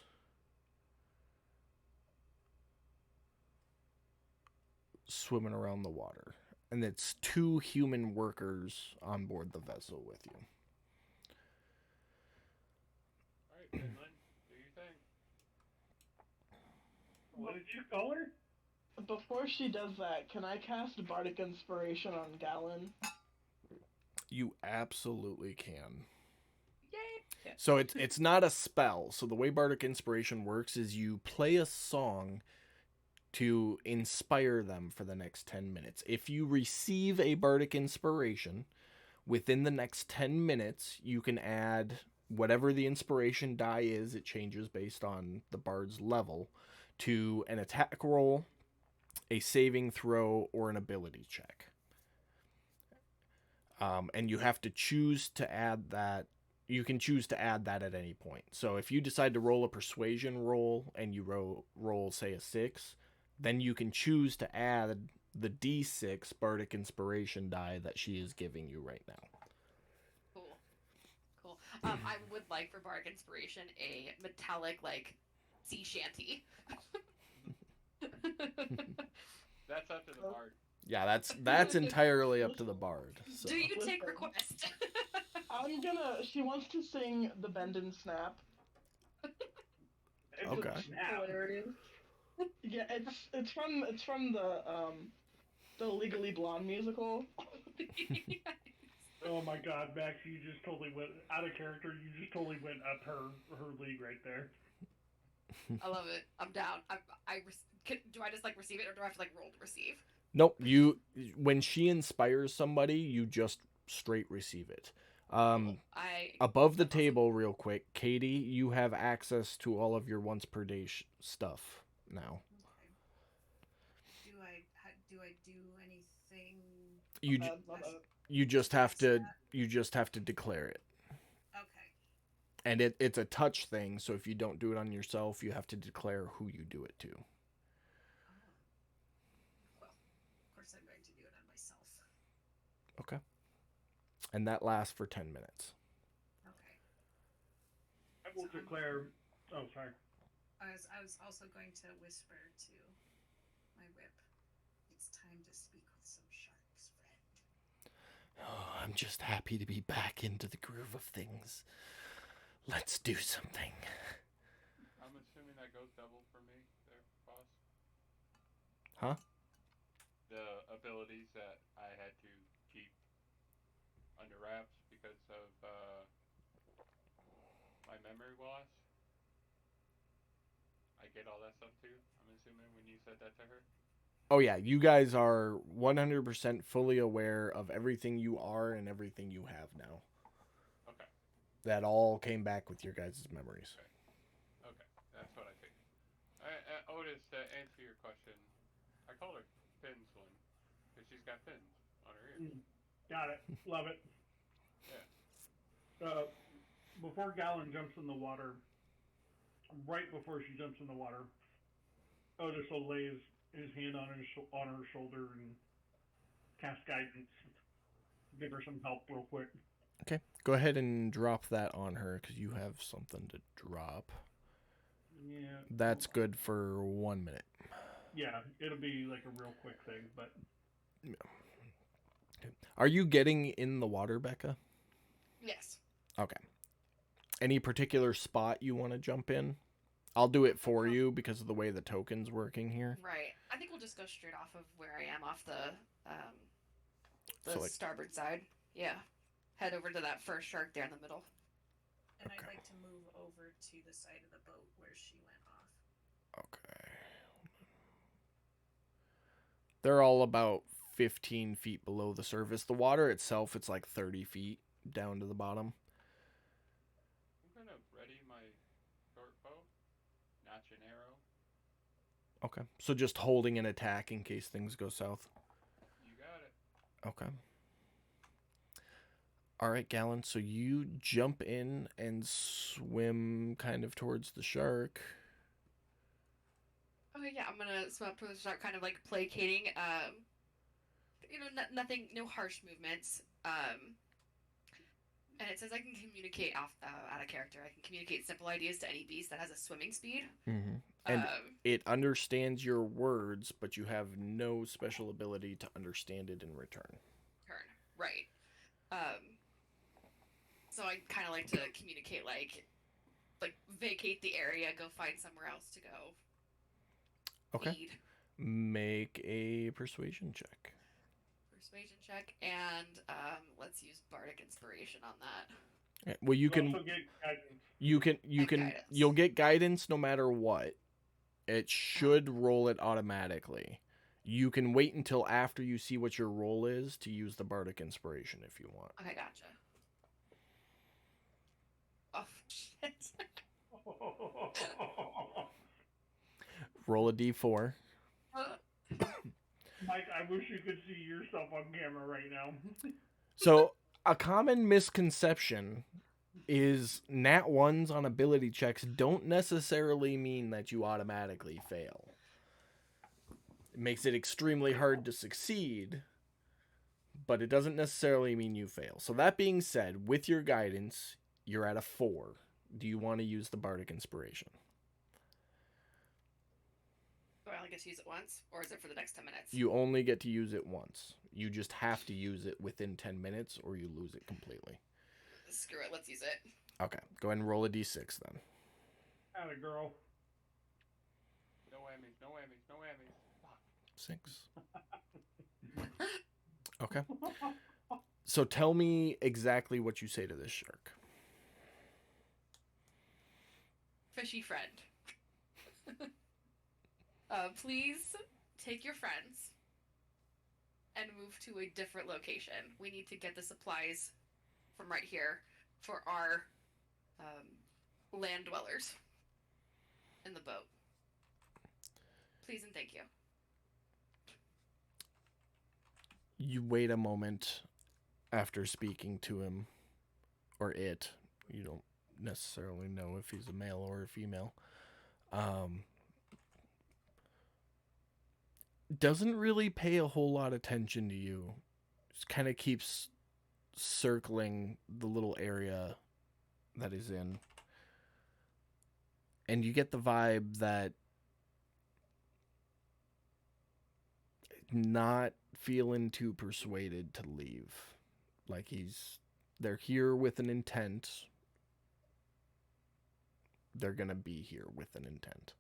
swimming around the water, and it's 2 human workers on board the vessel with you. Alright, Finland, do your thing. What did you call her? Before she does that, can I cast Bardic Inspiration on Gallon? You absolutely can. Yay! So it's not a spell. So the way Bardic Inspiration works is you play a song to inspire them for the next 10 minutes. If you receive a Bardic Inspiration within the next 10 minutes, you can add whatever the inspiration die is. It changes based on the bard's level to an attack roll, a saving throw, or an ability check. And you have to choose to add that. You can choose to add that at any point. So if you decide to roll a persuasion roll and you roll say a 6, then you can choose to add the D6 Bardic Inspiration die that she is giving you right now. Cool. I would like for Bardic Inspiration a metallic, like, sea shanty. That's up to the bard. Yeah, that's entirely up to the bard. So. Do you take Listen. request? She wants to sing the Bend and Snap. It's Okay. a snap. Hilarious. Yeah, it's from the Legally Blonde musical. Oh my God, Max, you just totally went out of character. You just totally went up her league right there. I love it. I'm down. Do I just like receive it, or do I have to like roll to receive? Nope. When she inspires somebody, you just straight receive it. I Above the that's awesome. table, real quick, Katie, you have access to all of your once per day stuff now. Okay. Do I do anything? You just have to declare it. Okay. And it's a touch thing, so if you don't do it on yourself, you have to declare who you do it to. Well, of course I'm going to do it on myself. Okay. And that lasts for 10 minutes. Okay. I will declare. Oh, sorry. I was also going to whisper to my whip. It's time to speak with some sharks, friend. Oh, I'm just happy to be back into the groove of things. Let's do something. I'm assuming that goes double for me there, boss. Huh? The abilities that I had to keep under wraps because of my memory loss. I get all that stuff too, I'm assuming, when you said that to her. Oh yeah, you guys are 100% fully aware of everything you are and everything you have now. Okay. That all came back with your guys' memories. Okay, that's what I think. Otis, to answer your question, I call her Fin Slim because she's got fins on her ears. Got it. Love it. Yeah. Before Gallon jumps in the water, right before she jumps in the water, Otis will lay his hand on her shoulder and cast guidance. Give her some help real quick. Okay, go ahead and drop that on her because you have something to drop. Yeah. That's good for 1 minute. Yeah, it'll be like a real quick thing, but. Are you getting in the water, Becca? Yes. Okay. Any particular spot you want to jump in? I'll do it for you because of the way the token's working here. Right. I think we'll just go straight off of where I am, off the So, like- starboard side. Yeah. Head over to that first shark there in the middle. And Okay. I'd like to move over to the side of the boat where she went off. Okay. They're all about 15 feet below the surface. The water itself, it's like 30 feet down to the bottom. I'm gonna ready my short bow, notch an arrow. Okay. So just holding an attack in case things go south. You got it. Okay. All right, Gallon. So you jump in and swim kind of towards the shark. Okay, yeah, I'm gonna swim up to the shark, kind of like placating. Nothing, no harsh movements. And it says I can communicate out of character. I can communicate simple ideas to any beast that has a swimming speed. Mm-hmm. And it understands your words, but you have no special ability to understand it in return. Right. So I kind of like to communicate, like vacate the area, go find somewhere else to go. Okay. Feed. Make a persuasion check. Persuasion check, and let's use bardic inspiration on that. Okay. Well, you can also get guidance. Guidance. You'll get guidance no matter what. It should roll it automatically. You can wait until after you see what your roll is to use the bardic inspiration if you want. Okay, gotcha. Oh shit. Roll a d4. Mike, I wish you could see yourself on camera right now. So, a common misconception is nat 1s on ability checks don't necessarily mean that you automatically fail. It makes it extremely hard to succeed, but it doesn't necessarily mean you fail. So that being said, with your guidance, you're at a 4. Do you want to use the bardic inspiration? Do I only get to use it once, or is it for the next 10 minutes? You only get to use it once. You just have to use it within 10 minutes or you lose it completely. Screw it, let's use it. Okay, go ahead and roll a d6 then. Atta girl. No way, whammies, no whammies, no whammies. Fuck. 6. Okay. So tell me exactly what you say to this shark. Fishy friend. Please take your friends and move to a different location. We need to get the supplies from right here for our land dwellers in the boat. Please and thank you. You wait a moment after speaking to him, or it. You don't necessarily know if he's a male or a female. Doesn't really pay a whole lot of attention to you. Just kind of keeps circling the little area that he's in. And you get the vibe that not feeling too persuaded to leave. Like they're here with an intent. They're gonna be here with an intent.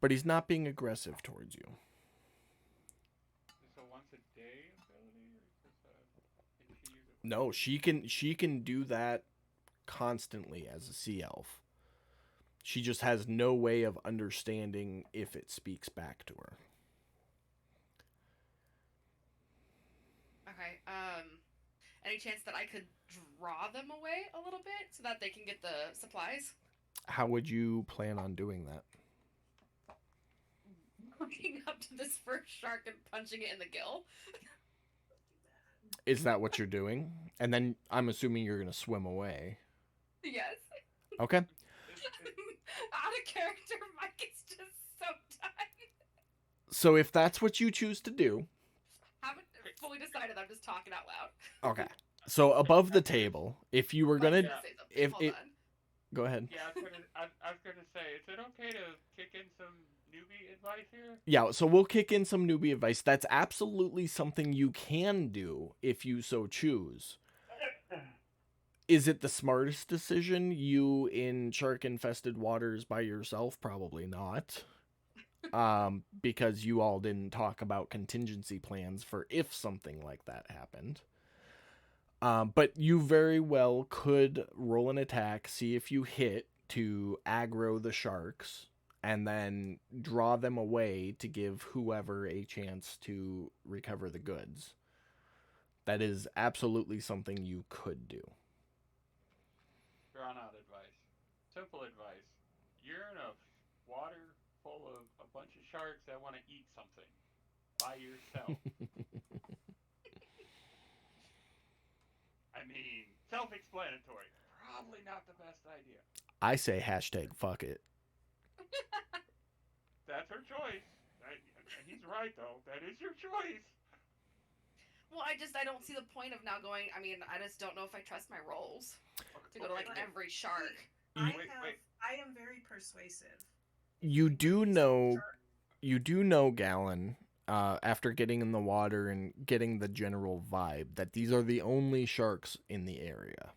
But he's not being aggressive towards you. Is this a once a day ability, or is this can she use it? No, she can do that constantly as a sea elf. She just has no way of understanding if it speaks back to her. Okay. Any chance that I could draw them away a little bit so that they can get the supplies? How would you plan on doing that? Walking up to this first shark and punching it in the gill. Is that what you're doing? And then I'm assuming you're going to swim away. Yes. Okay. Out of character, Mike is just so tight. So if that's what you choose to do. Haven't fully decided. I'm just talking out loud. Okay. So above the table, if you were going Mike's to... gonna say something. if Hold it- on. Go ahead. Yeah, I was gonna say, is it okay to kick in some newbie advice here? Yeah, so we'll kick in some newbie advice. That's absolutely something you can do if you so choose. Is it the smartest decision? You in shark-infested waters by yourself? Probably not. Because you all didn't talk about contingency plans for if something like that happened. But you very well could roll an attack, see if you hit to aggro the sharks, and then draw them away to give whoever a chance to recover the goods. That is absolutely something you could do. Drawn out advice. Simple advice. You're in a water full of a bunch of sharks that want to eat something by yourself. I mean, self-explanatory. Probably not the best idea. I say hashtag fuck it. That's her choice. He's right, though. That is your choice. Well, I don't see the point of now going. I mean, I just don't know if I trust my rolls to go to like Okay. every shark. I Wait. am very persuasive. You do know, Gallon, after getting in the water and getting the general vibe, that these are the only sharks in the area.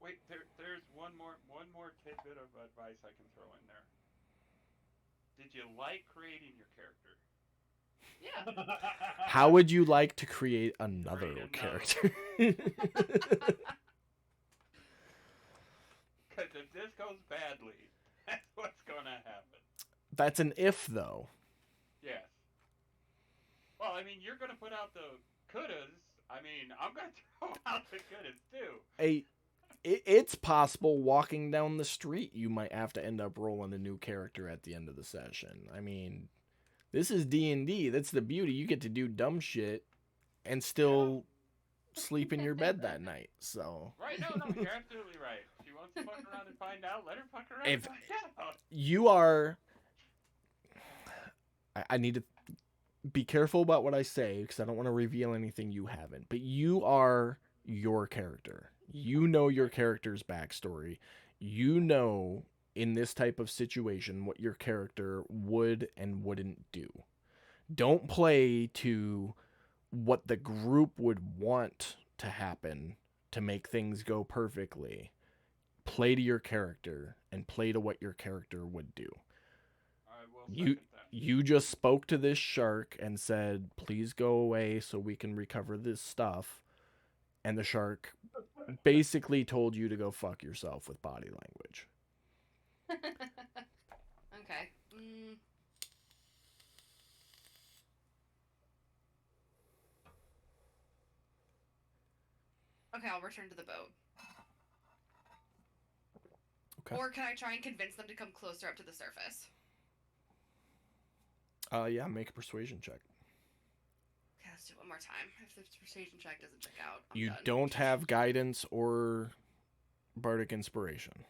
Wait, there's one more tidbit of advice I can throw in there. Did you like creating your character? Yeah. How would you like to create another Create another character? Because if this goes badly, that's what's gonna happen. That's an if, though. Yes. Well, I mean, you're gonna put out the couldas. I mean, I'm gonna throw out the couldas too. It's possible walking down the street you might have to end up rolling a new character at the end of the session. I mean, this is D&D. That's the beauty. You get to do dumb shit and still sleep in your bed that night. So Right? No, you're absolutely right. She wants to fuck around and find out. Let her fuck around If- and find out. you are... I need to be careful about what I say because I don't want to reveal anything you haven't. But you are your character. You know your character's backstory. You know in this type of situation what your character would and wouldn't do. Don't play to what the group would want to happen to make things go perfectly. play to your character and play to what your character would do. I will You second that. you just spoke to this shark and said, "Please go away so we can recover this stuff." And the shark basically told you to go fuck yourself with body language. Okay. Okay, I'll return to the boat. Okay. Or can I try and convince them to come closer up to the surface? Yeah, make a persuasion check. Okay, let's do it one more time. If the persuasion check doesn't check out, I'm You done. don't have guidance or bardic inspiration.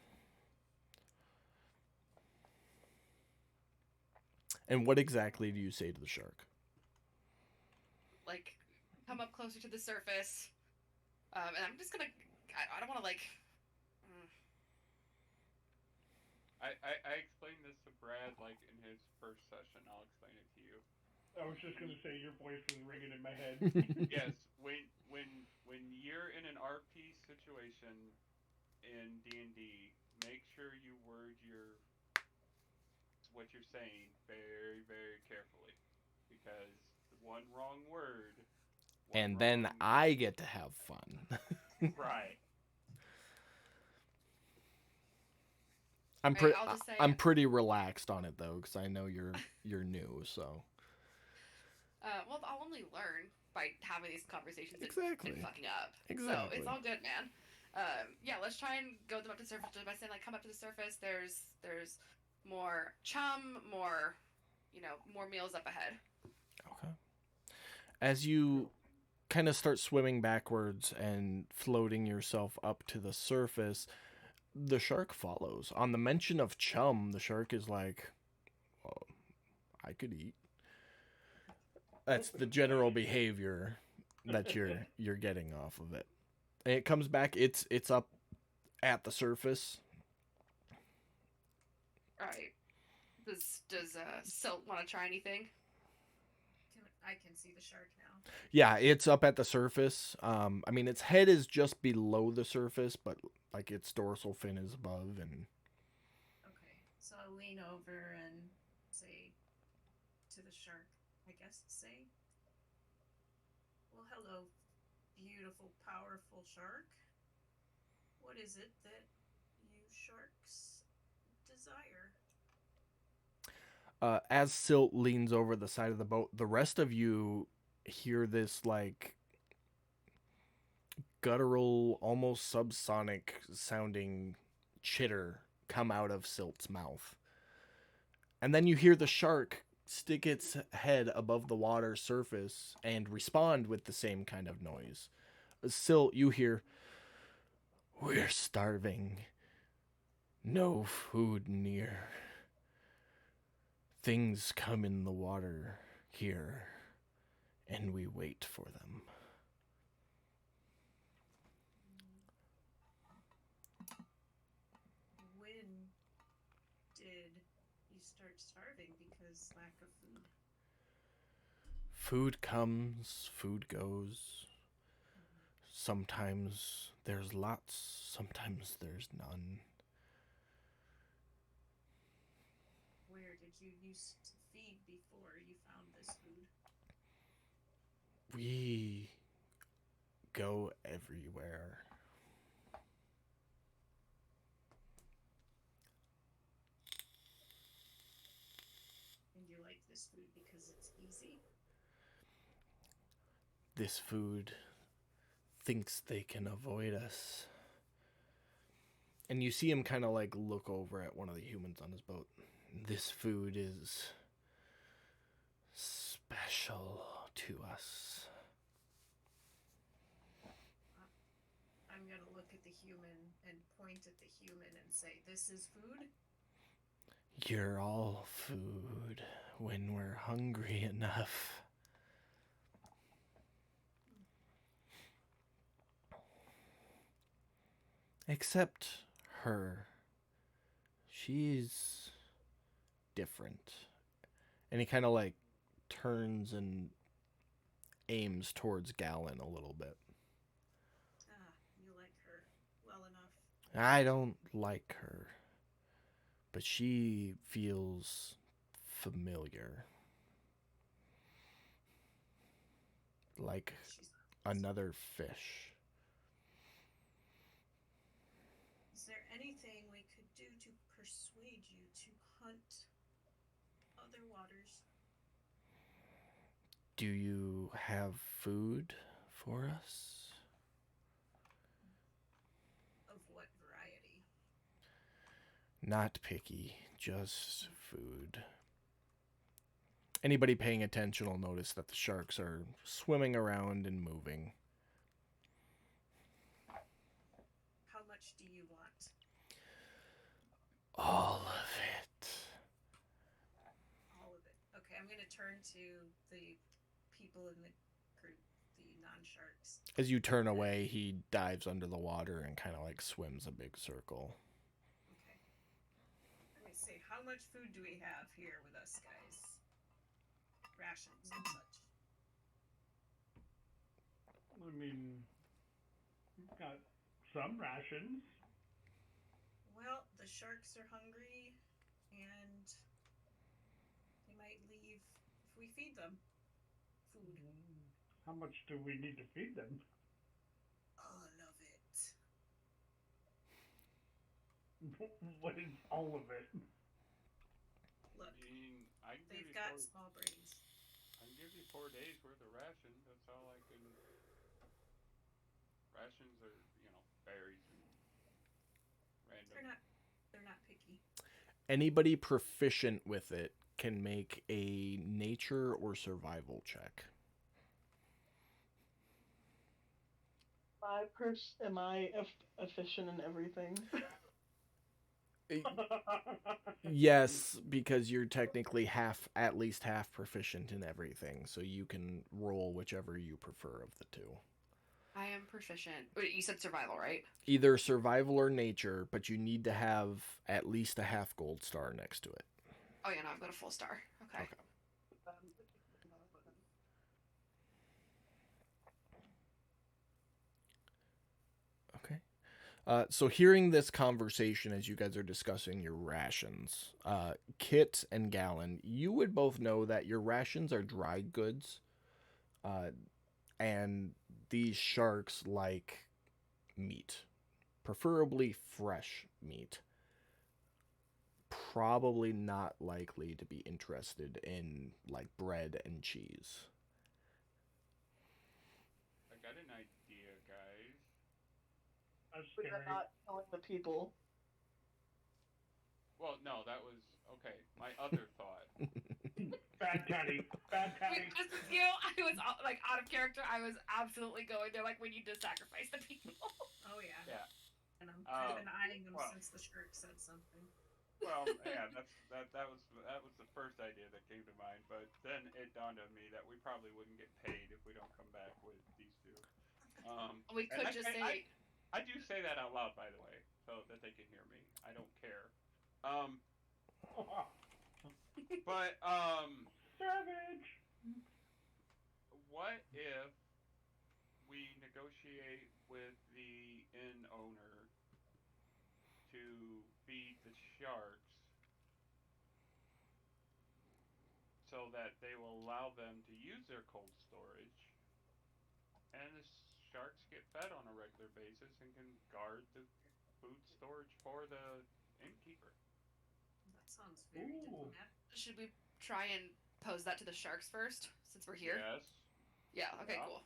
And what exactly do you say to the shark? Like, come up closer to the surface. And I'm just gonna. I don't want to like. I explained this to Brad like in his first session. I'll explain it to you. I was just gonna say your voice was ringing in my head. Yes, when you're in an RP situation in D&D, make sure you word what you're saying very, very carefully, because one wrong word. And then I get to have fun. Right. Right, I'll just say- I'm pretty relaxed on it though, because I know you're new, so. Well, I'll only learn by having these conversations Exactly. and fucking up. Exactly. So it's all good, man. Yeah, let's try and go them up to the surface by saying like, come up to the surface. There's more chum, more meals up ahead. Okay. As you kind of start swimming backwards and floating yourself up to the surface, the shark follows. On the mention of chum, the shark is like, well, I could eat. That's the general behavior that you're getting off of it. And it comes back, it's up at the surface. Alright. Does Silt want to try anything? I can see the shark now. Yeah, it's up at the surface. I mean, its head is just below the surface, but like its dorsal fin is above, and Okay, so I'll lean over and say to the shark, I guess say, well, hello, beautiful, powerful shark. What is it that you sharks desire? as Silt leans over the side of the boat, the rest of you hear this like guttural, almost subsonic sounding chitter come out of Silt's mouth. And then you hear the shark stick its head above the water surface and respond with the same kind of noise. Silt, you hear, "We're starving. No food near. Things come in the water here, and we wait for them." When did you start starving because lack of food? Food comes, food goes. Sometimes there's lots, sometimes there's none. Where did you used to feed before you found this food? We go everywhere. And you like this food because it's easy? This food thinks they can avoid us. And you see him kind of like look over at one of the humans on his boat. This food is special to us. I'm gonna look at the human and point at the human and say, "This is food?" You're all food when we're hungry enough. Except her. She's different. And he kind of like turns and aims towards Galen a little bit. Ah, you like her well enough. I don't like her, but she feels familiar. Like She's another fish. Is there anything we could do to persuade you to hunt other waters? Do you have food for us? Of what variety? Not picky, just food. Anybody paying attention will notice that the sharks are swimming around and moving. How much do you want? All of it. All of it. Okay, I'm gonna turn to the people in the group, the non-sharks. As you turn away, he dives under the water and kind of like swims a big circle. Okay. Let me see. How much food do we have here with us, guys? Rations and such. I mean, we've got some rations. Well, the sharks are hungry, and they might leave if we feed them food. How much do we need to feed them? All of it. What is all of it? Look, I mean, I can give they've you got 4, small brains. I can give you 4 days worth of rations. That's all I can. Rations are, berries and random. They're not picky. Anybody proficient with it can make a nature or survival check. Am I efficient in everything? Yes, because you're technically at least half proficient in everything, so you can roll whichever you prefer of the two. I am proficient. Wait, you said survival, right? Either survival or nature, but you need to have at least a half gold star next to it. Oh yeah, no, I've got a full star. Okay. Okay. So hearing this conversation as you guys are discussing your rations, Kit and Gallon, you would both know that your rations are dry goods, and these sharks like meat, preferably fresh meat. Probably not likely to be interested in like bread and cheese. I got an idea, guys. That's We are scary. not killing the people. Well, no, that was okay. My other thought. Bad Teddy. Bad Teddy. Just as you, I was like out of character. I was absolutely going there. Like we need to sacrifice the people. Oh yeah. Yeah. And I've Um, been eyeing them well- since the shark said something. Well, yeah, that was the first idea that came to mind. But then it dawned on me that we probably wouldn't get paid if we don't come back with these two. We And could just say, I do say that out loud, by the way, so that they can hear me. I don't care. But Savage. what if we negotiate with the inn owner to feed the sharks so that they will allow them to use their cold storage, and the sharks get fed on a regular basis and can guard the food storage for the innkeeper? That sounds very Ooh. diplomatic. should we try and pose that to the sharks first, since we're here? Yes. Yeah. Okay. Yeah. Cool.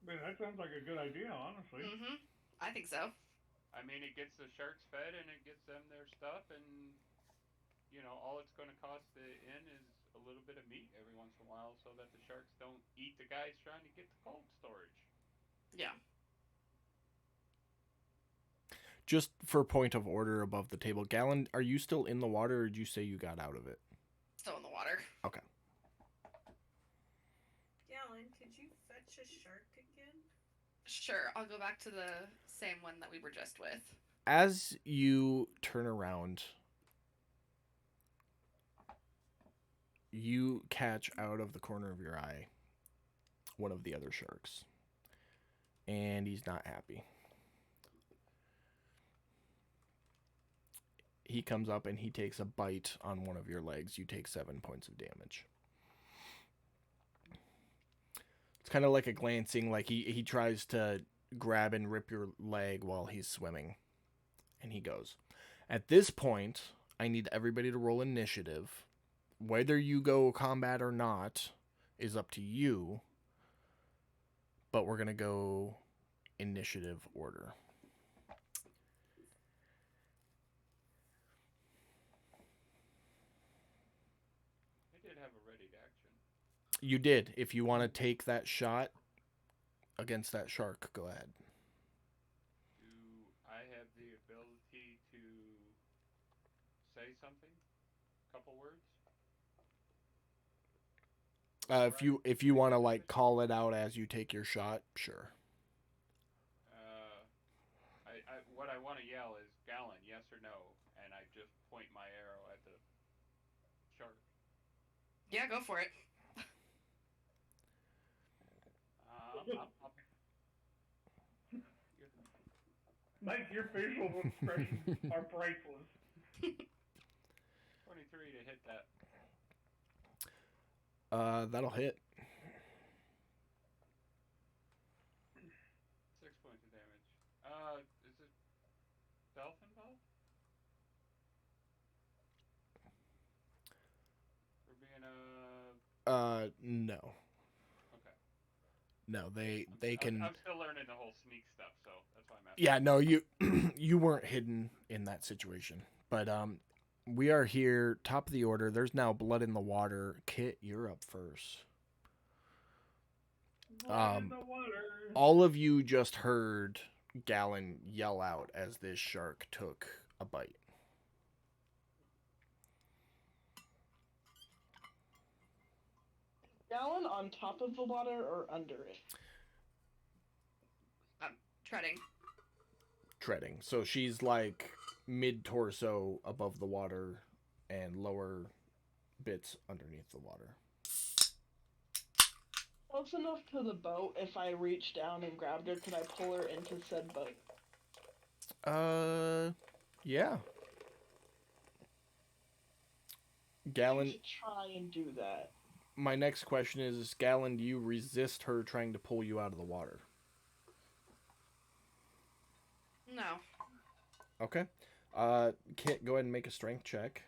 Man, that sounds like a good idea, honestly. Mm-hmm. I think so. I mean, it gets the sharks fed and it gets them their stuff, and all it's going to cost the inn is a little bit of meat every once in a while, so that the sharks don't eat the guys trying to get the cold storage. Yeah. Just for point of order above the table, Gallon, are you still in the water or did you say you got out of it? Still in the water. Okay. Gallon, could you fetch a shark again? Sure. I'll go back to the same one that we were just with. As you turn around, you catch out of the corner of your eye one of the other sharks. And he's not happy. he comes up and he takes a bite on one of your legs. You take 7 points of damage. It's kind of like a glancing, like he tries to grab and rip your leg while he's swimming. And he goes. At this point, I need everybody to roll initiative. Whether you go combat or not is up to you. But we're going to go initiative order. I did have a ready to action. You did. If you want to take that shot against that shark, go ahead. Do I have the ability to say something? A couple words? If you want to like call it out as you take your shot, sure. What I want to yell is Gallon, yes or no, and I just point my arrow at the shark. Yeah, go for it. Mike, your facial expressions are priceless. 23 to hit that. That'll hit. 6 points of damage. Is it stealth involved? For being No. Okay. No, they can. I'm still learning the whole sneak stuff, so that's why I'm asking. Yeah, no, you you weren't hidden in that situation. But we are here, top of the order. There's now blood in the water. Kit, you're up first. Blood in the water. All of you just heard Gallon yell out as this shark took a bite. Gallon on top of the water or under it? Treading. Treading. So she's like mid-torso above the water and lower bits underneath the water. Close enough to the boat. If I reach down and grabbed her, could I pull her into said boat? Yeah. Gallon. I should try and do that. My next question is, Gallon, do you resist her trying to pull you out of the water? No. Okay. Kit, go ahead and make a strength check.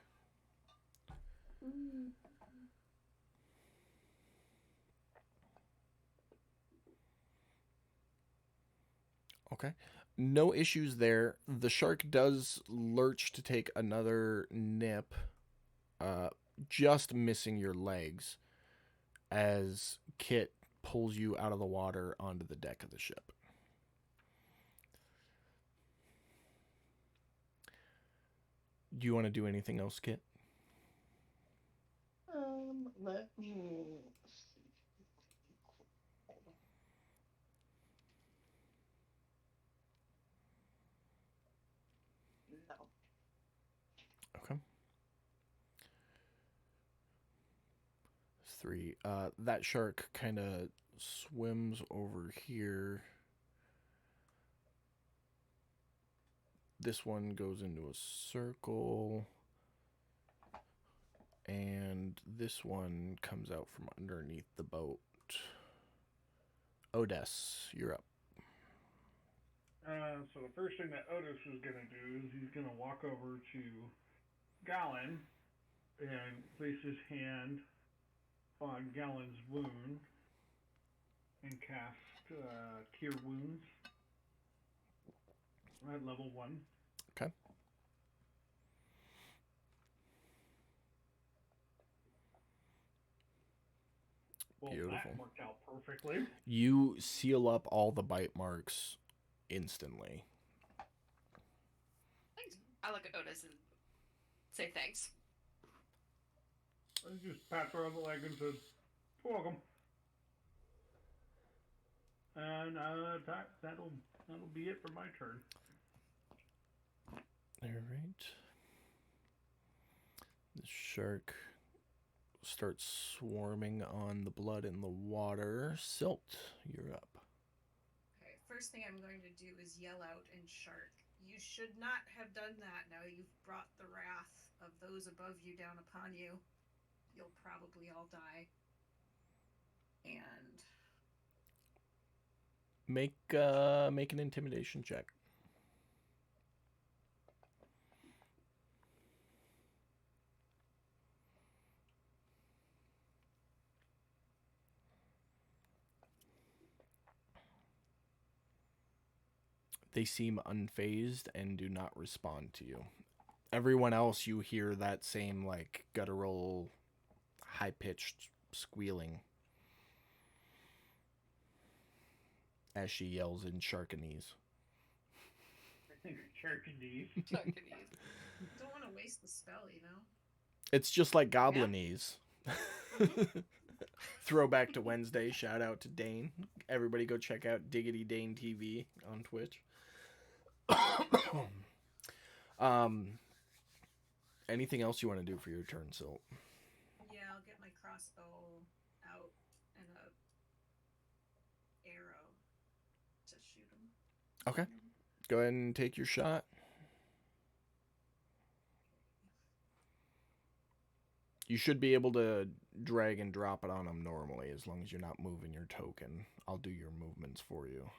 Okay. No issues there. The shark does lurch to take another nip, just missing your legs as Kit pulls you out of the water onto the deck of the ship. Do you want to do anything else, Kit? Let me see. No. Okay. 3. That shark kind of swims over here. This one goes into a circle. And this one comes out from underneath the boat. Odes, you're up. So the first thing that Otis is going to do is he's going to walk over to Gallon and place his hand on Gallon's wound and cast Cure Wounds at level 1. Okay. Well, Beautiful. that worked out perfectly. You seal up all the bite marks instantly. Thanks. I look at Otis and say thanks. I just pat her on the leg and says, "You're welcome." And that'll be it for my turn. All right. The shark starts swarming on the blood in the water. Silt, you're up. Okay, first thing I'm going to do is yell out in shark, You should not have done that. Now you've brought the wrath of those above you down upon you. You'll probably all die. And Make an intimidation check. They seem unfazed and do not respond to you. Everyone else, you hear that same like guttural, high-pitched squealing as she yells in Sharkanese. Sharkanese. Sharkanese. don't want to waste the spell, you know? It's just like Goblinese. Throwback to Wednesday. Shout out to Dane. Everybody go check out Diggity Dane TV on Twitch. Anything else you want to do for your turn, Silt? Yeah, I'll get my crossbow out and a arrow to shoot him. Okay. Go ahead and take your shot. You should be able to drag and drop it on him normally, as long as you're not moving your token. I'll do your movements for you.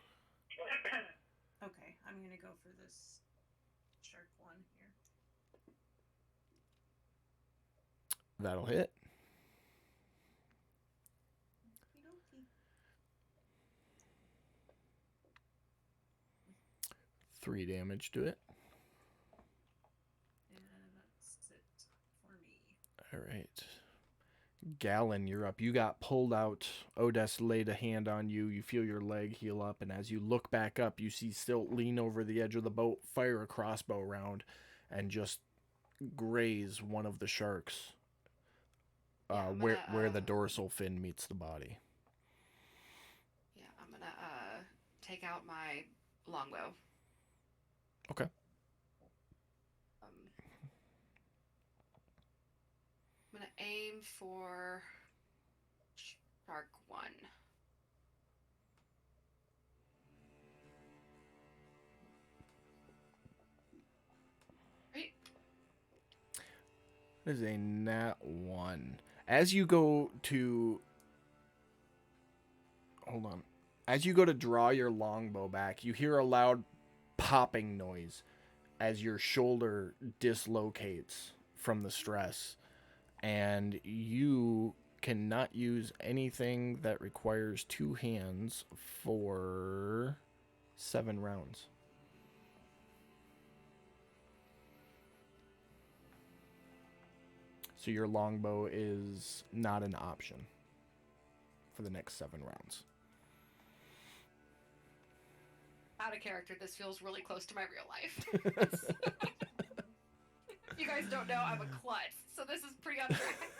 Okay, I'm gonna go for this shark one here. That'll hit. Okey-dokey. 3 damage to it. And that's it for me. All right. Gallon, you're up. You got pulled out. Odess laid a hand on you. You feel your leg heal up, and as you look back up, you see Stilt lean over the edge of the boat, fire a crossbow round, and just graze one of the sharks Yeah, I'm where gonna, the dorsal fin meets the body. Yeah, I'm gonna take out my longbow. Okay. I'm gonna aim for Shark 1. Right? That is a nat 1. As you go to... Hold on. As you go to draw your longbow back, you hear a loud popping noise as your shoulder dislocates from the stress. And you cannot use anything that requires 2 hands for 7 rounds. So your longbow is not an option for the next 7 rounds. Out of character, this feels really close to my real life. You guys don't know I'm a klutz, so this is pretty on track.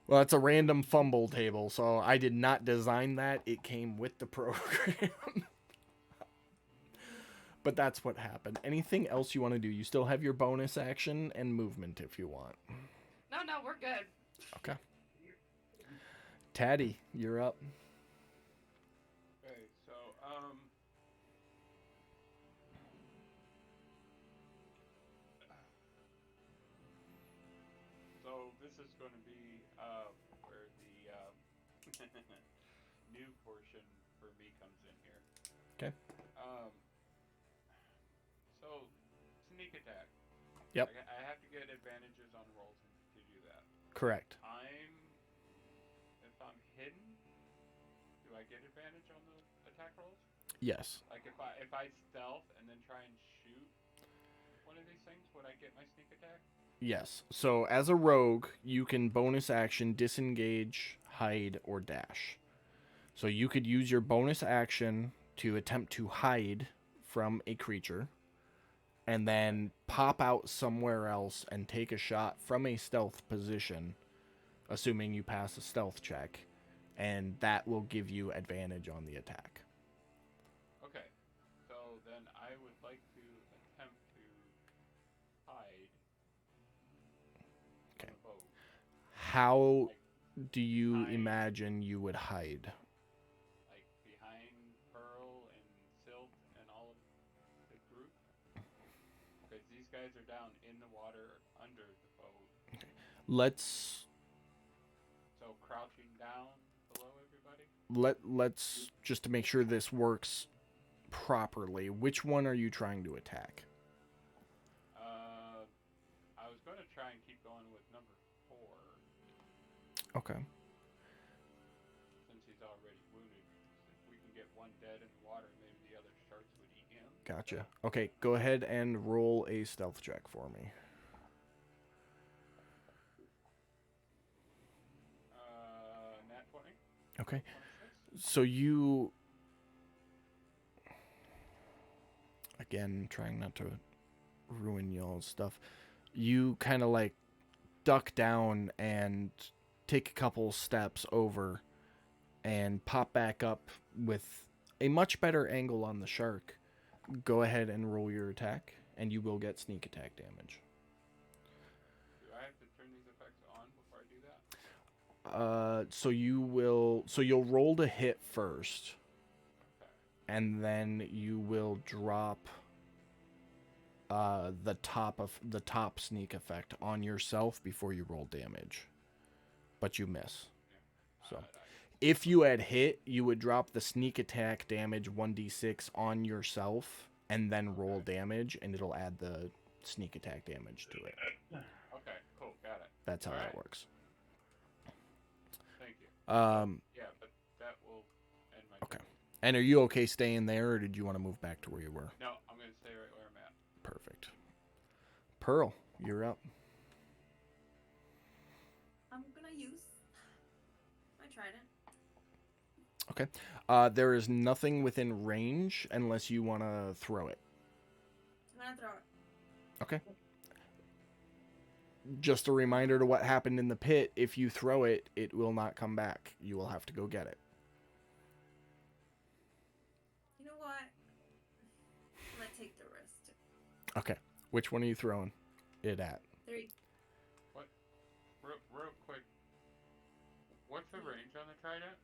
Well, it's a random fumble table, so I did not design that. It came with the program. But that's what happened. Anything else you want to do? You still have your bonus action and movement if you want. No, we're good. Okay. Taddy, you're up. Okay, so this is going to be where the new portion for me comes in here. Okay. So sneak attack. Yep. I have to get advantages on rolls to do that. Correct. If I'm hidden, do I get advantage on the attack rolls? Yes. Like if I stealth and then try and shoot one of these things, would I get my sneak attack? Yes. So as a rogue, you can bonus action disengage, hide, or dash. So you could use your bonus action to attempt to hide from a creature, and then pop out somewhere else and take a shot from a stealth position, assuming you pass a stealth check, and that will give you advantage on the attack. Okay, so then I would like to attempt to hide Okay. on the boat. How do you Hide. imagine you would hide? Like behind Pearl and these guys are down in the water under the boat. Let's So crouching down below everybody. let's just to make sure this works properly. Which one are you trying to attack? I was going to try and keep going with number 4 Okay. since he's already wounded. If we can get one dead in the water, maybe the other sharks would eat him. Gotcha. Okay, go ahead and roll a stealth check for me. Nat 20. Okay. 26. So you, again, trying not to ruin y'all's stuff, you kind of like duck down and take a couple steps over and pop back up with a much better angle on the shark. Go ahead and roll your attack, and you will get sneak attack damage. Do I have to turn these effects on before I do that? So you'll roll to hit first, Okay. and then you will drop the top sneak effect on yourself before you roll damage, but you miss. So if you had hit, you would drop the sneak attack damage 1d6 on yourself and then roll damage, and it'll add the sneak attack damage to it. Okay, cool, got it. That's how that Alright. works. Thank you. Yeah, but that will end my Okay. turn. And are you okay staying there, or did you want to move back to where you were? No, I'm going to stay right where I'm at. Perfect. Pearl, you're up. I'm gonna use my trident. There is nothing within range unless you want to throw it. I'm gonna throw it. Okay. Just a reminder to what happened in the pit. If you throw it, it will not come back. You will have to go get it. You know what? I'm gonna take the risk. Okay. Which one are you throwing it at? 3. Real quick, what's the range on the trident?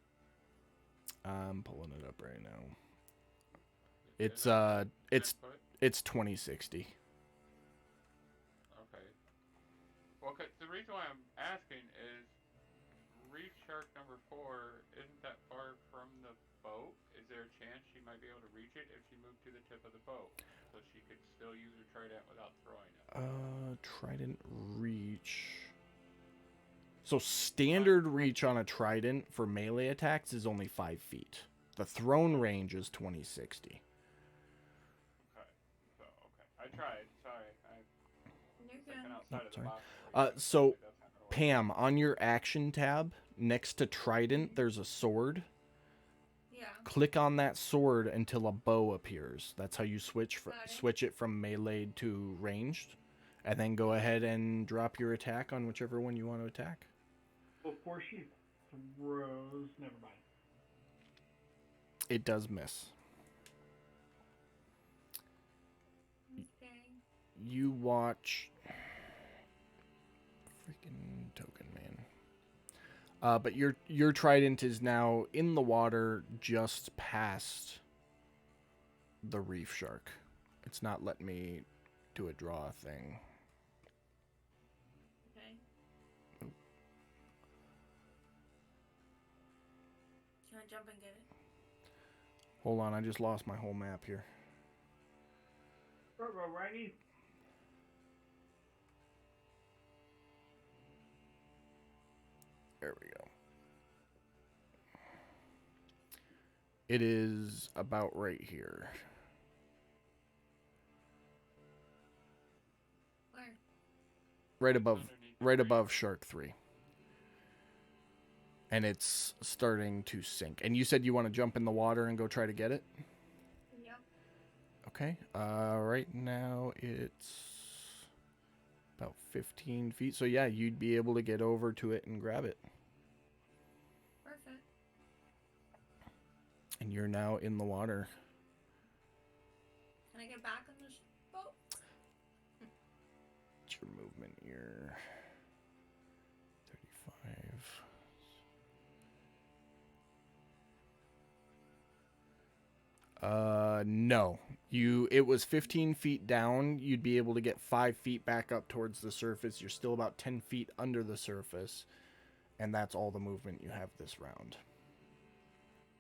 I'm pulling it up right now. Is It's it 10 it's foot? it's 2060. Okay. Well, the reason why I'm asking is reef shark number 4 isn't that far from the boat. Is there a chance she might be able to reach it if she moved to the tip of the boat, so she could still use her trident without throwing it? Trident reach. So standard reach on a trident for melee attacks is only 5 feet. The thrown range is 2060. Okay. So I tried. Sorry, I'm You're thinking good. outside of the sorry. box. So, That's not gonna work. Pam, on your action tab next to trident, there's a sword. Yeah. Click on that sword until a bow appears. That's how you switch Got it. switch it from melee to ranged, and then go ahead and drop your attack on whichever one you want to attack. Before she throws, never mind. It does miss. Okay. You watch. Freaking token man. But your trident is now in the water just past the reef shark. It's not letting me do a draw thing. Okay. Can I jump and get it? Hold on, I just lost my whole map here. Go, righty. There we go. It is about right here. Where? Right above Underneath the right tree. above Shark 3. And it's starting to sink. And you said you want to jump in the water and go try to get it? Yep. Okay. Right now it's about 15 feet. So yeah, you'd be able to get over to it and grab it. Perfect. And you're now in the water. Can I get back on the boat? What's your movement here? 35. No. It was 15 feet down. You'd be able to get 5 feet back up towards the surface. You're still about 10 feet under the surface. And that's all the movement you have this round.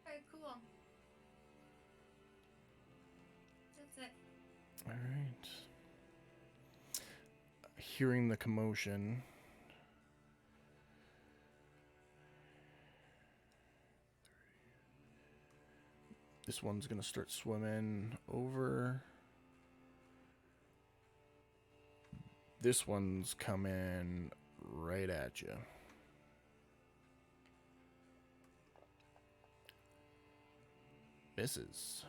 Okay, cool. That's it. All right. Hearing the commotion. This one's going to start swimming over. This one's coming right at you. Misses.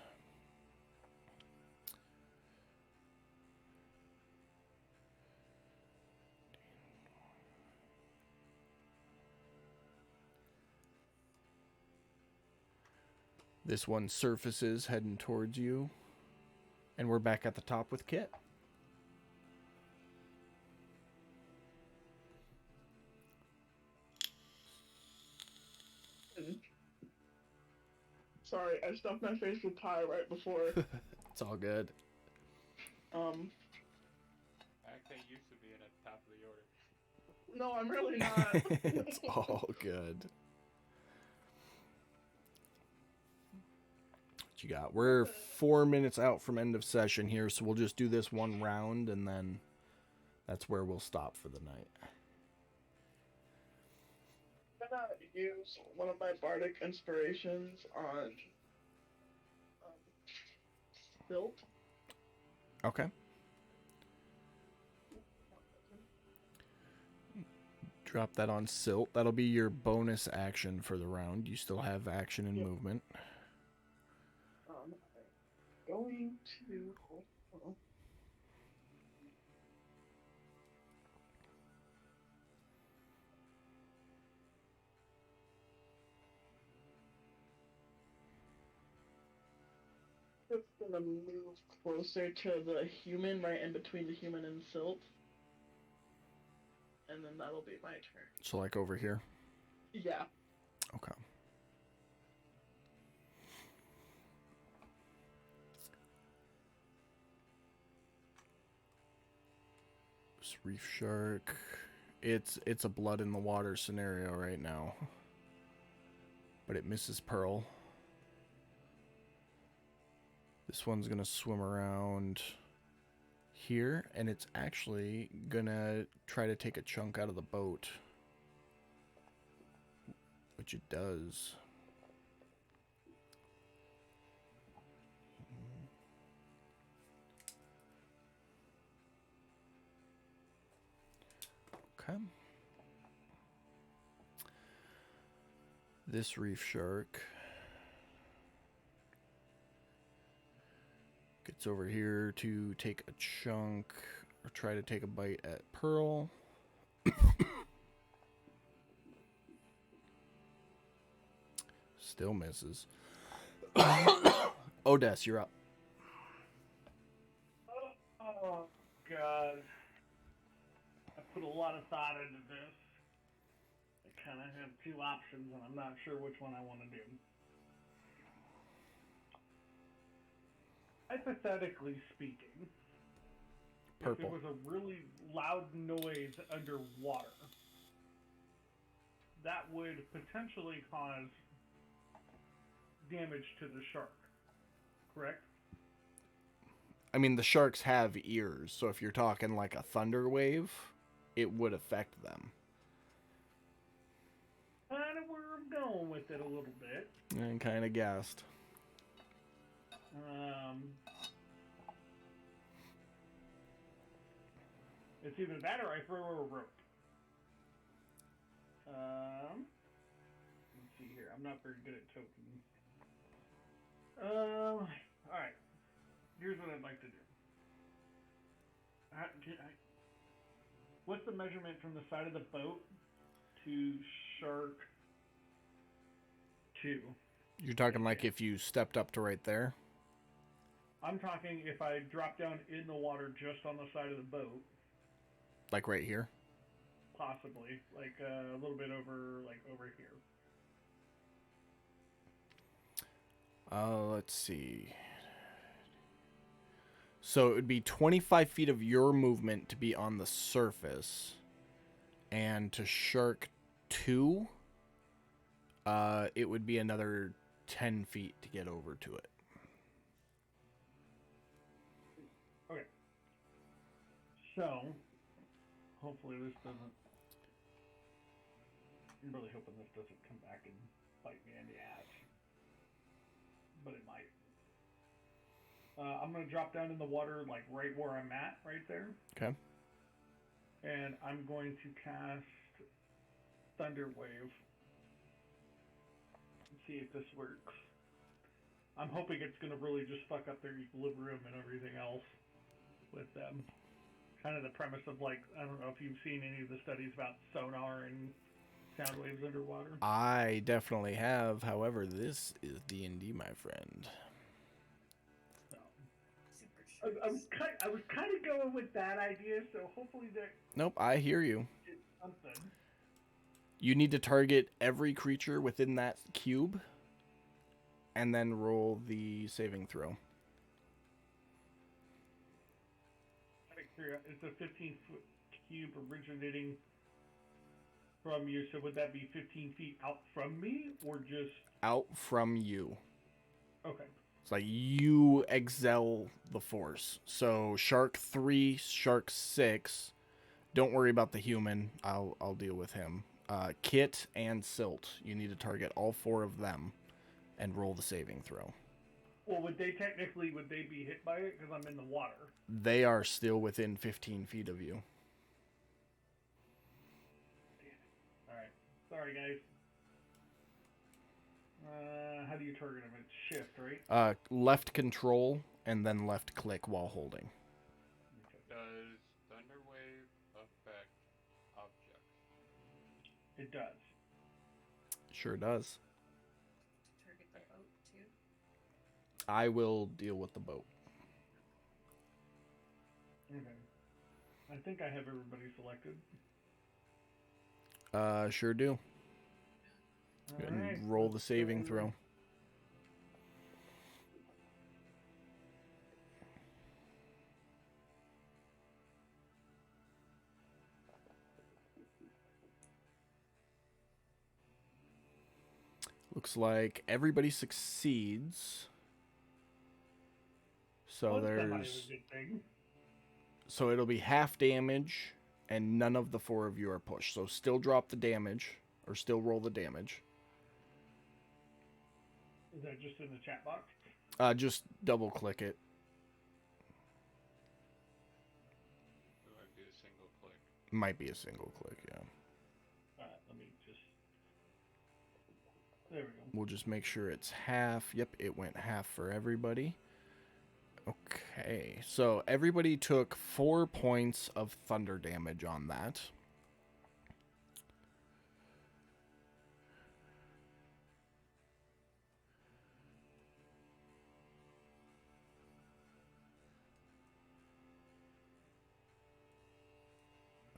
This one surfaces heading towards you. And we're back at the top with Kit. Sorry, I stuffed my face with pie right before. It's all good. Actually, used to be in at the top of the order. No, I'm really not. It's all good. What you got? We're 4 minutes out from end of session here, so we'll just do this one round, and then that's where we'll stop for the night. I'm gonna use one of my bardic inspirations on Silt. Okay. Drop that on Silt. That'll be your bonus action for the round. You still have action and movement. I'm going to. Hold on. Just gonna move closer to the human, right in between the human and Silt. And then that'll be my turn. So like over here? Yeah. Okay. This reef shark. It's a blood in the water scenario right now. But it misses Pearl. This one's gonna swim around here, and it's actually gonna try to take a chunk out of the boat. Which it does. Okay. This reef shark gets over here to take a chunk or try to take a bite at Pearl. Still misses. Odess, you're up. Oh, God. I put a lot of thought into this. I kind of have two options, and I'm not sure which one I want to do. Hypothetically speaking, Purple. if there was a really loud noise underwater, that would potentially cause damage to the shark, correct? I mean, the sharks have ears, so if you're talking like a thunder wave, it would affect them. Kind of where I'm going with it a little bit. And kind of guessed. It's either that or I throw a rope. Let's see here. I'm not very good at tokens. Alright. Here's what I'd like to do. What's the measurement from the side of the boat to shark 2? You're talking like if you stepped up to right there? I'm talking if I drop down in the water just on the side of the boat. Like right here? Possibly. Like a little bit over here. Let's see. So it would be 25 feet of your movement to be on the surface. And to Shark 2, it would be another 10 feet to get over to it. Okay. So, hopefully this doesn't... I'm really hoping this doesn't come back and bite me in the ass. But it might. I'm going to drop down in the water, like right where I'm at, right there. Okay. And I'm going to cast Thunder Wave. See if this works. I'm hoping it's going to really just fuck up their equilibrium and everything else with them. Kind of the premise of, like, I don't know if you've seen any of the studies about sonar and sound waves underwater. I definitely have. However, this is D&D, my friend. So, Super I was kind of going with that idea, so hopefully that Nope, I hear you. is something. You need to target every creature within that cube, and then roll the saving throw. It's a 15-foot cube originating from you, so would that be 15 feet out from me, or just... Out from you. Okay. It's like you excel the force. So Shark 3, Shark 6, don't worry about the human. I'll deal with him. Kit and Silt, you need to target all 4 of them and roll the saving throw. Well, would they be hit by it because I'm in the water? They are still within 15 feet of you. Alright. Sorry, guys. How do you target them? It's shift, right? Left control and then left click while holding. Does Thunderwave affect objects? It does. Sure does. To target the boat too. I will deal with the boat. Okay. I think I have everybody selected. Sure do. Go ahead Alright, and roll the let's saving go. throw. Looks like everybody succeeds. So Well, that's somebody there's with a good thing. so it'll be half damage and none of the 4 of you are pushed. So still drop the damage or still roll the damage. Is that just in the chat box? Just double click it. It might be a single click. Might be a single click, yeah. Alright, let me just... There we go. We'll just make sure it's half. Yep, it went half for everybody. Okay, so everybody took 4 points of thunder damage on that.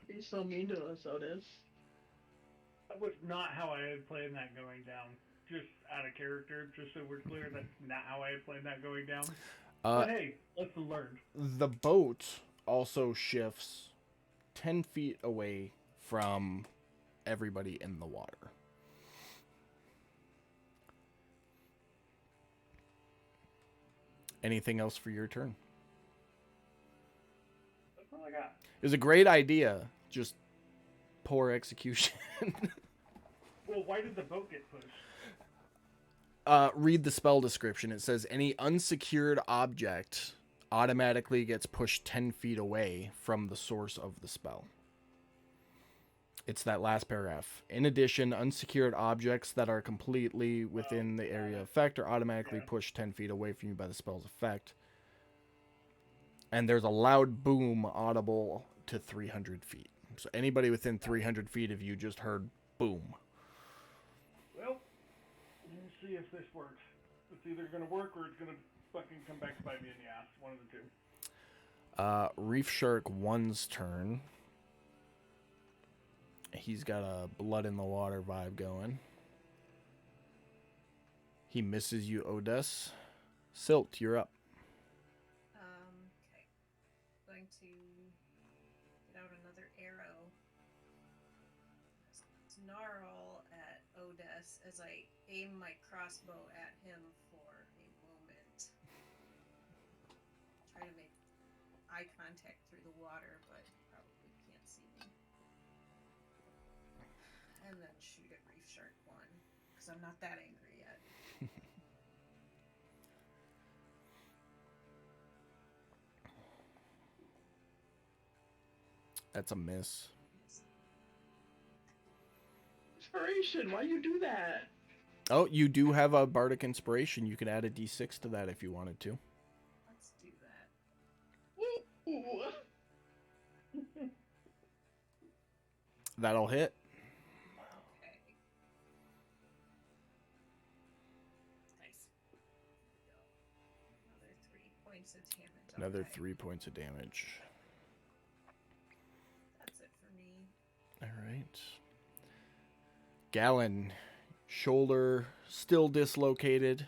You're so mean to us, Otis. That was not how I had planned that going down. Just out of character, just so we're clear, that's not how I had planned that going down. But hey, lesson learned. The boat also shifts 10 feet away from everybody in the water. Anything else for your turn? That's all I got. It was a great idea, just poor execution. Well, why did the boat get pushed? Read the spell description. It says any unsecured object automatically gets pushed 10 feet away from the source of the spell. It's that last paragraph. In addition, unsecured objects that are completely within the area of effect are automatically pushed 10 feet away from you by the spell's effect. And there's a loud boom audible to 300 feet. So anybody within 300 feet of you just heard boom. Well, let's see if this works. It's either going to work or it's going to fucking come back to bite me in the ass. One of the two. Reef Shark 1's turn. He's got a blood in the water vibe going. He misses you, Odess. Silt, you're up. Okay. to get out another arrow. Snarl at Odes as I aim my crossbow at him for a moment. Try to make eye contact through the water, but he probably can't see me. And then shoot at Reef Shark 1, because I'm not that angry yet. That's a miss. Inspiration, why you do that? Oh, you do have a bardic inspiration. You could add a d6 to that if you wanted to. Let's do that. Ooh. That'll hit. Okay. Nice. Another 3 points of damage. Another Okay. 3 points of damage. That's it for me. All right. Gallon, shoulder still dislocated.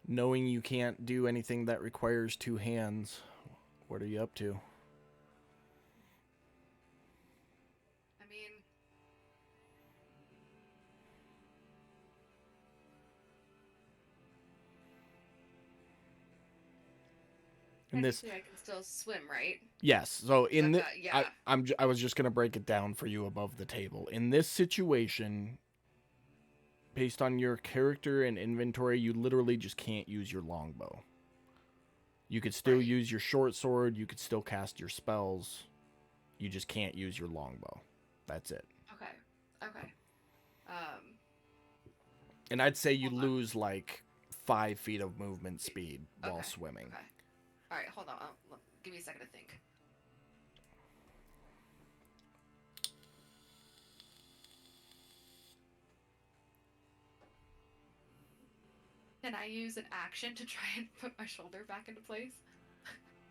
Knowing you can't do anything that requires two hands, what are you up to? I mean, In this, technically I can still swim, right? yes. So in But, this, yeah. I was just gonna break it down for you above the table. In this situation, based on your character and inventory, you literally just can't use your longbow. You could still Right. use your short sword. You could still cast your spells. You just can't use your longbow. That's it. Okay. Okay. And I'd say you Hold on. lose like 5 feet of movement speed while Okay, swimming. Okay. All right, hold on. Give me a second to think. Can I use an action to try and put my shoulder back into place?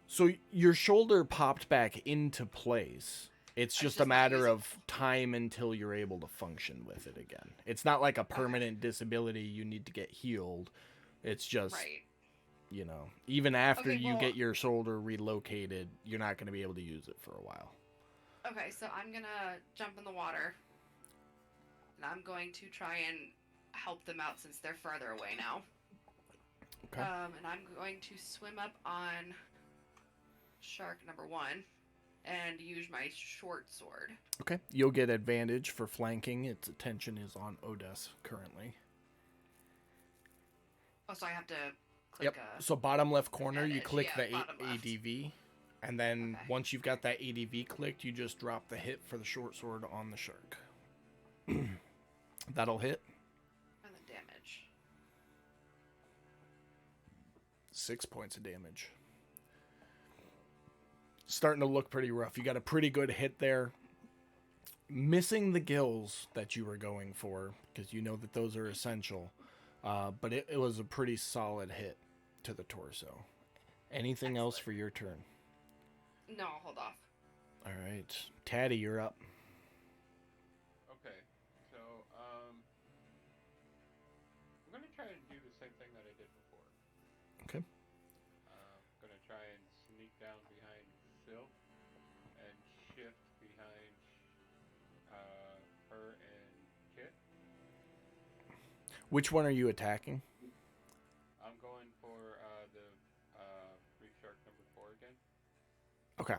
So your shoulder popped back into place. It's I'm just a just not matter using of time until you're able to function with it again. It's not like a permanent disability you need to get healed. It's just, Right. you know, even after Okay, you well- get your shoulder relocated, you're not going to be able to use it for a while. Okay, so I'm gonna jump in the water. And I'm going to try and help them out since they're farther away now. Okay. And I'm going to swim up on shark number 1 and use my short sword. Okay. You'll get advantage for flanking. Its attention is on Odes currently. Oh, so I have to click Yep. So bottom left corner, you advantage, click yeah, the bottom left. ADV, and then Okay. once you've got that ADV clicked, you just drop the hit for the short sword on the shark. That'll hit. and then damage. 6 points of damage. Starting to look pretty rough. You got a pretty good hit there. Missing the gills that you were going for, because you know that those are essential. But it was a pretty solid hit to the torso. Anything else for your turn? No, hold off. All right. Taddy, you're up. Okay, so I'm gonna try and do the same thing that I did before. Okay. Gonna try and sneak down behind Silk and shift behind her and Kit. Which one are you attacking? I'm going for the Reef Shark number 4 again. Okay.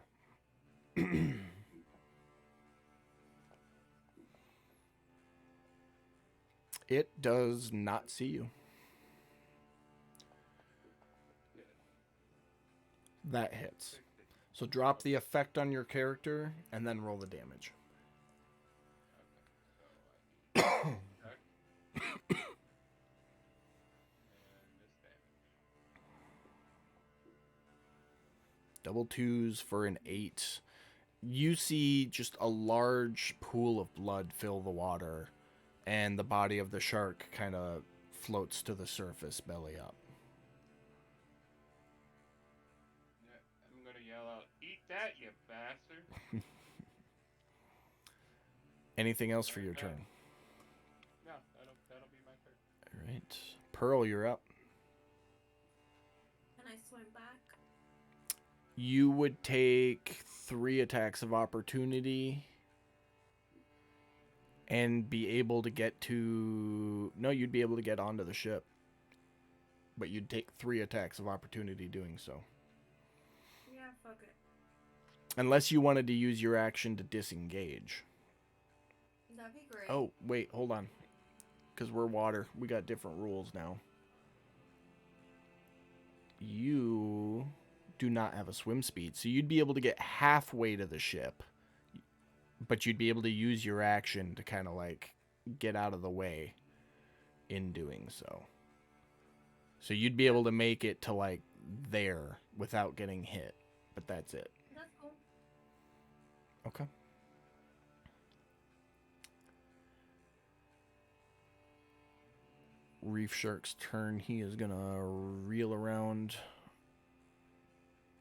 It does not see you. Good. That hits. 60. So drop the effect on your character and then roll the damage. Okay, so I need check. And this damage. Double twos for an 8. You see just a large pool of blood fill the water, and the body of the shark kind of floats to the surface, belly up. Yeah, I'm gonna yell out, "Eat that, you bastard!" Anything else for your turn? No, that'll be my turn. All right. Pearl, you're up. Can I swim back? you would take 3 attacks of opportunity and be able to get to... No, you'd be able to get onto the ship. But you'd take 3 attacks of opportunity doing so. Yeah, fuck it. Unless you wanted to use your action to disengage. That'd be great. Oh, wait, hold on. Because we're water. We got different rules now. You do not have a swim speed, so you'd be able to get halfway to the ship. But you'd be able to use your action to kind of like get out of the way in doing so. So you'd be able to make it to like there without getting hit. But that's it. That's cool. Okay. Reef Shark's turn. He is going to reel around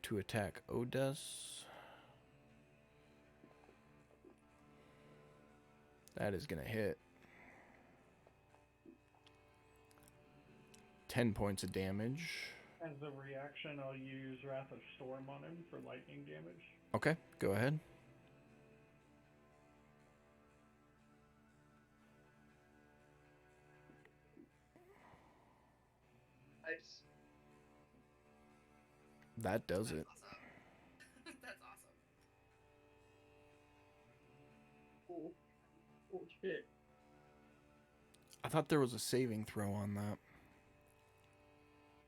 to attack Odess. That is going to hit. 10 points of damage. As a reaction, I'll use Wrath of Storm on him for lightning damage. Okay, go ahead. Nice. That does it. Awesome. That's awesome. Cool. Oh shit. I thought there was a saving throw on that.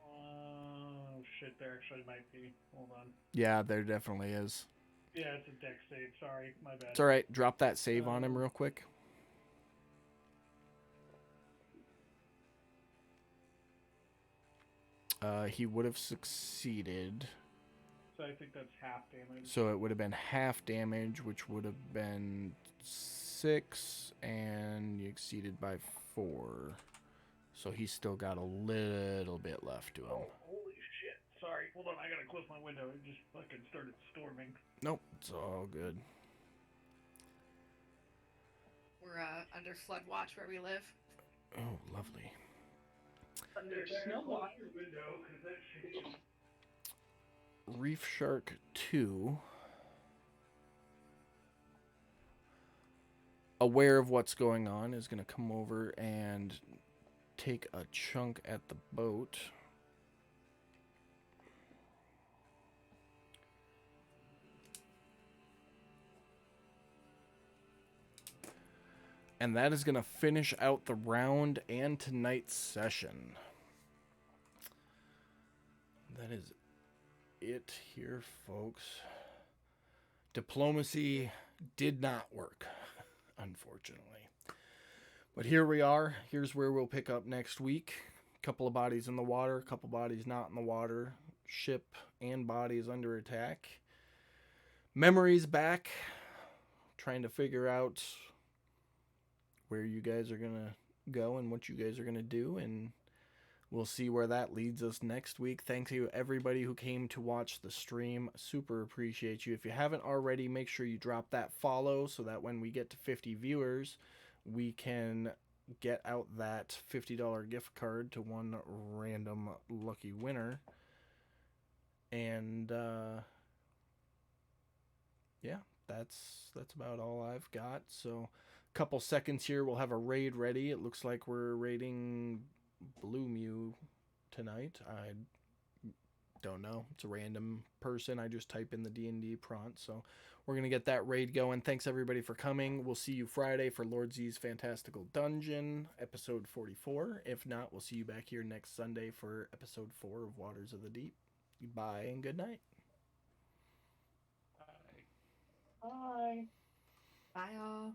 Oh shit, there actually might be. Hold on. Yeah, there definitely is. Yeah, it's a dex save. Sorry, my bad. It's alright. Drop that save on him real quick. He would have succeeded. So I think that's half damage. So it would have been half damage, which would have been 6, and you exceeded by 4. So he's still got a little bit left to him. Oh, holy shit. Sorry. Hold on, I gotta close my window. It just fucking started storming. Nope, it's all good. We're under flood watch where we live. Oh, lovely. Under snow watch. Window, 'cause that shit is... Reef Shark 2, aware of what's going on, is going to come over and take a chunk at the boat. And that is going to finish out the round and tonight's session. That is it here, folks. Diplomacy did not work, unfortunately. But here we are. Here's where we'll pick up next week. A couple of bodies in the water, a couple bodies not in the water. Ship and bodies under attack. Memories back. Trying to figure out where you guys are going to go and what you guys are going to do, and we'll see where that leads us next week. Thank you everybody who came to watch the stream. Super appreciate you. If you haven't already, make sure you drop that follow so that when we get to 50 viewers, we can get out that $50 gift card to one random lucky winner. And yeah, that's about all I've got. So couple seconds here, we'll have a raid ready. It looks like we're raiding Blue Mew tonight. I don't know. It's a random person. I just type in the D&D prompt. So we're going to get that raid going. Thanks everybody for coming. We'll see you Friday for Lord Z's Fantastical Dungeon, episode 44. If not, we'll see you back here next Sunday for episode 4 of Waters of the Deep. Bye and good night. Bye. Bye, all.